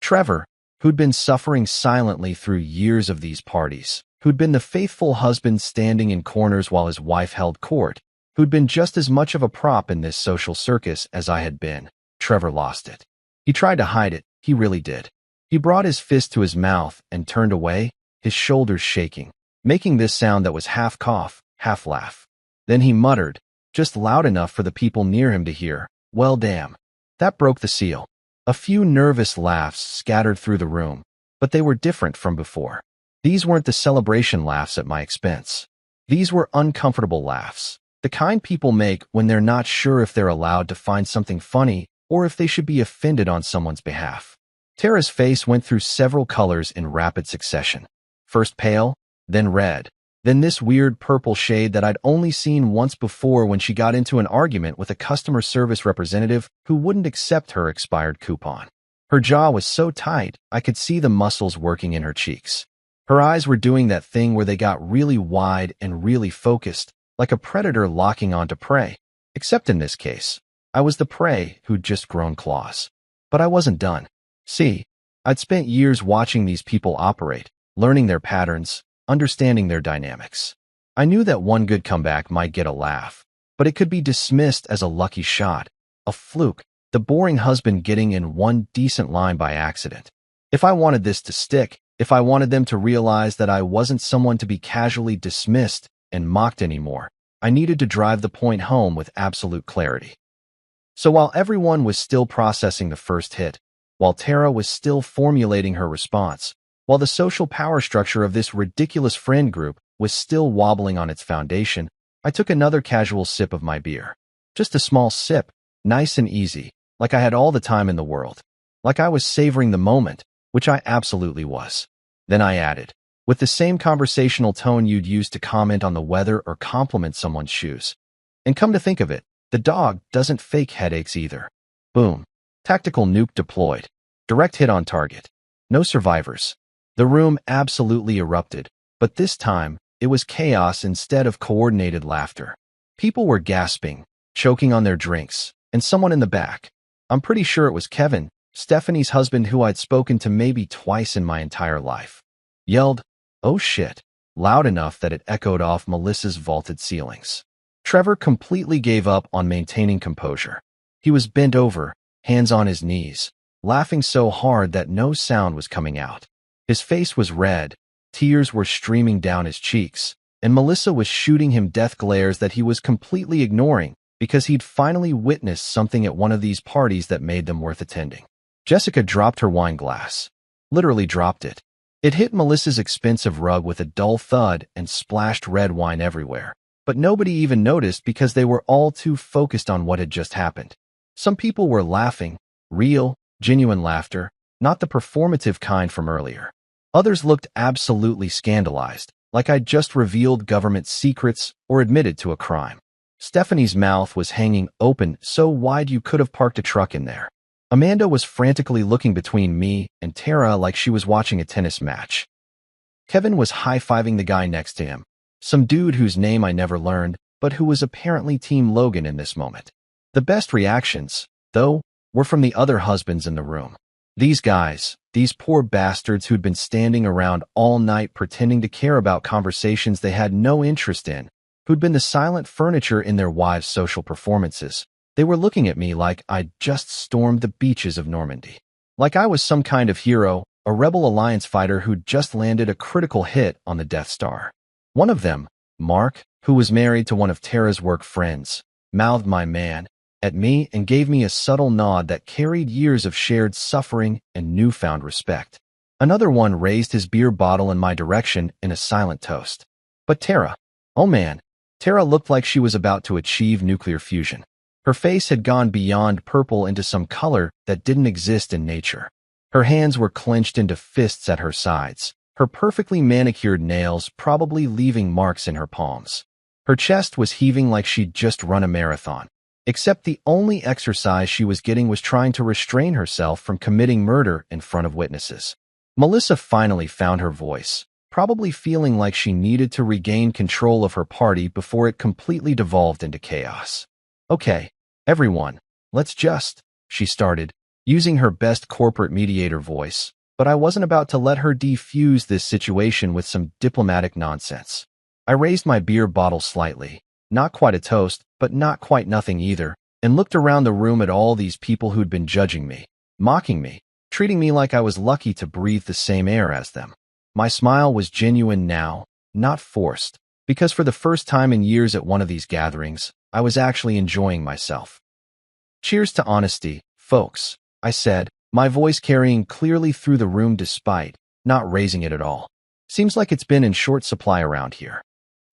Trevor, who'd been suffering silently through years of these parties, who'd been the faithful husband standing in corners while his wife held court, who'd been just as much of a prop in this social circus as I had been. Trevor lost it. He tried to hide it, he really did. He brought his fist to his mouth and turned away, his shoulders shaking, making this sound that was half cough, half laugh. Then he muttered, just loud enough for the people near him to hear, "Well, damn." That broke the seal. A few nervous laughs scattered through the room, but they were different from before. These weren't the celebration laughs at my expense. These were uncomfortable laughs, the kind people make when they're not sure if they're allowed to find something funny or if they should be offended on someone's behalf. Tara's face went through several colors in rapid succession. First pale, then red, then this weird purple shade that I'd only seen once before when she got into an argument with a customer service representative who wouldn't accept her expired coupon. Her jaw was so tight, I could see the muscles working in her cheeks. Her eyes were doing that thing where they got really wide and really focused, like a predator locking onto prey. Except in this case, I was the prey who'd just grown claws. But I wasn't done. See, I'd spent years watching these people operate, learning their patterns, understanding their dynamics. I knew that one good comeback might get a laugh, but it could be dismissed as a lucky shot, a fluke, the boring husband getting in one decent line by accident. If I wanted this to stick, if I wanted them to realize that I wasn't someone to be casually dismissed and mocked anymore, I needed to drive the point home with absolute clarity. So while everyone was still processing the first hit, while Tara was still formulating her response, while the social power structure of this ridiculous friend group was still wobbling on its foundation, I took another casual sip of my beer. Just a small sip, nice and easy, like I had all the time in the world. Like I was savoring the moment, which I absolutely was. Then I added, with the same conversational tone you'd use to comment on the weather or compliment someone's shoes. And come to think of it, the dog doesn't fake headaches either. Boom. Tactical nuke deployed. Direct hit on target. No survivors. The room absolutely erupted, but this time, it was chaos instead of coordinated laughter. People were gasping, choking on their drinks, and someone in the back, I'm pretty sure it was Kevin, Stephanie's husband who I'd spoken to maybe twice in my entire life, yelled, "Oh shit," loud enough that it echoed off Melissa's vaulted ceilings. Trevor completely gave up on maintaining composure. He was bent over, hands on his knees, laughing so hard that no sound was coming out. His face was red, tears were streaming down his cheeks, and Melissa was shooting him death glares that he was completely ignoring because he'd finally witnessed something at one of these parties that made them worth attending. Jessica dropped her wine glass. Literally dropped it. It hit Melissa's expensive rug with a dull thud and splashed red wine everywhere. But nobody even noticed because they were all too focused on what had just happened. Some people were laughing, real, genuine laughter, not the performative kind from earlier. Others looked absolutely scandalized, like I'd just revealed government secrets or admitted to a crime. Stephanie's mouth was hanging open so wide you could have parked a truck in there. Amanda was frantically looking between me and Tara like she was watching a tennis match. Kevin was high-fiving the guy next to him, some dude whose name I never learned, but who was apparently Team Logan in this moment. The best reactions, though, were from the other husbands in the room. These guys, these poor bastards who'd been standing around all night pretending to care about conversations they had no interest in, who'd been the silent furniture in their wives' social performances. They were looking at me like I'd just stormed the beaches of Normandy. Like I was some kind of hero, a rebel alliance fighter who'd just landed a critical hit on the Death Star. One of them, Mark, who was married to one of Tara's work friends, mouthed "my man" at me and gave me a subtle nod that carried years of shared suffering and newfound respect. Another one raised his beer bottle in my direction in a silent toast. But Tara, oh man, Tara looked like she was about to achieve nuclear fusion. Her face had gone beyond purple into some color that didn't exist in nature. Her hands were clenched into fists at her sides, her perfectly manicured nails probably leaving marks in her palms. Her chest was heaving like she'd just run a marathon, except the only exercise she was getting was trying to restrain herself from committing murder in front of witnesses. Melissa finally found her voice, probably feeling like she needed to regain control of her party before it completely devolved into chaos. "Okay, everyone, let's just," she started, using her best corporate mediator voice, but I wasn't about to let her defuse this situation with some diplomatic nonsense. I raised my beer bottle slightly, not quite a toast, but not quite nothing either, and looked around the room at all these people who'd been judging me, mocking me, treating me like I was lucky to breathe the same air as them. My smile was genuine now, not forced, because for the first time in years at one of these gatherings, I was actually enjoying myself. "Cheers to honesty, folks," I said, my voice carrying clearly through the room despite not raising it at all. Seems like it's been in short supply around here.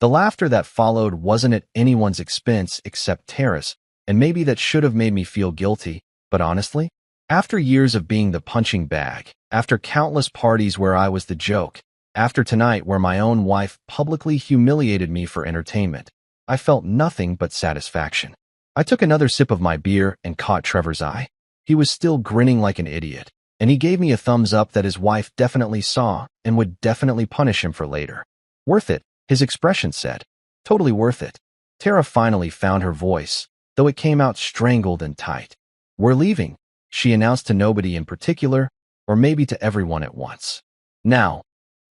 The laughter that followed wasn't at anyone's expense except Tara's, and maybe that should have made me feel guilty, but honestly, after years of being the punching bag, after countless parties where I was the joke, after tonight where my own wife publicly humiliated me for entertainment, I felt nothing but satisfaction. I took another sip of my beer and caught Trevor's eye. He was still grinning like an idiot, and he gave me a thumbs up that his wife definitely saw and would definitely punish him for later. "Worth it," his expression said. "Totally worth it." Tara finally found her voice, though it came out strangled and tight. "We're leaving," she announced to nobody in particular, or maybe to everyone at once. "Now."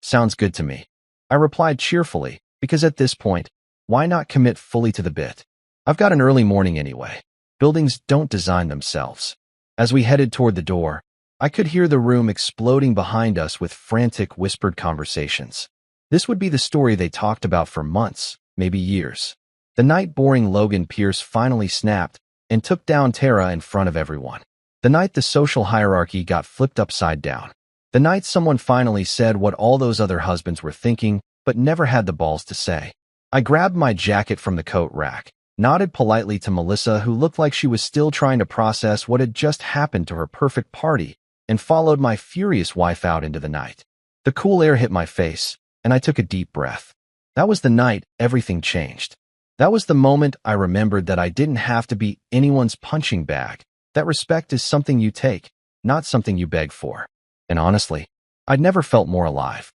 "Sounds good to me," I replied cheerfully, because at this point, why not commit fully to the bit? I've got an early morning anyway. Buildings don't design themselves. As we headed toward the door, I could hear the room exploding behind us with frantic whispered conversations. This would be the story they talked about for months, maybe years. The night boring Logan Pierce finally snapped and took down Tara in front of everyone. The night the social hierarchy got flipped upside down. The night someone finally said what all those other husbands were thinking, but never had the balls to say. I grabbed my jacket from the coat rack, nodded politely to Melissa, who looked like she was still trying to process what had just happened to her perfect party, and followed my furious wife out into the night. The cool air hit my face, and I took a deep breath. That was the night everything changed. That was the moment I remembered that I didn't have to be anyone's punching bag. That respect is something you take, not something you beg for. And honestly, I'd never felt more alive.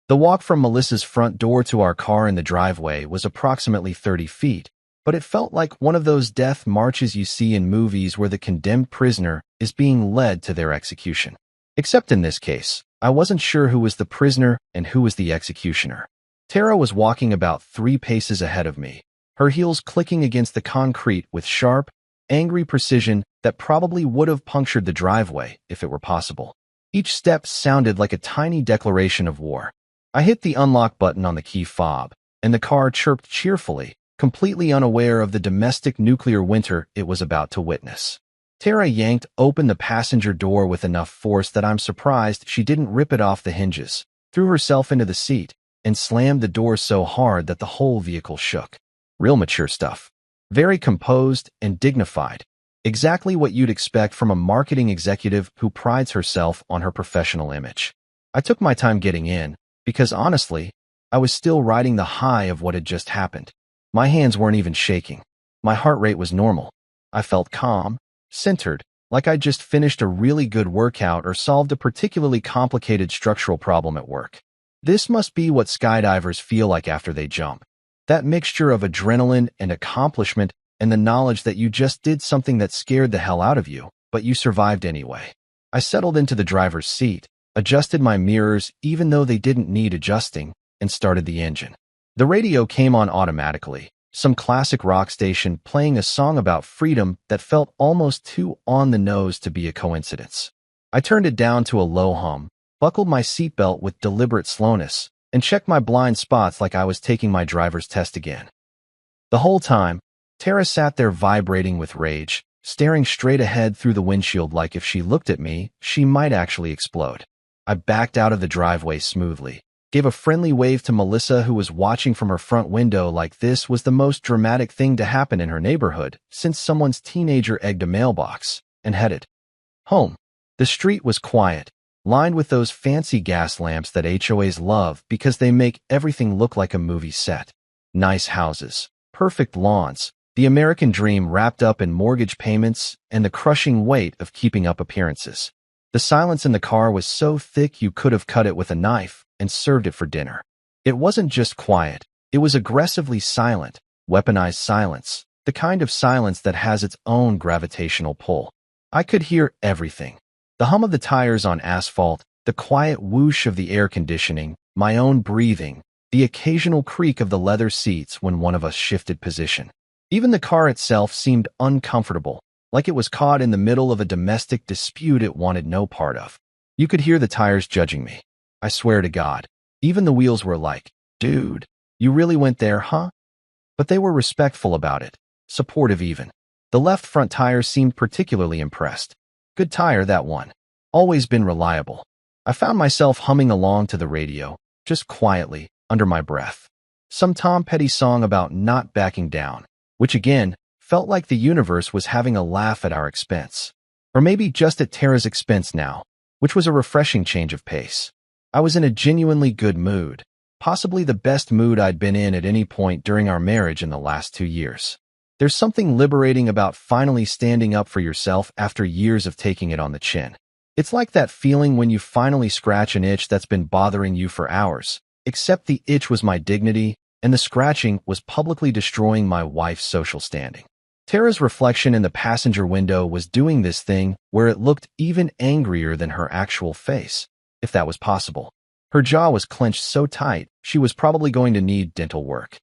The walk from Melissa's front door to our car in the driveway was approximately 30 feet, but it felt like one of those death marches you see in movies where the condemned prisoner is being led to their execution. Except in this case, I wasn't sure who was the prisoner and who was the executioner. Tara was walking about 3 paces ahead of me, her heels clicking against the concrete with sharp, angry precision that probably would have punctured the driveway if it were possible. Each step sounded like a tiny declaration of war. I hit the unlock button on the key fob, and the car chirped cheerfully, completely unaware of the domestic nuclear winter it was about to witness. Tara yanked open the passenger door with enough force that I'm surprised she didn't rip it off the hinges, threw herself into the seat, and slammed the door so hard that the whole vehicle shook. Real mature stuff. Very composed and dignified. Exactly what you'd expect from a marketing executive who prides herself on her professional image. I took my time getting in, because honestly, I was still riding the high of what had just happened. My hands weren't even shaking. My heart rate was normal. I felt calm, centered, like I'd just finished a really good workout or solved a particularly complicated structural problem at work. This must be what skydivers feel like after they jump. That mixture of adrenaline and accomplishment and the knowledge that you just did something that scared the hell out of you, but you survived anyway. I settled into the driver's seat, adjusted my mirrors even though they didn't need adjusting, and started the engine. The radio came on automatically, some classic rock station playing a song about freedom that felt almost too on the nose to be a coincidence. I turned it down to a low hum, buckled my seatbelt with deliberate slowness, and checked my blind spots like I was taking my driver's test again. The whole time, Tara sat there vibrating with rage, staring straight ahead through the windshield like if she looked at me, she might actually explode. I backed out of the driveway smoothly, gave a friendly wave to Melissa who was watching from her front window like this was the most dramatic thing to happen in her neighborhood since someone's teenager egged a mailbox, and headed home. The street was quiet, lined with those fancy gas lamps that HOAs love because they make everything look like a movie set. Nice houses, perfect lawns, the American dream wrapped up in mortgage payments and the crushing weight of keeping up appearances. The silence in the car was so thick you could have cut it with a knife and served it for dinner. It wasn't just quiet, it was aggressively silent, weaponized silence, the kind of silence that has its own gravitational pull. I could hear everything. The hum of the tires on asphalt, the quiet whoosh of the air conditioning, my own breathing, the occasional creak of the leather seats when one of us shifted position. Even the car itself seemed uncomfortable, like it was caught in the middle of a domestic dispute it wanted no part of. You could hear the tires judging me. I swear to God, even the wheels were like, "Dude, you really went there, huh?" But they were respectful about it, supportive even. The left front tire seemed particularly impressed. Good tire, that one. Always been reliable. I found myself humming along to the radio, just quietly, under my breath. Some Tom Petty song about not backing down, which again, felt like the universe was having a laugh at our expense. Or maybe just at Tara's expense now, which was a refreshing change of pace. I was in a genuinely good mood, possibly the best mood I'd been in at any point during our marriage in the last 2 years. There's something liberating about finally standing up for yourself after years of taking it on the chin. It's like that feeling when you finally scratch an itch that's been bothering you for hours, except the itch was my dignity, and the scratching was publicly destroying my wife's social standing. Tara's reflection in the passenger window was doing this thing where it looked even angrier than her actual face, if that was possible. Her jaw was clenched so tight, she was probably going to need dental work.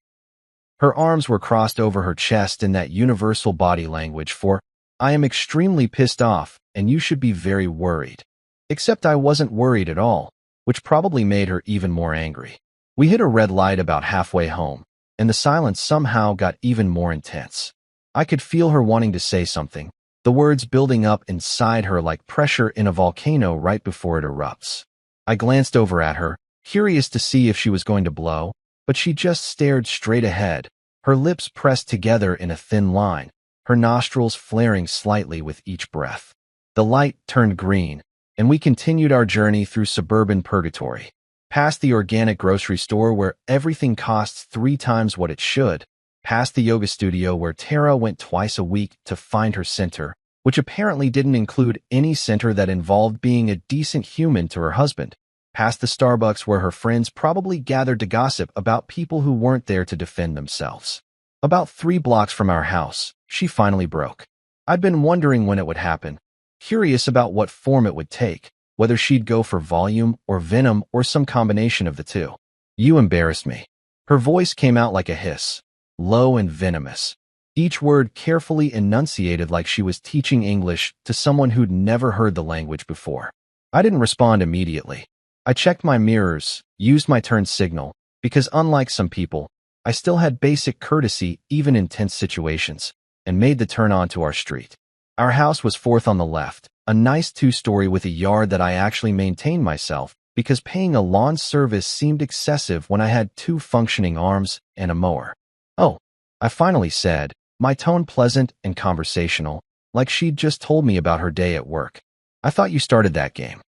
Her arms were crossed over her chest in that universal body language for, "I am extremely pissed off, and you should be very worried." Except I wasn't worried at all, which probably made her even more angry. We hit a red light about halfway home, and the silence somehow got even more intense. I could feel her wanting to say something, the words building up inside her like pressure in a volcano right before it erupts. I glanced over at her, curious to see if she was going to blow, but she just stared straight ahead, her lips pressed together in a thin line, her nostrils flaring slightly with each breath. The light turned green, and we continued our journey through suburban purgatory, past the organic grocery store where everything costs 3 times what it should, past the yoga studio where Tara went twice a week to find her center, which apparently didn't include any center that involved being a decent human to her husband, past the Starbucks where her friends probably gathered to gossip about people who weren't there to defend themselves. About 3 blocks from our house, she finally broke. I'd been wondering when it would happen, curious about what form it would take, whether she'd go for volume or venom or some combination of the two. You embarrassed me. Her voice came out like a hiss, low and venomous, each word carefully enunciated like she was teaching English to someone who'd never heard the language before. I didn't respond immediately. I checked my mirrors, used my turn signal, because unlike some people, I still had basic courtesy even in tense situations, and made the turn onto our street. Our house was fourth on the left, a nice 2-story with a yard that I actually maintained myself because paying a lawn service seemed excessive when I had 2 functioning arms and a mower. Oh, I finally said, my tone pleasant and conversational, like she'd just told me about her day at work. I thought you started that game.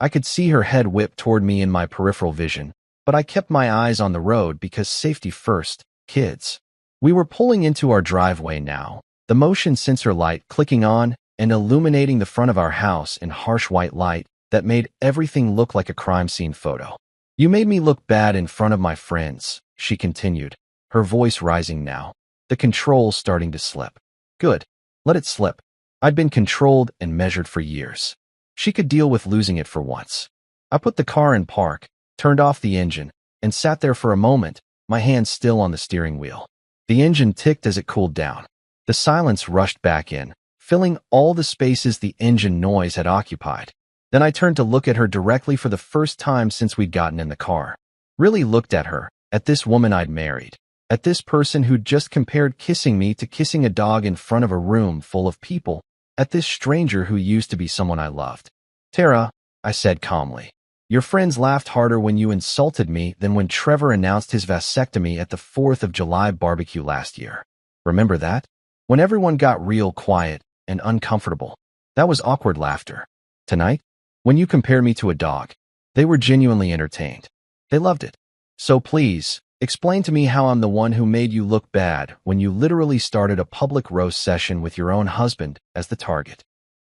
I could see her head whip toward me in my peripheral vision, but I kept my eyes on the road because safety first, kids. We were pulling into our driveway now, the motion sensor light clicking on and illuminating the front of our house in harsh white light that made everything look like a crime scene photo. You made me look bad in front of my friends, she continued, her voice rising now, the controls starting to slip. Good. Let it slip. I'd been controlled and measured for years. She could deal with losing it for once. I put the car in park, turned off the engine, and sat there for a moment, my hands still on the steering wheel. The engine ticked as it cooled down. The silence rushed back in, filling all the spaces the engine noise had occupied. Then I turned to look at her directly for the first time since we'd gotten in the car. Really looked at her, at this woman I'd married, at this person who'd just compared kissing me to kissing a dog in front of a room full of people, at this stranger who used to be someone I loved. Tara, I said calmly, your friends laughed harder when you insulted me than when Trevor announced his vasectomy at the 4th of July barbecue last year. Remember that? When everyone got real quiet and uncomfortable. That was awkward laughter. Tonight, when you compared me to a dog, they were genuinely entertained. They loved it. So please, explain to me how I'm the one who made you look bad when you literally started a public roast session with your own husband as the target.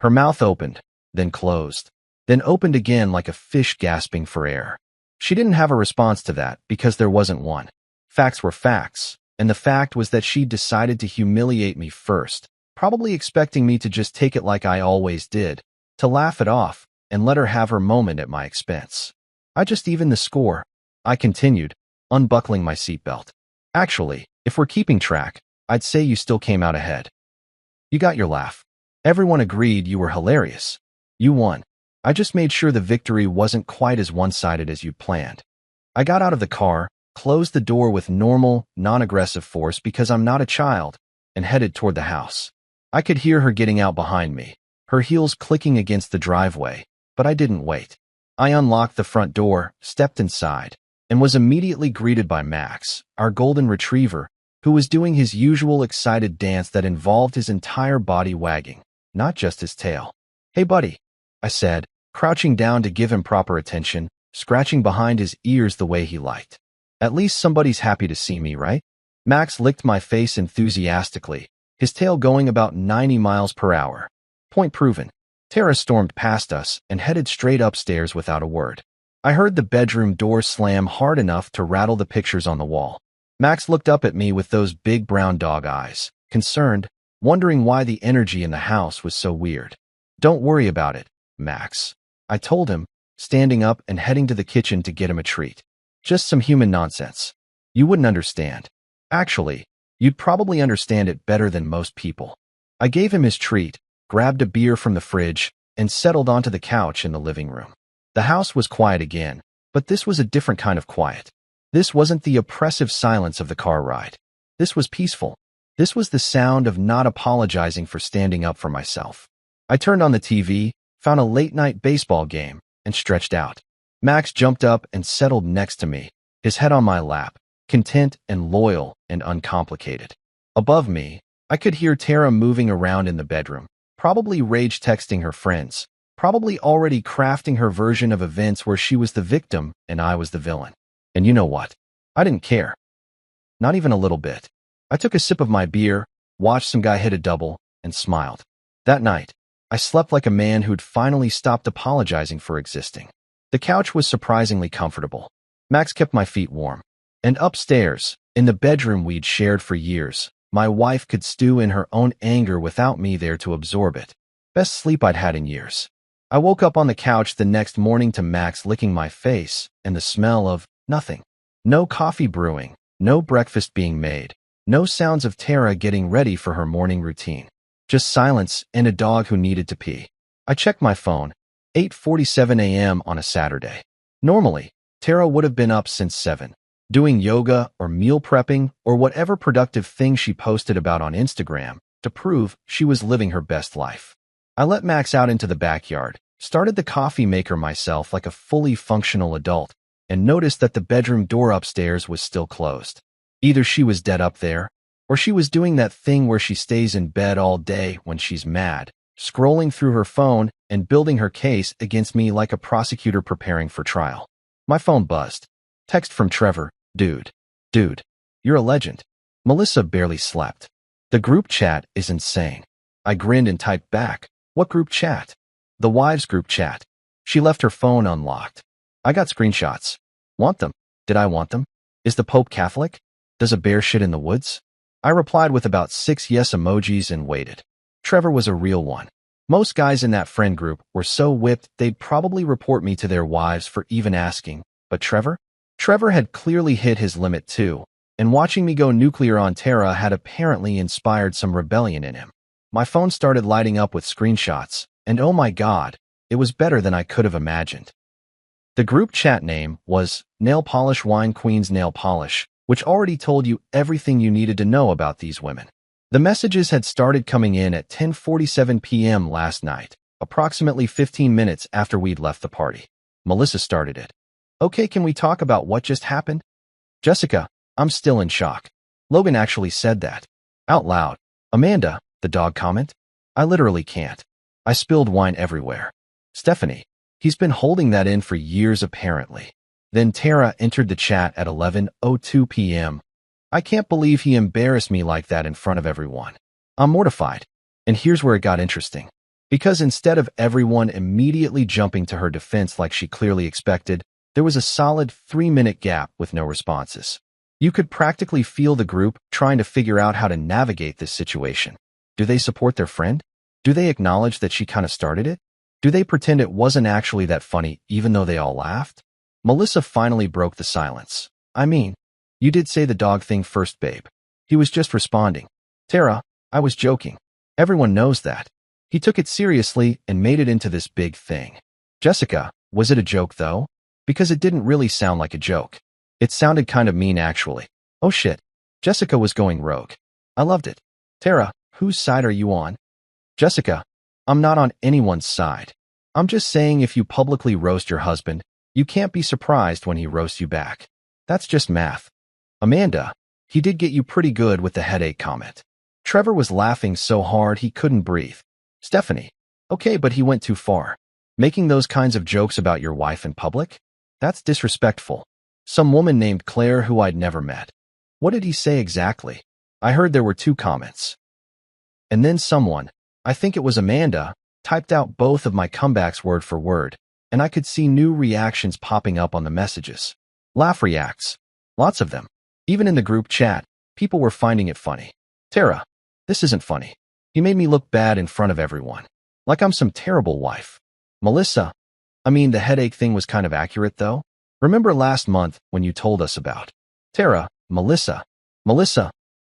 Her mouth opened, then closed, then opened again like a fish gasping for air. She didn't have a response to that because there wasn't one. Facts were facts, and the fact was that she decided to humiliate me first, probably expecting me to just take it like I always did, to laugh it off, and let her have her moment at my expense. I just evened the score, I continued, unbuckling my seatbelt. Actually, if we're keeping track, I'd say you still came out ahead. You got your laugh. Everyone agreed you were hilarious. You won. I just made sure the victory wasn't quite as one-sided as you'd planned. I got out of the car, closed the door with normal, non-aggressive force because I'm not a child, and headed toward the house. I could hear her getting out behind me, her heels clicking against the driveway, but I didn't wait. I unlocked the front door, stepped inside, and was immediately greeted by Max, our golden retriever, who was doing his usual excited dance that involved his entire body wagging, not just his tail. Hey buddy, I said, crouching down to give him proper attention, scratching behind his ears the way he liked. At least somebody's happy to see me, right? Max licked my face enthusiastically, his tail going about 90 miles per hour. Point proven. Tara stormed past us and headed straight upstairs without a word. I heard the bedroom door slam hard enough to rattle the pictures on the wall. Max looked up at me with those big brown dog eyes, concerned, wondering why the energy in the house was so weird. Don't worry about it, Max, I told him, standing up and heading to the kitchen to get him a treat. Just some human nonsense. You wouldn't understand. Actually, you'd probably understand it better than most people. I gave him his treat, grabbed a beer from the fridge, and settled onto the couch in the living room. The house was quiet again, but this was a different kind of quiet. This wasn't the oppressive silence of the car ride. This was peaceful. This was the sound of not apologizing for standing up for myself. I turned on the TV, found a late-night baseball game, and stretched out. Max jumped up and settled next to me, his head on my lap, content and loyal and uncomplicated. Above me, I could hear Tara moving around in the bedroom, probably rage texting her friends, probably already crafting her version of events where she was the victim and I was the villain. And you know what? I didn't care. Not even a little bit. I took a sip of my beer, watched some guy hit a double, and smiled. That night, I slept like a man who'd finally stopped apologizing for existing. The couch was surprisingly comfortable. Max kept my feet warm. And upstairs, In the bedroom we'd shared for years, my wife could stew in her own anger without me there to absorb it. Best sleep I'd had in years. I woke up on the couch the next morning to Max licking my face and the smell of nothing. No coffee brewing, no breakfast being made, no sounds of Tara getting ready for her morning routine. Just silence and a dog who needed to pee. I checked my phone, 8:47 a.m. on a Saturday. Normally, Tara would have been up since 7, doing yoga or meal prepping or whatever productive thing she posted about on Instagram to prove she was living her best life. I let Max out into the backyard, started the coffee maker myself like a fully functional adult, and noticed that the bedroom door upstairs was still closed. Either she was dead up there, or she was doing that thing where she stays in bed all day when she's mad, scrolling through her phone and building her case against me like a prosecutor preparing for trial. My phone buzzed. Text from Trevor, Dude, you're a legend. Melissa barely slept. The group chat is insane. I grinned and typed back, What group chat? The wives group chat. She left her phone unlocked. I got screenshots. Want them? Did I want them? Is the Pope Catholic? Does a bear shit in the woods? I replied with about 6 yes emojis and waited. Trevor was a real one. Most guys in that friend group were so whipped they'd probably report me to their wives for even asking. But Trevor had clearly hit his limit too, and watching me go nuclear on Tara had apparently inspired some rebellion in him. My phone started lighting up with screenshots, and oh my god, it was better than I could have imagined. The group chat name was Nail Polish Wine Queen's Nail Polish, which already told you everything you needed to know about these women. The messages had started coming in at 10:47 p.m. last night, approximately 15 minutes after we'd left the party. Melissa started it. Okay, can we talk about what just happened? Jessica, I'm still in shock. Logan actually said that. Out loud. Amanda, the dog comment? I literally can't. I spilled wine everywhere. Stephanie, he's been holding that in for years apparently. Then Tara entered the chat at 11:02 p.m. I can't believe he embarrassed me like that in front of everyone. I'm mortified. And here's where it got interesting. Because instead of everyone immediately jumping to her defense like she clearly expected, there was a solid 3-minute gap with no responses. You could practically feel the group trying to figure out how to navigate this situation. Do they support their friend? Do they acknowledge that she kind of started it? Do they pretend it wasn't actually that funny even though they all laughed? Melissa finally broke the silence. I mean, you did say the dog thing first, babe. He was just responding. Tara, I was joking. Everyone knows that. He took it seriously and made it into this big thing. Jessica, was it a joke though? Because it didn't really sound like a joke. It sounded kind of mean actually. Oh shit. Jessica was going rogue. I loved it. Tara, whose side are you on? Jessica, I'm not on anyone's side. I'm just saying if you publicly roast your husband, you can't be surprised when he roasts you back. That's just math. Amanda, he did get you pretty good with the headache comment. Trevor was laughing so hard he couldn't breathe. Stephanie, okay, but he went too far. Making those kinds of jokes about your wife in public? That's disrespectful. Some woman named Claire who I'd never met. What did he say exactly? I heard there were 2 comments. And then someone, I think it was Amanda, typed out both of my comebacks word for word, and I could see new reactions popping up on the messages. Laugh reacts. Lots of them. Even in the group chat, people were finding it funny. Tara, this isn't funny. He made me look bad in front of everyone. Like I'm some terrible wife. Melissa, I mean, the headache thing was kind of accurate though. Remember last month when you told us about Tara, Melissa,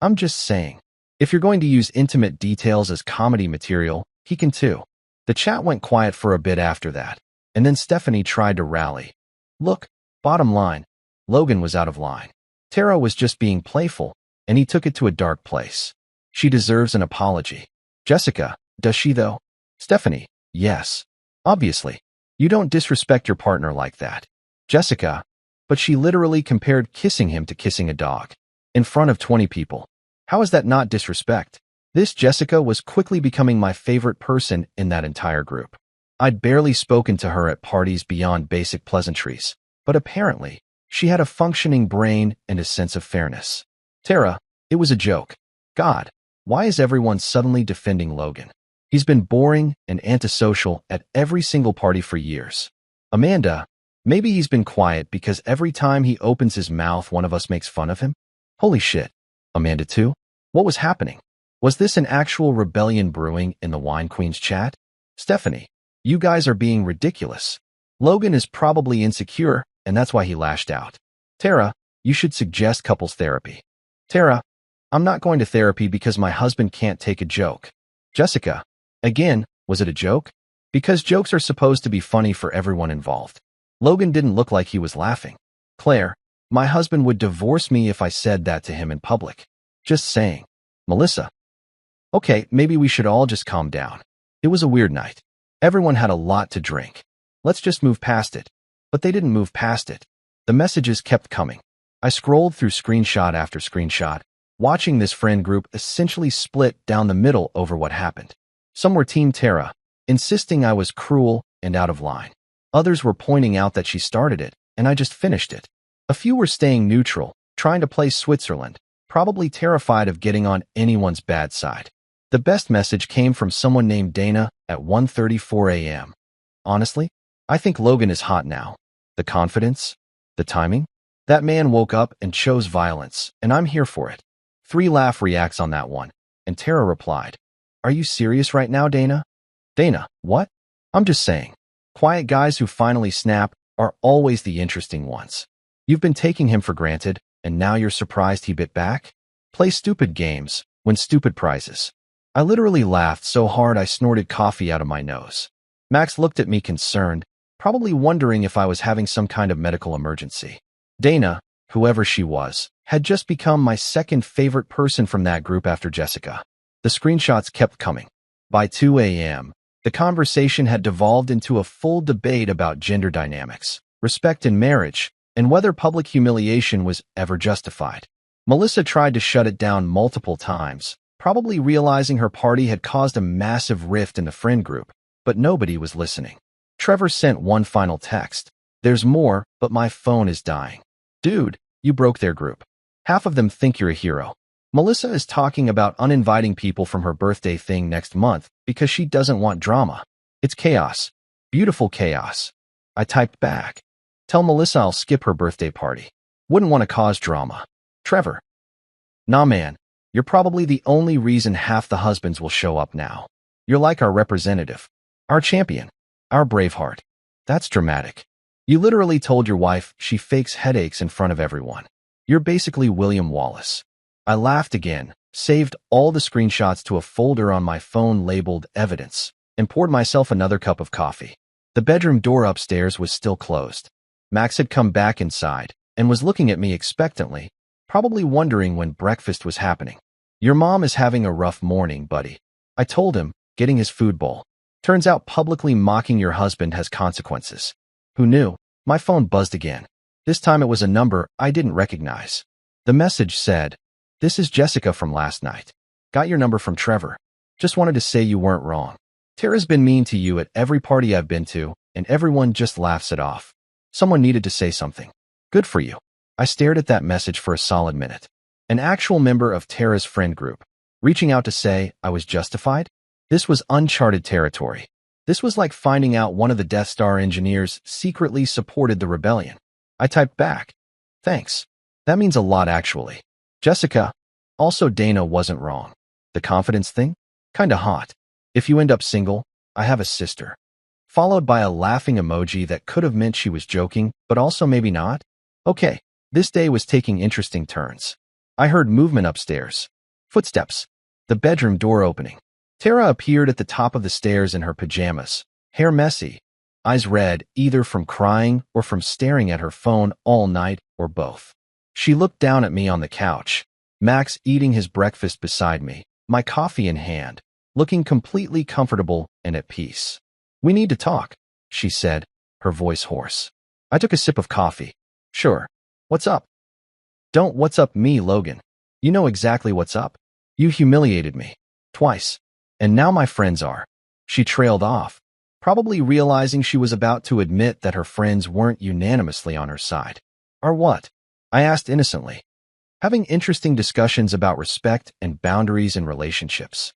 I'm just saying. If you're going to use intimate details as comedy material, he can too. The chat went quiet for a bit after that, and then Stephanie tried to rally. Look, bottom line, Logan was out of line. Tara was just being playful, and he took it to a dark place. She deserves an apology. Jessica, does she though? Stephanie, yes. Obviously. You don't disrespect your partner like that. Jessica, but she literally compared kissing him to kissing a dog. In front of 20 people. How is that not disrespect? This Jessica was quickly becoming my favorite person in that entire group. I'd barely spoken to her at parties beyond basic pleasantries, but apparently, she had a functioning brain and a sense of fairness. Tara, it was a joke. God, why is everyone suddenly defending Logan? He's been boring and antisocial at every single party for years. Amanda, maybe he's been quiet because every time he opens his mouth one of us makes fun of him? Holy shit. Amanda too? What was happening? Was this an actual rebellion brewing in the Wine Queen's chat? Stephanie, you guys are being ridiculous. Logan is probably insecure, and that's why he lashed out. Tara, you should suggest couples therapy. Tara, I'm not going to therapy because my husband can't take a joke. Jessica, again, was it a joke? Because jokes are supposed to be funny for everyone involved. Logan didn't look like he was laughing. Claire, my husband would divorce me if I said that to him in public. Just saying. Melissa, okay, maybe we should all just calm down. It was a weird night. Everyone had a lot to drink. Let's just move past it. But they didn't move past it. The messages kept coming. I scrolled through screenshot after screenshot, watching this friend group essentially split down the middle over what happened. Some were Team Tara, insisting I was cruel and out of line. Others were pointing out that she started it, and I just finished it. A few were staying neutral, trying to play Switzerland, probably terrified of getting on anyone's bad side. The best message came from someone named Dana at 1:34 a.m. Honestly, I think Logan is hot now. The confidence? The timing? That man woke up and chose violence, and I'm here for it. 3 laugh reacts on that one, and Tara replied, Are you serious right now, Dana? Dana, what? I'm just saying. Quiet guys who finally snap are always the interesting ones. You've been taking him for granted, and now you're surprised he bit back? Play stupid games, win stupid prizes. I literally laughed so hard I snorted coffee out of my nose. Max looked at me concerned, probably wondering if I was having some kind of medical emergency. Dana, whoever she was, had just become my second favorite person from that group after Jessica. The screenshots kept coming. By 2 a.m., the conversation had devolved into a full debate about gender dynamics, respect in marriage, and whether public humiliation was ever justified. Melissa tried to shut it down multiple times, probably realizing her party had caused a massive rift in the friend group, but nobody was listening. Trevor sent one final text. There's more, but my phone is dying. Dude, you broke their group. Half of them think you're a hero. Melissa is talking about uninviting people from her birthday thing next month because she doesn't want drama. It's chaos. Beautiful chaos. I typed back. Tell Melissa I'll skip her birthday party. Wouldn't want to cause drama. Trevor. Nah man, you're probably the only reason half the husbands will show up now. You're like our representative. Our champion. Our Braveheart. That's dramatic. You literally told your wife she fakes headaches in front of everyone. You're basically William Wallace. I laughed again, saved all the screenshots to a folder on my phone labeled Evidence, and poured myself another cup of coffee. The bedroom door upstairs was still closed. Max had come back inside and was looking at me expectantly, probably wondering when breakfast was happening. Your mom is having a rough morning, buddy. I told him, getting his food bowl. Turns out publicly mocking your husband has consequences. Who knew? My phone buzzed again. This time it was a number I didn't recognize. The message said, This is Jessica from last night. Got your number from Trevor. Just wanted to say you weren't wrong. Tara's been mean to you at every party I've been to, and everyone just laughs it off. Someone needed to say something. Good for you. I stared at that message for a solid minute. An actual member of Tara's friend group, reaching out to say I was justified? This was uncharted territory. This was like finding out one of the Death Star engineers secretly supported the rebellion. I typed back. Thanks. That means a lot actually. Jessica. Also Dana wasn't wrong. The confidence thing? Kinda hot. If you end up single, I have a sister. Followed by a laughing emoji that could have meant she was joking, but also maybe not. Okay, this day was taking interesting turns. I heard movement upstairs. Footsteps. The bedroom door opening. Tara appeared at the top of the stairs in her pajamas, hair messy, eyes red either from crying or from staring at her phone all night or both. She looked down at me on the couch, Max eating his breakfast beside me, my coffee in hand, looking completely comfortable and at peace. We need to talk, she said, her voice hoarse. I took a sip of coffee. Sure. What's up? Don't what's up me, Logan. You know exactly what's up. You humiliated me. Twice. And now my friends are. She trailed off, probably realizing she was about to admit that her friends weren't unanimously on her side. Or what? I asked innocently. Having interesting discussions about respect and boundaries in relationships.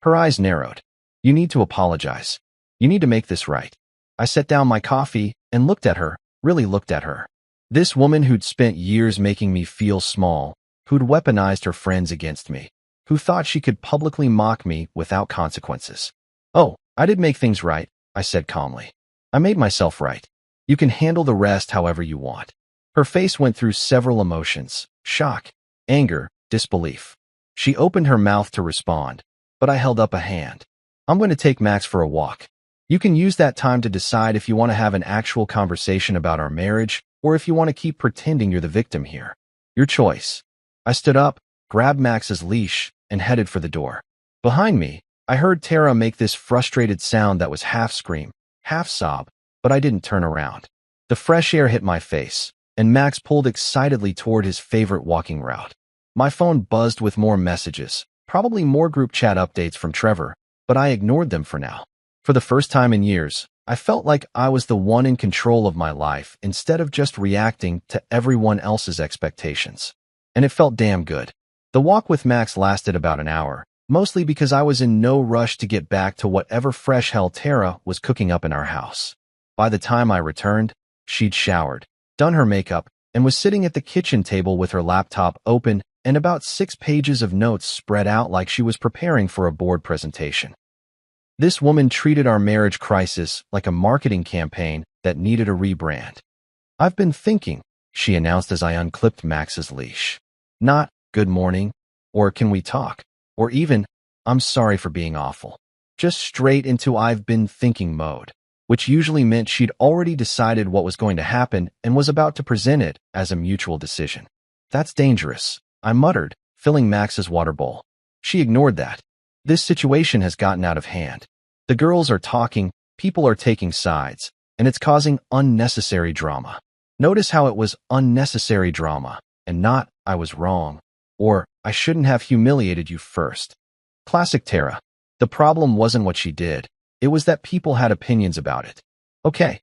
Her eyes narrowed. You need to apologize. You need to make this right. I set down my coffee and looked at her, really looked at her. This woman who'd spent years making me feel small, who'd weaponized her friends against me, who thought she could publicly mock me without consequences. "Oh, I did make things right," I said calmly. "I made myself right. You can handle the rest however you want." Her face went through several emotions: shock, anger, disbelief. She opened her mouth to respond, but I held up a hand. "I'm going to take Max for a walk. You can use that time to decide if you want to have an actual conversation about our marriage or if you want to keep pretending you're the victim here. Your choice." I stood up, grabbed Max's leash, and headed for the door. Behind me, I heard Tara make this frustrated sound that was half scream, half sob, but I didn't turn around. The fresh air hit my face, and Max pulled excitedly toward his favorite walking route. My phone buzzed with more messages, probably more group chat updates from Trevor, but I ignored them for now. For the first time in years, I felt like I was the one in control of my life instead of just reacting to everyone else's expectations. And it felt damn good. The walk with Max lasted about an hour, mostly because I was in no rush to get back to whatever fresh hell Tara was cooking up in our house. By the time I returned, she'd showered, done her makeup, and was sitting at the kitchen table with her laptop open and about 6 pages of notes spread out like she was preparing for a board presentation. This woman treated our marriage crisis like a marketing campaign that needed a rebrand. "I've been thinking," she announced as I unclipped Max's leash. Not, "Good morning," or "Can we talk," or even, "I'm sorry for being awful." Just straight into "I've been thinking" mode, which usually meant she'd already decided what was going to happen and was about to present it as a mutual decision. "That's dangerous," I muttered, filling Max's water bowl. She ignored that. "This situation has gotten out of hand. The girls are talking, people are taking sides, and it's causing unnecessary drama." Notice how it was unnecessary drama, and not "I was wrong," or "I shouldn't have humiliated you first." Classic Tara. The problem wasn't what she did, it was that people had opinions about it. "Okay,"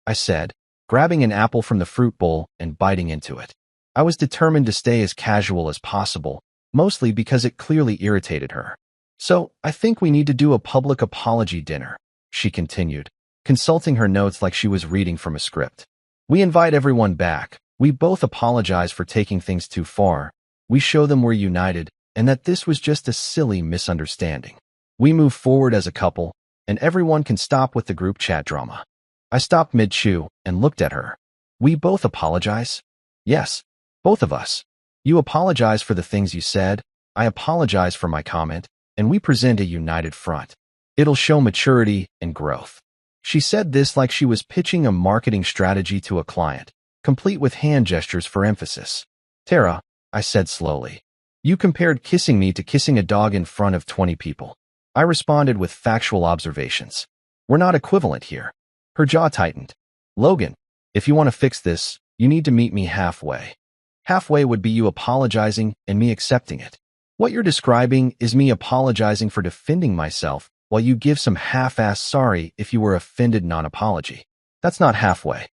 I said, grabbing an apple from the fruit bowl and biting into it. I was determined to stay as casual as possible, mostly because it clearly irritated her. "So, I think we need to do a public apology dinner," she continued, consulting her notes like she was reading from a script. "We invite everyone back. We both apologize for taking things too far. We show them we're united and that this was just a silly misunderstanding. We move forward as a couple, and everyone can stop with the group chat drama." I stopped mid-chew and looked at her. "We both apologize?" "Yes, both of us. You apologize for the things you said, I apologize for my comment, and we present a united front. It'll show maturity and growth." She said this like she was pitching a marketing strategy to a client, complete with hand gestures for emphasis. "Tara," I said slowly, "you compared kissing me to kissing a dog in front of 20 people. I responded with factual observations. We're not equivalent here." Her jaw tightened. "Logan, if you want to fix this, you need to meet me halfway." Halfway would be you apologizing and me accepting it. What you're describing is me apologizing for defending myself while you give some half-assed sorry if you were offended non-apology. That's not halfway.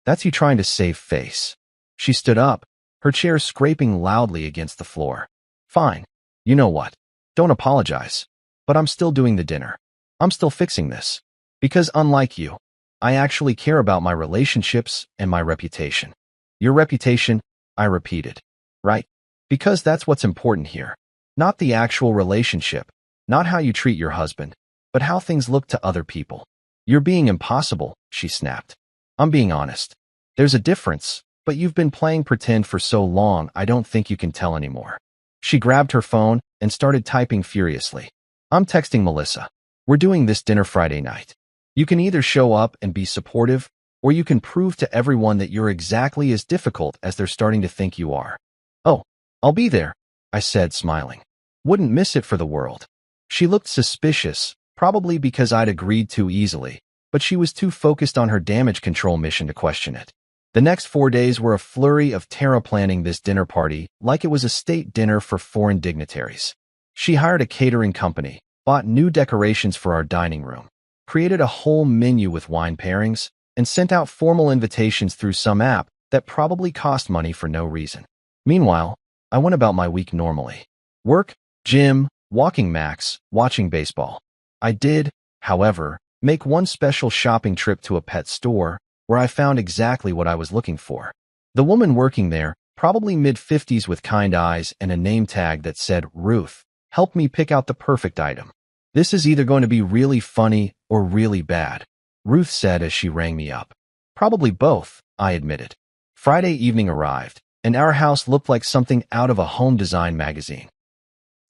That's you trying to save face. She stood up, her chair scraping loudly against the floor. "Fine. You know what? Don't apologize. But I'm still doing the dinner. I'm still fixing this. Because unlike you, I actually care about my relationships and my reputation." "Your reputation," I repeated. "Right? Because that's what's important here. Not the actual relationship, not how you treat your husband, but how things look to other people." "You're being impossible," she snapped. "I'm being honest. There's a difference, but you've been playing pretend for so long I don't think you can tell anymore." She grabbed her phone and started typing furiously. "I'm texting Melissa. We're doing this dinner Friday night. You can either show up and be supportive, or you can prove to everyone that you're exactly as difficult as they're starting to think you are." "Oh, I'll be there," I said, smiling. "Wouldn't miss it for the world." She looked suspicious, probably because I'd agreed too easily, but she was too focused on her damage control mission to question it. The next 4 days were a flurry of Tara planning this dinner party like it was a state dinner for foreign dignitaries. She hired a catering company, bought new decorations for our dining room, created a whole menu with wine pairings, and sent out formal invitations through some app that probably cost money for no reason. Meanwhile, I went about my week normally. Work, gym, walking Max, watching baseball. I did, however, make one special shopping trip to a pet store where I found exactly what I was looking for. The woman working there probably mid-50s with kind eyes and a name tag that said Ruth. Help me pick out the perfect item. This is either going to be really funny or really bad, Ruth said as she rang me up. Probably both, I admitted. Friday evening arrived, and our house looked like something out of a home design magazine.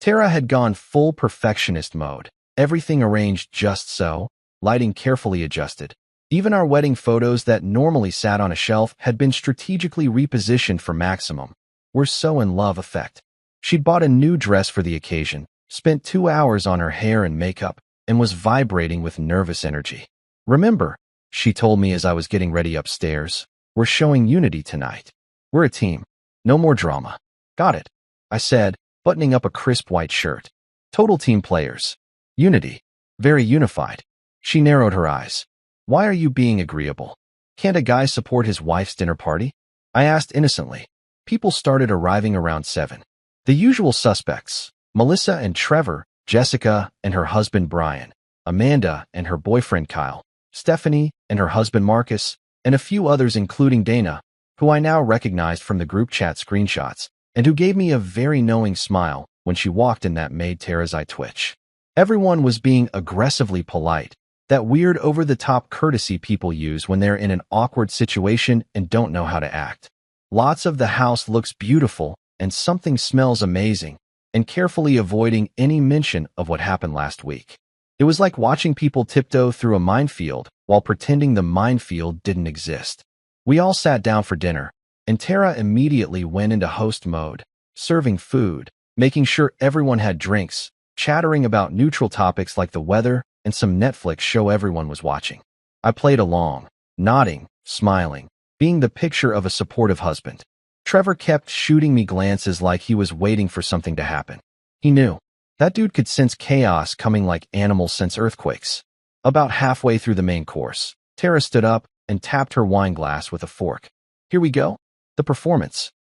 Tara had gone full perfectionist mode, everything arranged just so, lighting carefully adjusted. Even our wedding photos that normally sat on a shelf had been strategically repositioned for maximum. We're so in love effect. She'd bought a new dress for the occasion, spent 2 hours on her hair and makeup, and was vibrating with nervous energy. Remember, she told me as I was getting ready upstairs, we're showing unity tonight. We're a team. No more drama. Got it, I said, buttoning up a crisp white shirt. Total team players. Unity. Very unified. She narrowed her eyes. Why are you being agreeable? Can't a guy support his wife's dinner party? I asked innocently. People started arriving around 7. The usual suspects, Melissa and Trevor, Jessica and her husband Brian, Amanda and her boyfriend Kyle, Stephanie and her husband Marcus, and a few others including Dana, who I now recognized from the group chat screenshots, and who gave me a very knowing smile when she walked in that made Tara's eye twitch. Everyone was being aggressively polite, that weird over-the-top courtesy people use when they're in an awkward situation and don't know how to act. Lots of the house looks beautiful and something smells amazing, and carefully avoiding any mention of what happened last week. It was like watching people tiptoe through a minefield while pretending the minefield didn't exist. We all sat down for dinner, and Tara immediately went into host mode, serving food, making sure everyone had drinks, chattering about neutral topics like the weather and some Netflix show everyone was watching. I played along, nodding, smiling, being the picture of a supportive husband. Trevor kept shooting me glances like he was waiting for something to happen. He knew. That dude could sense chaos coming like animals sense earthquakes. About halfway through the main course, Tara stood up and tapped her wine glass with a fork. Here we go. The performance.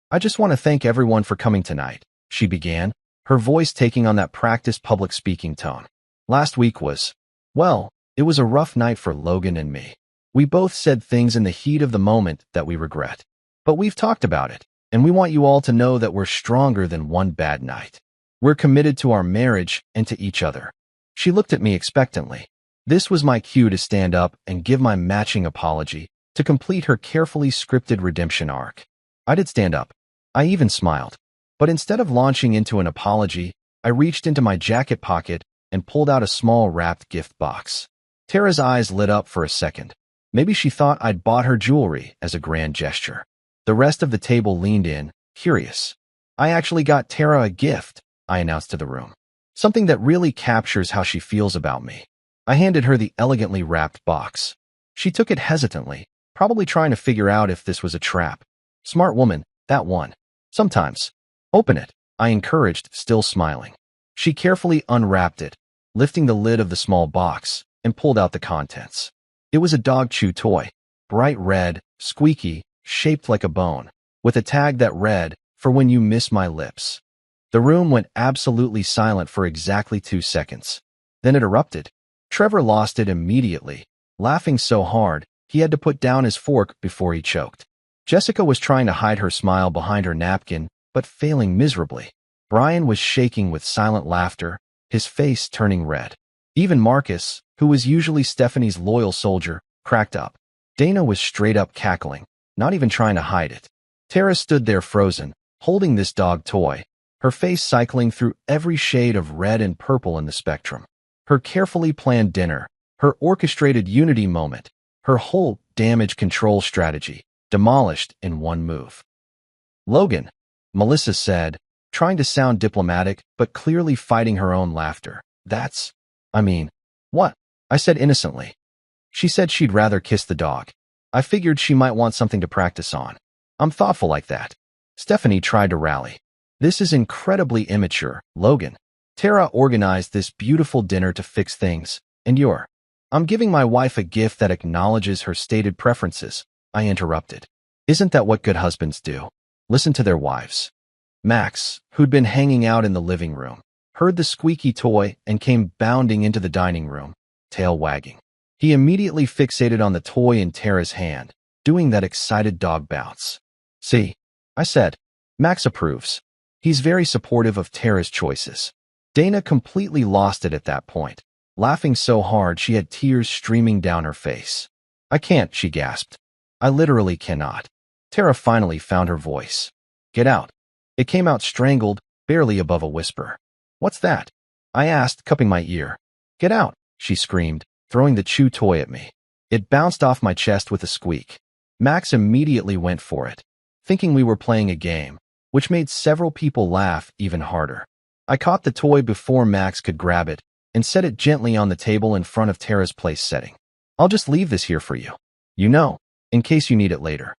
I just want to thank everyone for coming tonight, she began, her voice taking on that practiced public speaking tone. Last week was, well, it was a rough night for Logan and me. We both said things in the heat of the moment that we regret. But we've talked about it, and we want you all to know that we're stronger than one bad night. We're committed to our marriage and to each other. She looked at me expectantly. This was my cue to stand up and give my matching apology to complete her carefully scripted redemption arc. I did stand up. I even smiled. But instead of launching into an apology, I reached into my jacket pocket and pulled out a small wrapped gift box. Tara's eyes lit up for a second. Maybe she thought I'd bought her jewelry as a grand gesture. The rest of the table leaned in, curious. I actually got Tara a gift, I announced to the room. Something that really captures how she feels about me. I handed her the elegantly wrapped box. She took it hesitantly, probably trying to figure out if this was a trap. Smart woman, that one. Sometimes. Open it, I encouraged, still smiling. She carefully unwrapped it, lifting the lid of the small box, and pulled out the contents. It was a dog chew toy, bright red, squeaky, shaped like a bone, with a tag that read, "For when you miss my lips." The room went absolutely silent for exactly 2 seconds. Then it erupted. Trevor lost it immediately, laughing so hard he had to put down his fork before he choked. Jessica was trying to hide her smile behind her napkin, but failing miserably. Brian was shaking with silent laughter, his face turning red. Even Marcus, who was usually Stephanie's loyal soldier, cracked up. Dana was straight up cackling, not even trying to hide it. Tara stood there frozen, holding this dog toy, her face cycling through every shade of red and purple in the spectrum. Her carefully planned dinner, her orchestrated unity moment, her whole damage control strategy, demolished in one move. Logan, Melissa said, trying to sound diplomatic but clearly fighting her own laughter. What? I said innocently. She said she'd rather kiss the dog. I figured she might want something to practice on. I'm thoughtful like that. Stephanie tried to rally. This is incredibly immature, Logan. Tara organized this beautiful dinner to fix things, and I'm giving my wife a gift that acknowledges her stated preferences, I interrupted. Isn't that what good husbands do? Listen to their wives. Max, who'd been hanging out in the living room, heard the squeaky toy and came bounding into the dining room, tail wagging. He immediately fixated on the toy in Tara's hand, doing that excited dog bounce. See, I said. Max approves. He's very supportive of Tara's choices. Dana completely lost it at that point, laughing so hard she had tears streaming down her face. I can't, she gasped. I literally cannot. Tara finally found her voice. Get out. It came out strangled, barely above a whisper. What's that? I asked, cupping my ear. Get out, she screamed, throwing the chew toy at me. It bounced off my chest with a squeak. Max immediately went for it, thinking we were playing a game, which made several people laugh even harder. I caught the toy before Max could grab it and set it gently on the table in front of Tara's place setting. I'll just leave this here for you. You know, in case you need it later.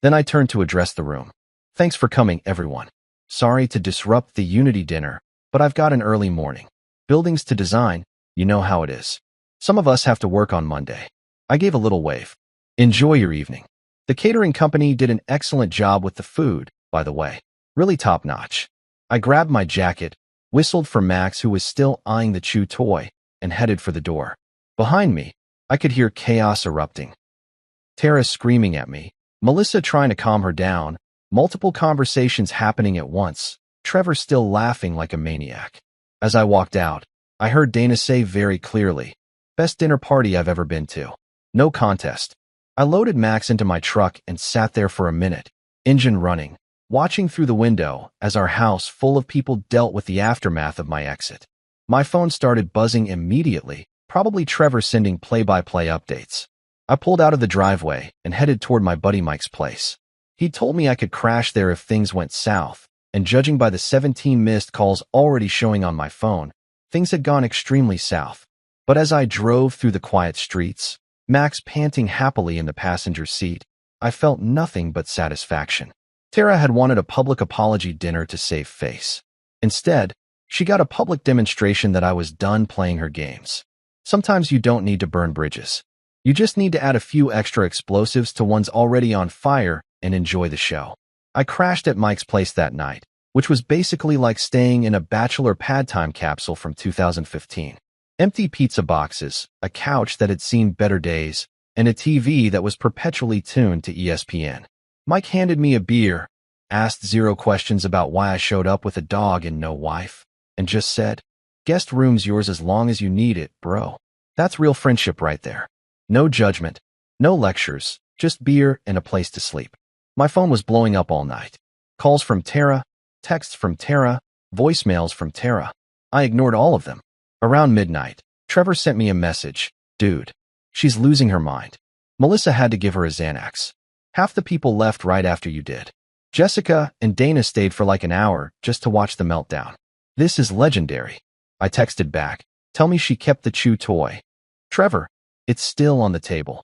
Then I turned to address the room. Thanks for coming, everyone. Sorry to disrupt the Unity dinner, but I've got an early morning. Buildings to design, you know how it is. Some of us have to work on Monday. I gave a little wave. Enjoy your evening. The catering company did an excellent job with the food, by the way. Really top-notch. I grabbed my jacket, whistled for Max, who was still eyeing the chew toy, and headed for the door. Behind me, I could hear chaos erupting. Tara screaming at me, Melissa trying to calm her down, multiple conversations happening at once, Trevor still laughing like a maniac. As I walked out, I heard Dana say very clearly, best dinner party I've ever been to. No contest. I loaded Max into my truck and sat there for a minute, engine running, watching through the window as our house full of people dealt with the aftermath of my exit. My phone started buzzing immediately, probably Trevor sending play-by-play updates. I pulled out of the driveway and headed toward my buddy Mike's place. He told me I could crash there if things went south, and judging by the 17 missed calls already showing on my phone, things had gone extremely south. But as I drove through the quiet streets, Max panting happily in the passenger seat, I felt nothing but satisfaction. Tara had wanted a public apology dinner to save face. Instead, she got a public demonstration that I was done playing her games. Sometimes you don't need to burn bridges. You just need to add a few extra explosives to one's already on fire and enjoy the show. I crashed at Mike's place that night, which was basically like staying in a bachelor pad time capsule from 2015. Empty pizza boxes, a couch that had seen better days, and a TV that was perpetually tuned to ESPN. Mike handed me a beer, asked 0 questions about why I showed up with a dog and no wife, and just said, guest room's yours as long as you need it, bro. That's real friendship right there. No judgment, no lectures, just beer and a place to sleep. My phone was blowing up all night. Calls from Tara, texts from Tara, voicemails from Tara. I ignored all of them. Around midnight, Trevor sent me a message. Dude, she's losing her mind. Melissa had to give her a Xanax. Half the people left right after you did. Jessica and Dana stayed for like an hour just to watch the meltdown. This is legendary. I texted back. Tell me she kept the chew toy. Trevor, it's still on the table.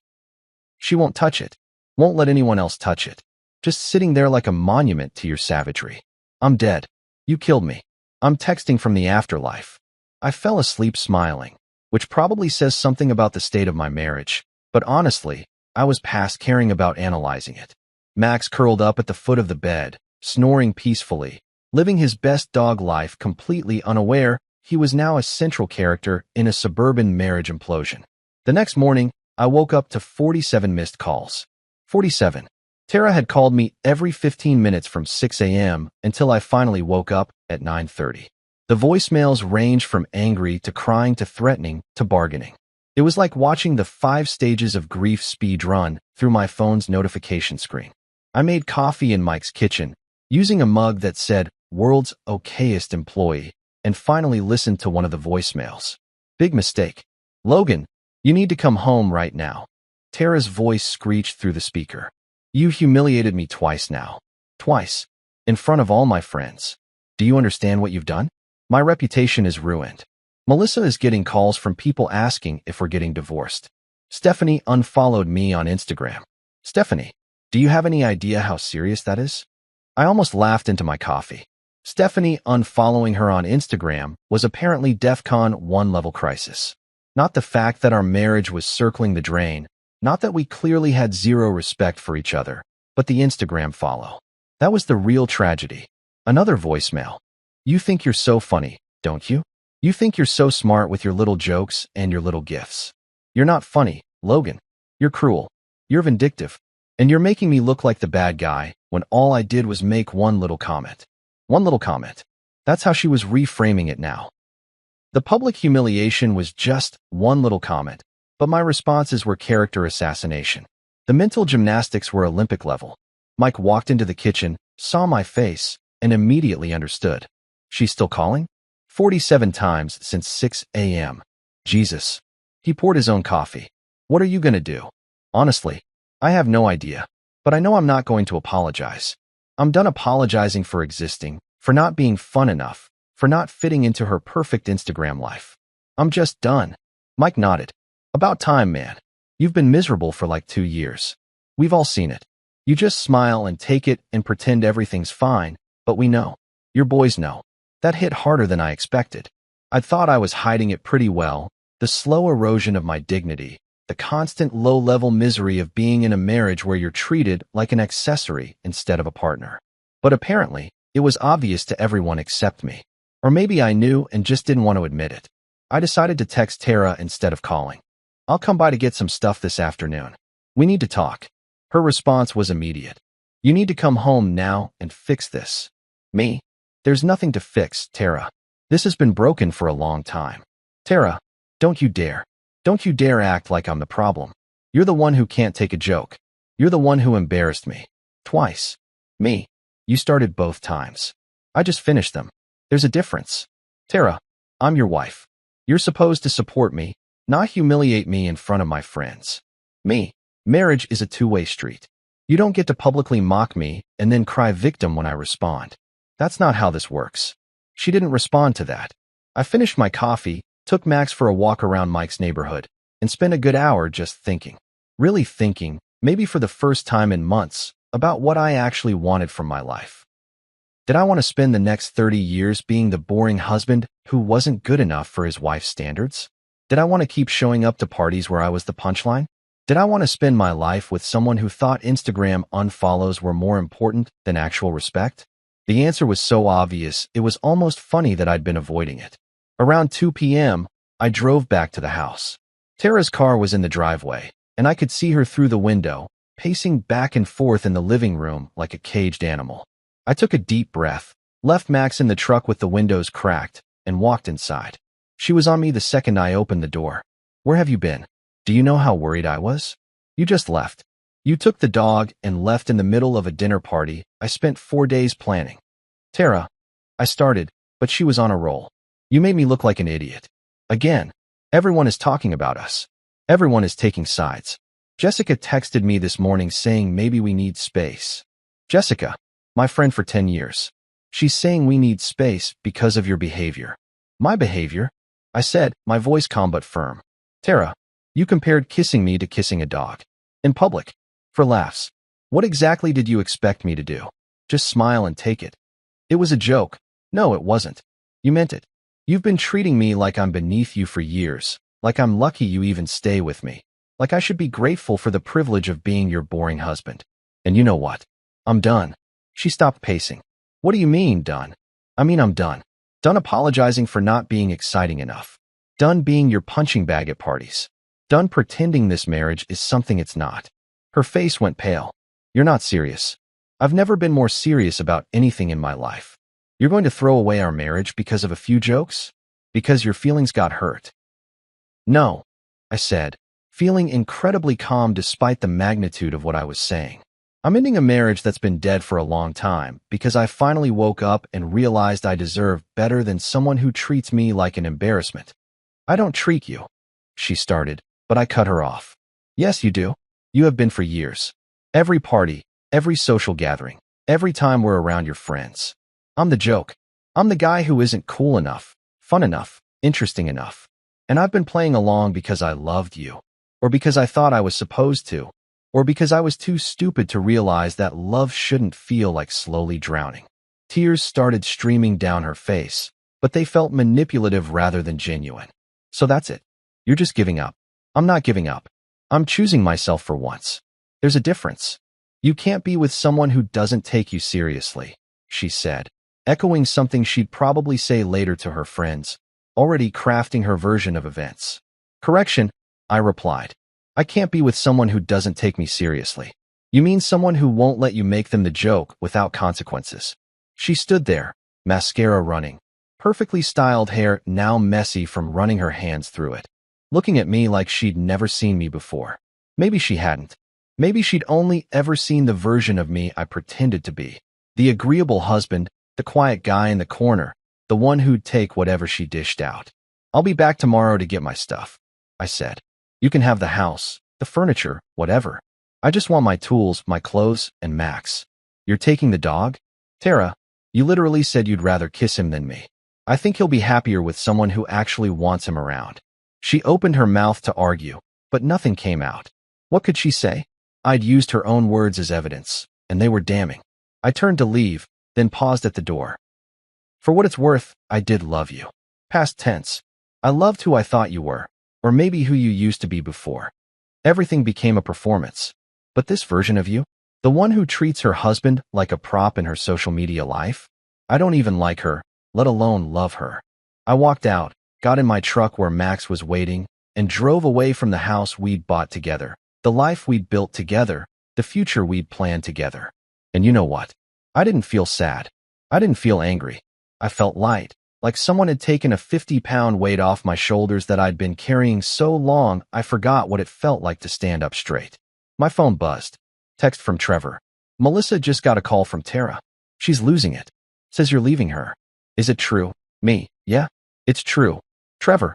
She won't touch it. Won't let anyone else touch it. Just sitting there like a monument to your savagery. I'm dead. You killed me. I'm texting from the afterlife. I fell asleep smiling, which probably says something about the state of my marriage, but honestly, I was past caring about analyzing it. Max curled up at the foot of the bed, snoring peacefully, living his best dog life completely unaware he was now a central character in a suburban marriage implosion. The next morning, I woke up to 47 missed calls. 47. Tara had called me every 15 minutes from 6 a.m. until I finally woke up at 9:30. The voicemails ranged from angry to crying to threatening to bargaining. It was like watching the 5 stages of grief speed run through my phone's notification screen. I made coffee in Mike's kitchen, using a mug that said, "World's okayest employee," and finally listened to one of the voicemails. Big mistake. Logan, you need to come home right now. Tara's voice screeched through the speaker. You humiliated me twice now. Twice. In front of all my friends. Do you understand what you've done? My reputation is ruined. Melissa is getting calls from people asking if we're getting divorced. Stephanie unfollowed me on Instagram. Stephanie, do you have any idea how serious that is? I almost laughed into my coffee. Stephanie unfollowing her on Instagram was apparently DEFCON 1 level crisis. Not the fact that our marriage was circling the drain, not that we clearly had 0 respect for each other, but the Instagram follow. That was the real tragedy. Another voicemail. You think you're so funny, don't you? You think you're so smart with your little jokes and your little gifts. You're not funny, Logan. You're cruel. You're vindictive. And you're making me look like the bad guy when all I did was make one little comment. One little comment. That's how she was reframing it now. The public humiliation was just one little comment, but my responses were character assassination. The mental gymnastics were Olympic level. Mike walked into the kitchen, saw my face, and immediately understood. She's still calling? 47 times since 6 a.m. Jesus. He poured his own coffee. What are you gonna do? Honestly, I have no idea, but I know I'm not going to apologize. I'm done apologizing for existing, for not being fun enough, for not fitting into her perfect Instagram life. I'm just done. Mike nodded. About time, man. You've been miserable for like 2 years. We've all seen it. You just smile and take it and pretend everything's fine, but we know. Your boys know. That hit harder than I expected. I thought I was hiding it pretty well, the slow erosion of my dignity, the constant low-level misery of being in a marriage where you're treated like an accessory instead of a partner. But apparently, it was obvious to everyone except me. Or maybe I knew and just didn't want to admit it. I decided to text Tara instead of calling. I'll come by to get some stuff this afternoon. We need to talk. Her response was immediate. You need to come home now and fix this. Me? There's nothing to fix, Tara. This has been broken for a long time. Tara, don't you dare. Don't you dare act like I'm the problem. You're the one who can't take a joke. You're the one who embarrassed me. Twice. Me. You started both times. I just finished them. There's a difference. Tara, I'm your wife. You're supposed to support me, not humiliate me in front of my friends. Me. Marriage is a two-way street. You don't get to publicly mock me and then cry victim when I respond. That's not how this works. She didn't respond to that. I finished my coffee, took Max for a walk around Mike's neighborhood, and spent a good hour just thinking. Really thinking, maybe for the first time in months, about what I actually wanted from my life. Did I want to spend the next 30 years being the boring husband who wasn't good enough for his wife's standards? Did I want to keep showing up to parties where I was the punchline? Did I want to spend my life with someone who thought Instagram unfollows were more important than actual respect? The answer was so obvious, it was almost funny that I'd been avoiding it. Around 2 p.m., I drove back to the house. Tara's car was in the driveway, and I could see her through the window, pacing back and forth in the living room like a caged animal. I took a deep breath, left Max in the truck with the windows cracked, and walked inside. She was on me the second I opened the door. Where have you been? Do you know how worried I was? You just left. You took the dog and left in the middle of a dinner party I spent 4 days planning. Tara, I started, but she was on a roll. You made me look like an idiot. Again, everyone is talking about us. Everyone is taking sides. Jessica texted me this morning saying maybe we need space. Jessica, my friend for 10 years. She's saying we need space because of your behavior. My behavior? I said, my voice calm but firm. Tara, you compared kissing me to kissing a dog. In public. For laughs. What exactly did you expect me to do? Just smile and take it. It was a joke. No, it wasn't. You meant it. You've been treating me like I'm beneath you for years, like I'm lucky you even stay with me, like I should be grateful for the privilege of being your boring husband. And you know what? I'm done. She stopped pacing. What do you mean, done? I mean, I'm done. Done apologizing for not being exciting enough. Done being your punching bag at parties. Done pretending this marriage is something it's not. Her face went pale. You're not serious. I've never been more serious about anything in my life. You're going to throw away our marriage because of a few jokes? Because your feelings got hurt? No, I said, feeling incredibly calm despite the magnitude of what I was saying. I'm ending a marriage that's been dead for a long time because I finally woke up and realized I deserve better than someone who treats me like an embarrassment. I don't treat you, she started, but I cut her off. Yes, you do. You have been for years. Every party, every social gathering, every time we're around your friends. I'm the joke. I'm the guy who isn't cool enough, fun enough, interesting enough. And I've been playing along because I loved you, or because I thought I was supposed to, or because I was too stupid to realize that love shouldn't feel like slowly drowning. Tears started streaming down her face, but they felt manipulative rather than genuine. So that's it. You're just giving up. I'm not giving up. I'm choosing myself for once. There's a difference. You can't be with someone who doesn't take you seriously, she said, echoing something she'd probably say later to her friends, already crafting her version of events. Correction, I replied. I can't be with someone who doesn't take me seriously. You mean someone who won't let you make them the joke without consequences. She stood there, mascara running, perfectly styled hair now messy from running her hands through it, looking at me like she'd never seen me before. Maybe she hadn't. Maybe she'd only ever seen the version of me I pretended to be. The agreeable husband, the quiet guy in the corner, the one who'd take whatever she dished out. I'll be back tomorrow to get my stuff, I said. You can have the house, the furniture, whatever. I just want my tools, my clothes, and Max. You're taking the dog? Tara, you literally said you'd rather kiss him than me. I think he'll be happier with someone who actually wants him around. She opened her mouth to argue, but nothing came out. What could she say? I'd used her own words as evidence, and they were damning. I turned to leave, then paused at the door. For what it's worth, I did love you. Past tense. I loved who I thought you were, or maybe who you used to be before. Everything became a performance. But this version of you, the one who treats her husband like a prop in her social media life, I don't even like her, let alone love her. I walked out, got in my truck where Max was waiting, and drove away from the house we'd bought together, the life we'd built together, the future we'd planned together. And you know what? I didn't feel sad. I didn't feel angry. I felt light, like someone had taken a 50-pound weight off my shoulders that I'd been carrying so long I forgot what it felt like to stand up straight. My phone buzzed. Text from Trevor. Melissa just got a call from Tara. She's losing it. Says you're leaving her. Is it true? Me. Yeah, it's true. Trevor.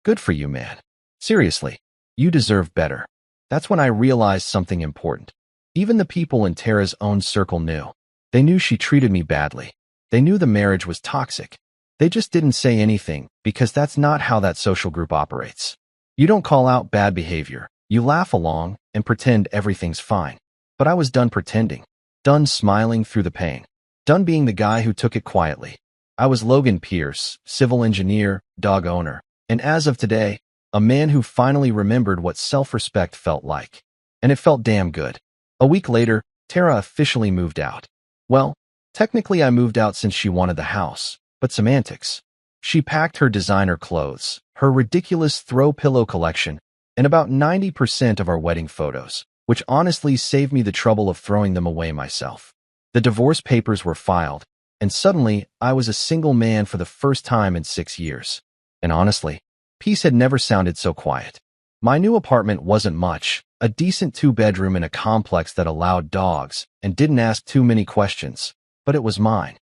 Good for you, man. Seriously. You deserve better. That's when I realized something important. Even the people in Tara's own circle knew. They knew she treated me badly. They knew the marriage was toxic. They just didn't say anything because that's not how that social group operates. You don't call out bad behavior. You laugh along and pretend everything's fine. But I was done pretending. Done smiling through the pain. Done being the guy who took it quietly. I was Logan Pierce, civil engineer, dog owner, and as of today, a man who finally remembered what self-respect felt like. And it felt damn good. A week later, Tara officially moved out. Well, technically I moved out since she wanted the house, but semantics. She packed her designer clothes, her ridiculous throw pillow collection, and about 90% of our wedding photos, which honestly saved me the trouble of throwing them away myself. The divorce papers were filed, and suddenly I was a single man for the first time in 6 years. And honestly, peace had never sounded so quiet. My new apartment wasn't much, a decent 2-bedroom in a complex that allowed dogs and didn't ask too many questions, but it was mine.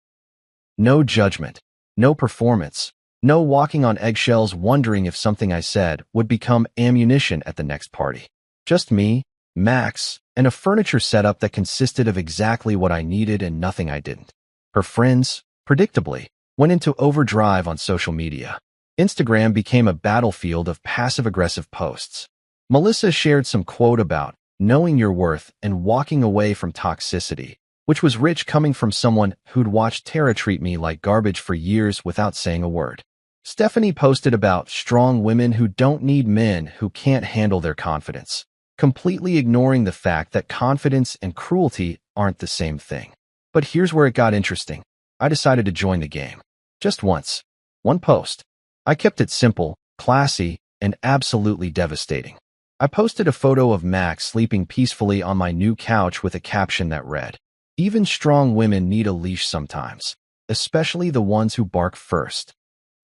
No judgment, no performance, no walking on eggshells wondering if something I said would become ammunition at the next party. Just me, Max, and a furniture setup that consisted of exactly what I needed and nothing I didn't. Her friends, predictably, went into overdrive on social media. Instagram became a battlefield of passive-aggressive posts. Melissa shared some quote about knowing your worth and walking away from toxicity, which was rich coming from someone who'd watched Tara treat me like garbage for years without saying a word. Stephanie posted about strong women who don't need men who can't handle their confidence, completely ignoring the fact that confidence and cruelty aren't the same thing. But here's where it got interesting. I decided to join the game. Just once. One post. I kept it simple, classy, and absolutely devastating. I posted a photo of Max sleeping peacefully on my new couch with a caption that read, "Even strong women need a leash sometimes, especially the ones who bark first."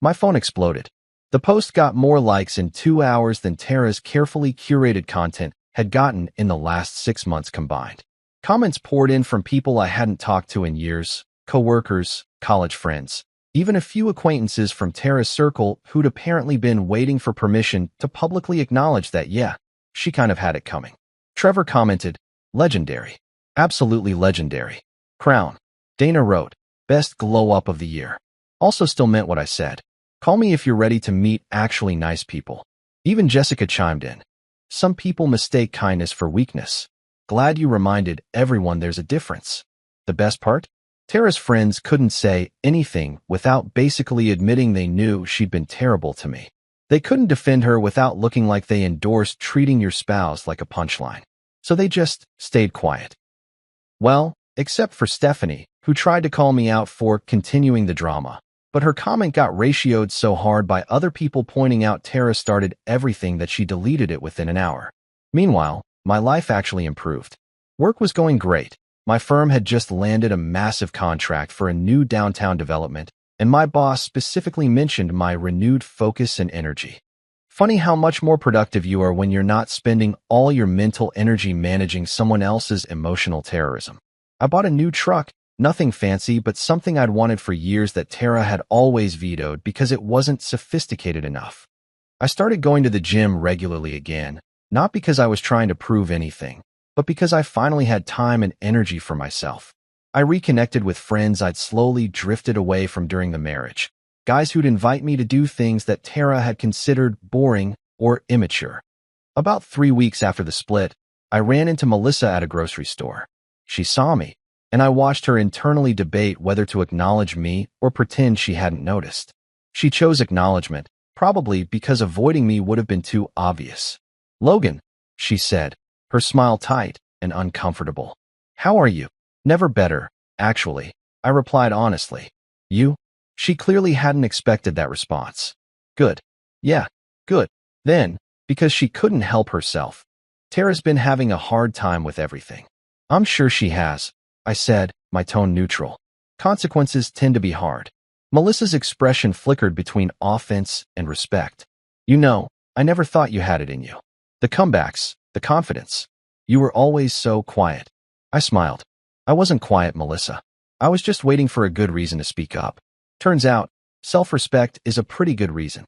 My phone exploded. The post got more likes in 2 hours than Tara's carefully curated content had gotten in the last 6 months combined. Comments poured in from people I hadn't talked to in years, coworkers, college friends, even a few acquaintances from Tara's circle who'd apparently been waiting for permission to publicly acknowledge that, yeah, she kind of had it coming. Trevor commented, "Legendary. Absolutely legendary. Crown." Dana wrote, "Best glow-up of the year." Also still meant what I said. "Call me if you're ready to meet actually nice people." Even Jessica chimed in. "Some people mistake kindness for weakness. Glad you reminded everyone there's a difference." The best part? Tara's friends couldn't say anything without basically admitting they knew she'd been terrible to me. They couldn't defend her without looking like they endorsed treating your spouse like a punchline. So they just stayed quiet. Well, except for Stephanie, who tried to call me out for continuing the drama. But her comment got ratioed so hard by other people pointing out Tara started everything that she deleted it within an hour. Meanwhile, my life actually improved. Work was going great. My firm had just landed a massive contract for a new downtown development, and my boss specifically mentioned my renewed focus and energy. Funny how much more productive you are when you're not spending all your mental energy managing someone else's emotional terrorism. I bought a new truck, nothing fancy, but something I'd wanted for years that Tara had always vetoed because it wasn't sophisticated enough. I started going to the gym regularly again, not because I was trying to prove anything, but because I finally had time and energy for myself. I reconnected with friends I'd slowly drifted away from during the marriage, guys who'd invite me to do things that Tara had considered boring or immature. About 3 weeks after the split, I ran into Melissa at a grocery store. She saw me, and I watched her internally debate whether to acknowledge me or pretend she hadn't noticed. She chose acknowledgement, probably because avoiding me would have been too obvious. "Logan," she said, her smile tight and uncomfortable. "How are you?" "Never better, actually," I replied honestly. "You?" She clearly hadn't expected that response. "Good." "Yeah, good." Then, because she couldn't help herself, "Tara's been having a hard time with everything." "I'm sure she has," I said, my tone neutral. "Consequences tend to be hard." Melissa's expression flickered between offense and respect. "You know, I never thought you had it in you. The comebacks, the confidence. You were always so quiet." I smiled. "I wasn't quiet, Melissa. I was just waiting for a good reason to speak up. Turns out, self-respect is a pretty good reason."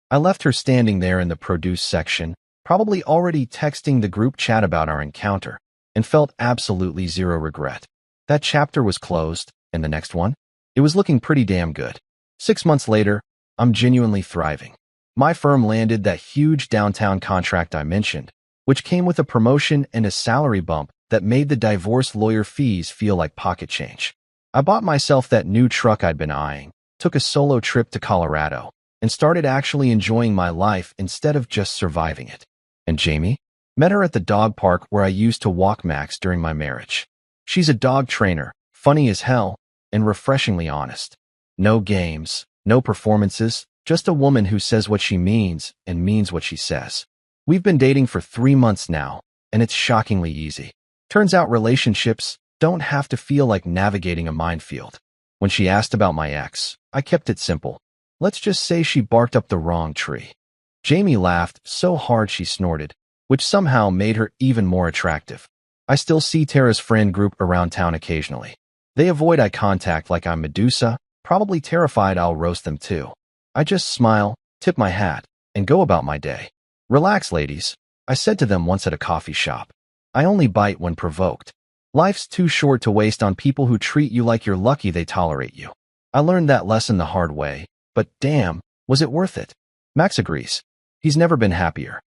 I left her standing there in the produce section, probably already texting the group chat about our encounter, and felt absolutely zero regret. That chapter was closed, and the next one? It was looking pretty damn good. 6 months later, I'm genuinely thriving. My firm landed that huge downtown contract I mentioned, which came with a promotion and a salary bump that made the divorce lawyer fees feel like pocket change. I bought myself that new truck I'd been eyeing, took a solo trip to Colorado, and started actually enjoying my life instead of just surviving it. And Jamie? Met her at the dog park where I used to walk Max during my marriage. She's a dog trainer, funny as hell, and refreshingly honest. No games, no performances, just a woman who says what she means and means what she says. We've been dating for 3 months now, and it's shockingly easy. Turns out relationships don't have to feel like navigating a minefield. When she asked about my ex, I kept it simple. Let's just say she barked up the wrong tree. Jamie laughed so hard she snorted, which somehow made her even more attractive. I still see Tara's friend group around town occasionally. They avoid eye contact like I'm Medusa, probably terrified I'll roast them too. I just smile, tip my hat, and go about my day. "Relax, ladies," I said to them once at a coffee shop. "I only bite when provoked. Life's too short to waste on people who treat you like you're lucky they tolerate you." I learned that lesson the hard way, but damn, was it worth it? Max agrees. He's never been happier.